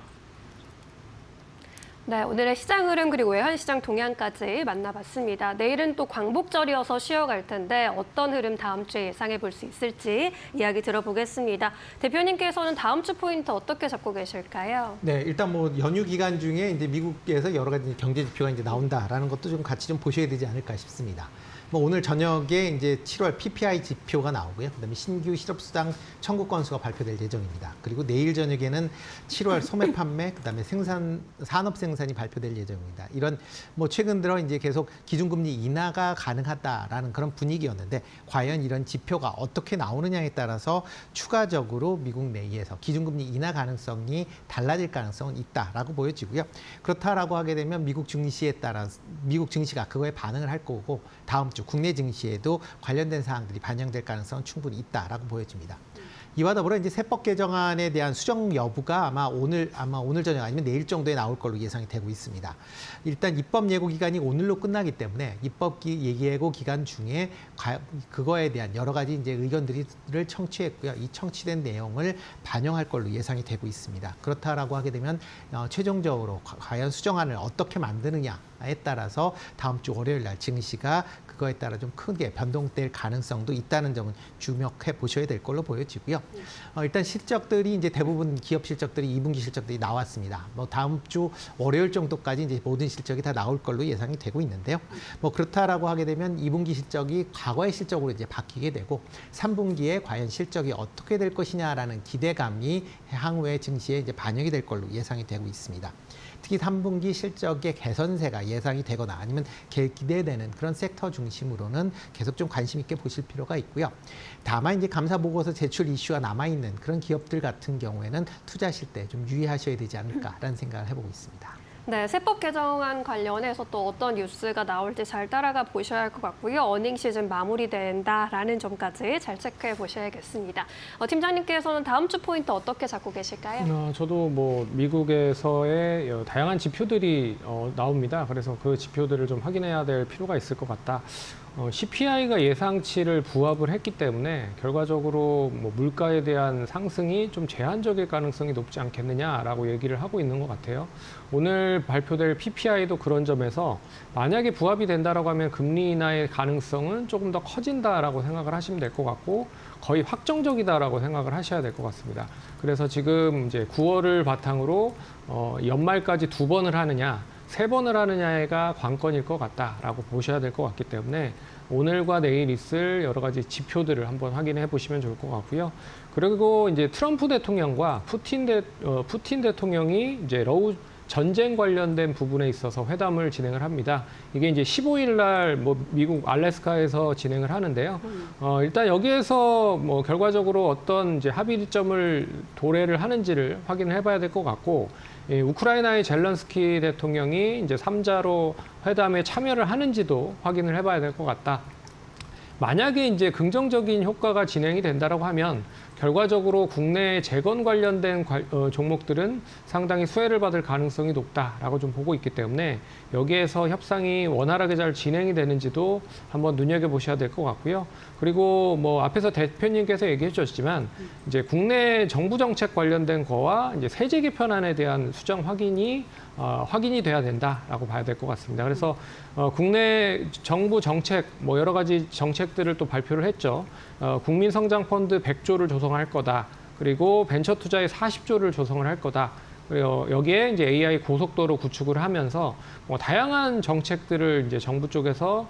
네, 오늘의 시장 흐름 그리고 외환시장 동향까지 만나봤습니다. 내일은 또 광복절이어서 쉬어갈 텐데 어떤 흐름 다음 주에 예상해 볼 수 있을지 이야기 들어보겠습니다. 대표님께서는 다음 주 포인트 어떻게 잡고 계실까요? 네, 일단 뭐 연휴 기간 중에 이제 미국에서 여러 가지 경제 지표가 이제 나온다라는 것도 좀 같이 좀 보셔야 되지 않을까 싶습니다. 뭐 오늘 저녁에 이제 7월 PPI 지표가 나오고요. 그다음에 신규 실업수당 청구 건수가 발표될 예정입니다. 그리고 내일 저녁에는 7월 소매 판매, 그다음에 산업 생산이 발표될 예정입니다. 이런 뭐 최근 들어 이제 계속 기준금리 인하가 가능하다라는 그런 분위기였는데 과연 이런 지표가 어떻게 나오느냐에 따라서 추가적으로 미국 내에서 기준금리 인하 가능성이 달라질 가능성은 있다라고 보여지고요. 그렇다라고 하게 되면 미국 증시에 따라 미국 증시가 그거에 반응을 할 거고 다음 주 국내 증시에도 관련된 사항들이 반영될 가능성은 충분히 있다라고 보여집니다. 이와 더불어 이제 세법 개정안에 대한 수정 여부가 아마 오늘 저녁 아니면 내일 정도에 나올 걸로 예상이 되고 있습니다. 일단 입법 예고 기간이 오늘로 끝나기 때문에 입법 예고 기간 중에 그거에 대한 여러 가지 이제 의견들을 청취했고요. 이 청취된 내용을 반영할 걸로 예상이 되고 있습니다. 그렇다라고 하게 되면 최종적으로 과연 수정안을 어떻게 만드느냐에 따라서 다음 주 월요일 날 증시가 그거에 따라 좀 크게 변동될 가능성도 있다는 점은 주목해 보셔야 될 걸로 보여지고요. 일단 실적들이 이제 대부분 기업 실적들이 2분기 실적들이 나왔습니다. 뭐 다음 주 월요일 정도까지 이제 모든 실적이 다 나올 걸로 예상이 되고 있는데요. 뭐 그렇다라고 하게 되면 2분기 실적이 과거의 실적으로 이제 바뀌게 되고 3분기에 과연 실적이 어떻게 될 것이냐라는 기대감이 향후의 증시에 이제 반영이 될 걸로 예상이 되고 있습니다. 특히 3분기 실적의 개선세가 예상이 되거나 아니면 기대되는 그런 섹터 중심으로는 계속 좀 관심 있게 보실 필요가 있고요. 다만 이제 감사 보고서 제출 이슈가 남아있는 그런 기업들 같은 경우에는 투자하실 때 좀 유의하셔야 되지 않을까라는 생각을 해보고 있습니다. 네, 세법 개정안 관련해서 또 어떤 뉴스가 나올지 잘 따라가 보셔야 할 것 같고요. 어닝 시즌 마무리된다라는 점까지 잘 체크해 보셔야겠습니다. 팀장님께서는 다음 주 포인트 어떻게 잡고 계실까요? 저도 뭐 미국에서의 다양한 지표들이 나옵니다. 그래서 그 지표들을 좀 확인해야 될 필요가 있을 것 같다. CPI가 예상치를 부합을 했기 때문에 결과적으로 뭐 물가에 대한 상승이 좀 제한적일 가능성이 높지 않겠느냐라고 얘기를 하고 있는 것 같아요. 오늘 발표될 PPI도 그런 점에서 만약에 부합이 된다라고 하면 금리 인하의 가능성은 조금 더 커진다라고 생각을 하시면 될 것 같고 거의 확정적이다라고 생각을 하셔야 될 것 같습니다. 그래서 지금 이제 9월을 바탕으로 연말까지 2번을 하느냐 3번을 하느냐가 관건일 것 같다라고 보셔야 될 것 같기 때문에 오늘과 내일 있을 여러 가지 지표들을 한번 확인해 보시면 좋을 것 같고요. 그리고 이제 트럼프 대통령과 푸틴 대통령이 이제 러우 전쟁 관련된 부분에 있어서 회담을 진행을 합니다. 이게 이제 15일 날 뭐 미국 알래스카에서 진행을 하는데요. 일단 여기에서 뭐 결과적으로 어떤 이제 합의점을 도래를 하는지를 확인을 해봐야 될 것 같고, 우크라이나의 젤런스키 대통령이 이제 3자로 회담에 참여를 하는지도 확인을 해봐야 될 것 같다. 만약에 이제 긍정적인 효과가 진행이 된다라고 하면 결과적으로 국내 재건 관련된 종목들은 상당히 수혜를 받을 가능성이 높다라고 좀 보고 있기 때문에 여기에서 협상이 원활하게 잘 진행이 되는지도 한번 눈여겨보셔야 될 것 같고요. 그리고 뭐 앞에서 대표님께서 얘기해 주셨지만 이제 국내 정부 정책 관련된 거와 이제 세제 개편안에 대한 수정 확인이 돼야 된다라고 봐야 될 것 같습니다. 그래서 국내 정부 정책 뭐 여러 가지 정책들을 또 발표를 했죠. 국민성장펀드 100조를 조성할 거다. 그리고 벤처 투자에 40조를 조성을 할 거다. 그리고 여기에 이제 AI 고속도로 구축을 하면서 뭐 다양한 정책들을 이제 정부 쪽에서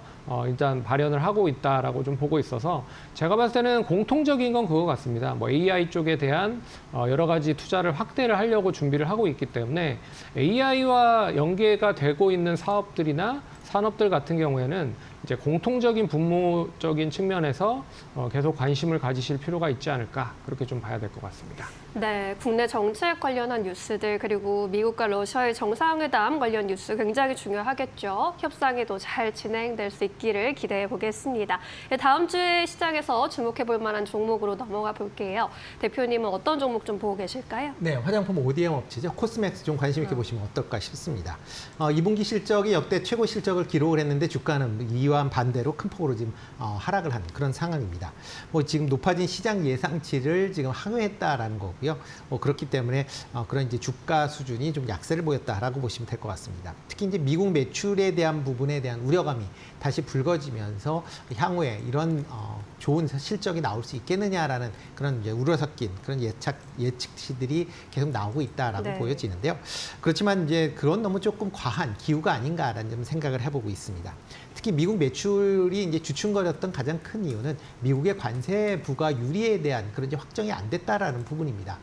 일단 발현을 하고 있다라고 좀 보고 있어서 제가 봤을 때는 공통적인 건 그거 같습니다. 뭐 AI 쪽에 대한 여러 가지 투자를 확대를 하려고 준비를 하고 있기 때문에 AI와 연계가 되고 있는 사업들이나 산업들 같은 경우에는 이제 공통적인 분모적인 측면에서 계속 관심을 가지실 필요가 있지 않을까 그렇게 좀 봐야 될 것 같습니다. 네, 국내 정책 관련한 뉴스들 그리고 미국과 러시아의 정상회담 관련 뉴스 굉장히 중요하겠죠. 협상에도 잘 진행될 수 있기를 기대해 보겠습니다. 다음 주에 시장에서 주목해 볼 만한 종목으로 넘어가 볼게요. 대표님은 어떤 종목 좀 보고 계실까요? 네, 화장품 ODM 업체죠. 코스맥스 좀 관심 있게 보시면 어떨까 싶습니다. 2분기 실적이 역대 최고 실적을 기록을 했는데 주가는 이와 반대로 큰 폭으로 지금 하락을 한 그런 상황입니다. 뭐 지금 높아진 시장 예상치를 지금 항회했다라는 거고요. 그렇기 때문에 그런 이제 주가 수준이 좀 약세를 보였다라고 보시면 될 것 같습니다. 특히 이제 미국 매출에 대한 부분에 대한 우려감이 다시 불거지면서 향후에 이런 좋은 실적이 나올 수 있겠느냐라는 그런 이제 우려 섞인 그런 예측치들이 계속 나오고 있다라고 네. 보여지는데요. 그렇지만 이제 그런 너무 조금 과한 기우가 아닌가라는 좀 생각을 해보고 있습니다. 특히 미국 매출이 이제 주춤거렸던 가장 큰 이유는 미국의 관세 부과 유리에 대한 그런 이제 확정이 안 됐다라는 부분입니다.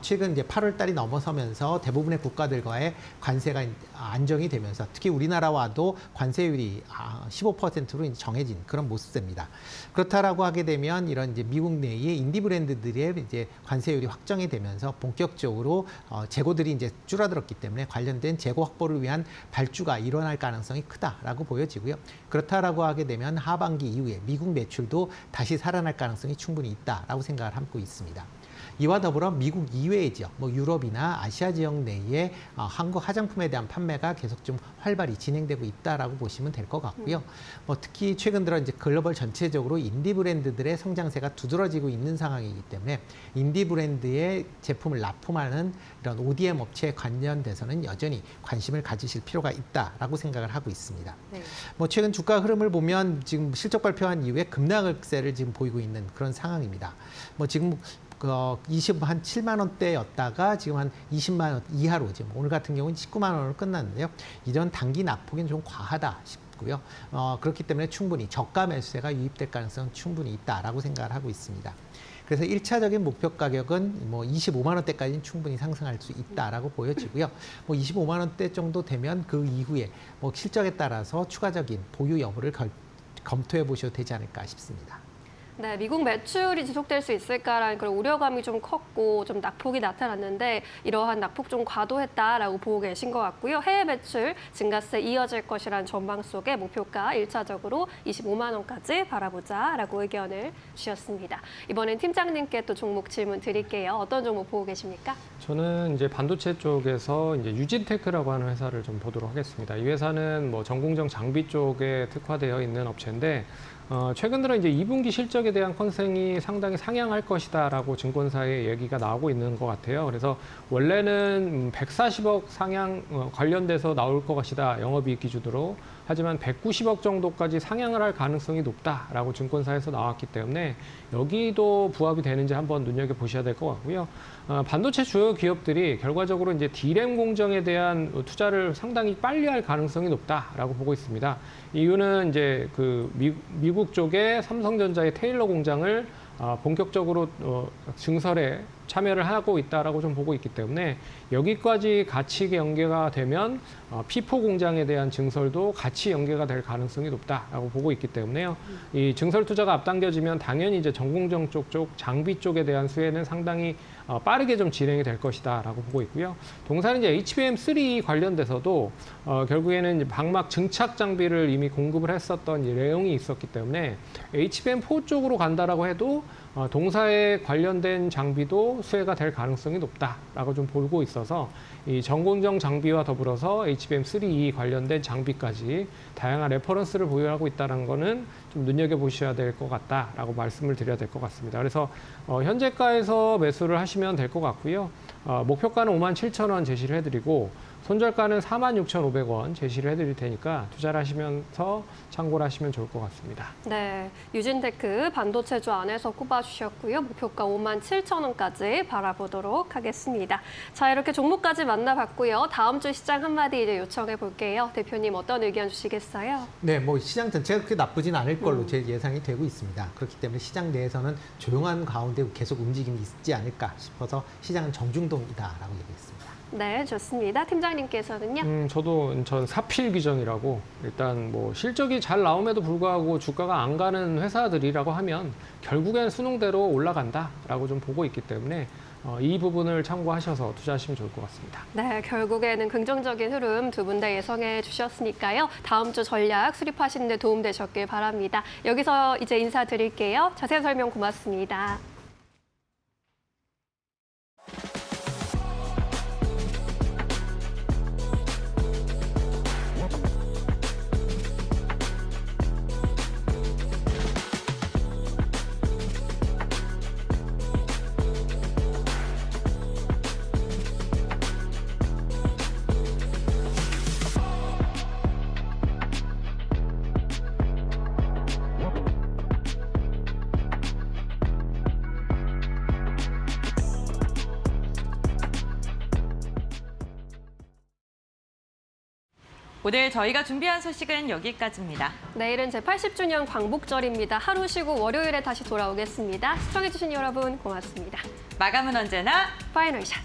최근 이제 8월 달이 넘어서면서 대부분의 국가들과의 관세가 안정이 되면서 특히 우리나라와도 관세율이 15%로 이제 정해진 그런 모습입니다. 그렇다라고 하게 되면 이런 이제 미국 내의 인디 브랜드들의 이제 관세율이 확정이 되면서 본격적으로 재고들이 이제 줄어들었기 때문에 관련된 재고 확보를 위한 발주가 일어날 가능성이 크다라고 보여지고요. 그렇다라고 하게 되면 하반기 이후에 미국 매출도 다시 살아날 가능성이 충분히 있다라고 생각을 하고 있습니다. 이와 더불어 미국 이외의 지역, 뭐 유럽이나 아시아 지역 내에 한국 화장품에 대한 판매가 계속 좀 활발히 진행되고 있다라고 보시면 될 것 같고요. 뭐 특히 최근 들어 이제 글로벌 전체적으로 인디 브랜드들의 성장세가 두드러지고 있는 상황이기 때문에 인디 브랜드의 제품을 납품하는 이런 ODM 업체에 관련돼서는 여전히 관심을 가지실 필요가 있다라고 생각을 하고 있습니다. 네. 뭐 최근 주가 흐름을 보면 지금 실적 발표한 이후에 급락세를 지금 보이고 있는 그런 상황입니다. 뭐 지금 7만 원대였다가 지금 한 20만 원 이하로 지금 오늘 같은 경우는 19만 원으로 끝났는데요. 이런 단기 낙폭은 좀 과하다 싶고요. 그렇기 때문에 충분히 저가 매수세가 유입될 가능성은 충분히 있다라고 생각을 하고 있습니다. 그래서 1차적인 목표 가격은 뭐 25만 원대까지는 충분히 상승할 수 있다라고 보여지고요. 뭐 25만 원대 정도 되면 그 이후에 뭐 실적에 따라서 추가적인 보유 여부를 검토해 보셔도 되지 않을까 싶습니다. 네, 미국 매출이 지속될 수 있을까라는 그런 우려감이 좀 컸고 좀 낙폭이 나타났는데 이러한 낙폭 좀 과도했다라고 보고 계신 것 같고요. 해외 매출 증가세 이어질 것이라는 전망 속에 목표가 1차적으로 25만 원까지 바라보자라고 의견을 주셨습니다. 이번엔 팀장님께 또 종목 질문 드릴게요. 어떤 종목 보고 계십니까? 저는 이제 반도체 쪽에서 이제 유진테크라고 하는 회사를 좀 보도록 하겠습니다. 이 회사는 뭐 전공정 장비 쪽에 특화되어 있는 업체인데 최근 들어 이제 2분기 실적에 대한 컨센이 상당히 상향할 것이다라고 증권사의 얘기가 나오고 있는 것 같아요. 그래서 원래는 140억 상향 관련돼서 나올 것이다, 영업이익 기준으로. 하지만 190억 정도까지 상향을 할 가능성이 높다라고 증권사에서 나왔기 때문에 여기도 부합이 되는지 한번 눈여겨보셔야 될 것 같고요. 반도체 주요 기업들이 결과적으로 이제 D램 공정에 대한 투자를 상당히 빨리 할 가능성이 높다라고 보고 있습니다. 이유는 이제 그 미국 쪽에 삼성전자의 테일러 공장을 본격적으로 증설에 참여를 하고 있다라고 좀 보고 있기 때문에 여기까지 같이 연계가 되면 피포 공장에 대한 증설도 같이 연계가 될 가능성이 높다라고 보고 있기 때문에요. 이 증설 투자가 앞당겨지면 당연히 이제 전공정 쪽 장비 쪽에 대한 수혜는 상당히 빠르게 좀 진행이 될 것이다라고 보고 있고요. 동사는 이제 HBM3 관련돼서도 결국에는 이제 방막 증착 장비를 이미 공급을 했었던 이 내용이 있었기 때문에 HBM4 쪽으로 간다라고 해도 동사에 관련된 장비도 수혜가 될 가능성이 높다라고 좀 보고 있어서 이 전공정 장비와 더불어서 HBM3 관련된 장비까지 다양한 레퍼런스를 보유하고 있다는 거는 좀 눈여겨보셔야 될 것 같다라고 말씀을 드려야 될 것 같습니다. 그래서 현재가에서 매수를 하시면 될 것 같고요. 목표가는 57,000원 제시를 해드리고 손절가는 46,500원 제시를 해드릴 테니까 투자를 하시면서 참고를 하시면 좋을 것 같습니다. 네, 유진테크 반도체주 안에서 꼽아주셨고요. 목표가 57,000원까지 바라보도록 하겠습니다. 자, 이렇게 종목까지 만나봤고요. 다음 주 시장 한마디 이제 요청해 볼게요. 대표님 어떤 의견 주시겠어요? 네, 뭐 시장 전체가 그렇게 나쁘진 않을 걸로 제 예상이 되고 있습니다. 그렇기 때문에 시장 내에서는 조용한 가운데 계속 움직임이 있지 않을까 싶어서 시장은 정중동이다라고 얘기했습니다. 네, 좋습니다. 팀장님께서는요? 전 사필 규정이라고 일단 뭐 실적이 잘 나옴에도 불구하고 주가가 안 가는 회사들이라고 하면 결국엔 수능대로 올라간다라고 좀 보고 있기 때문에 이 부분을 참고하셔서 투자하시면 좋을 것 같습니다. 네, 결국에는 긍정적인 흐름 두 분 다 예상해 주셨으니까요. 다음 주 전략 수립하시는 데 도움되셨길 바랍니다. 여기서 이제 인사드릴게요. 자세한 설명 고맙습니다. 오늘 저희가 준비한 소식은 여기까지입니다. 내일은 제80주년 광복절입니다. 하루 쉬고 월요일에 다시 돌아오겠습니다. 시청해주신 여러분 고맙습니다. 마감은 언제나 파이널샷.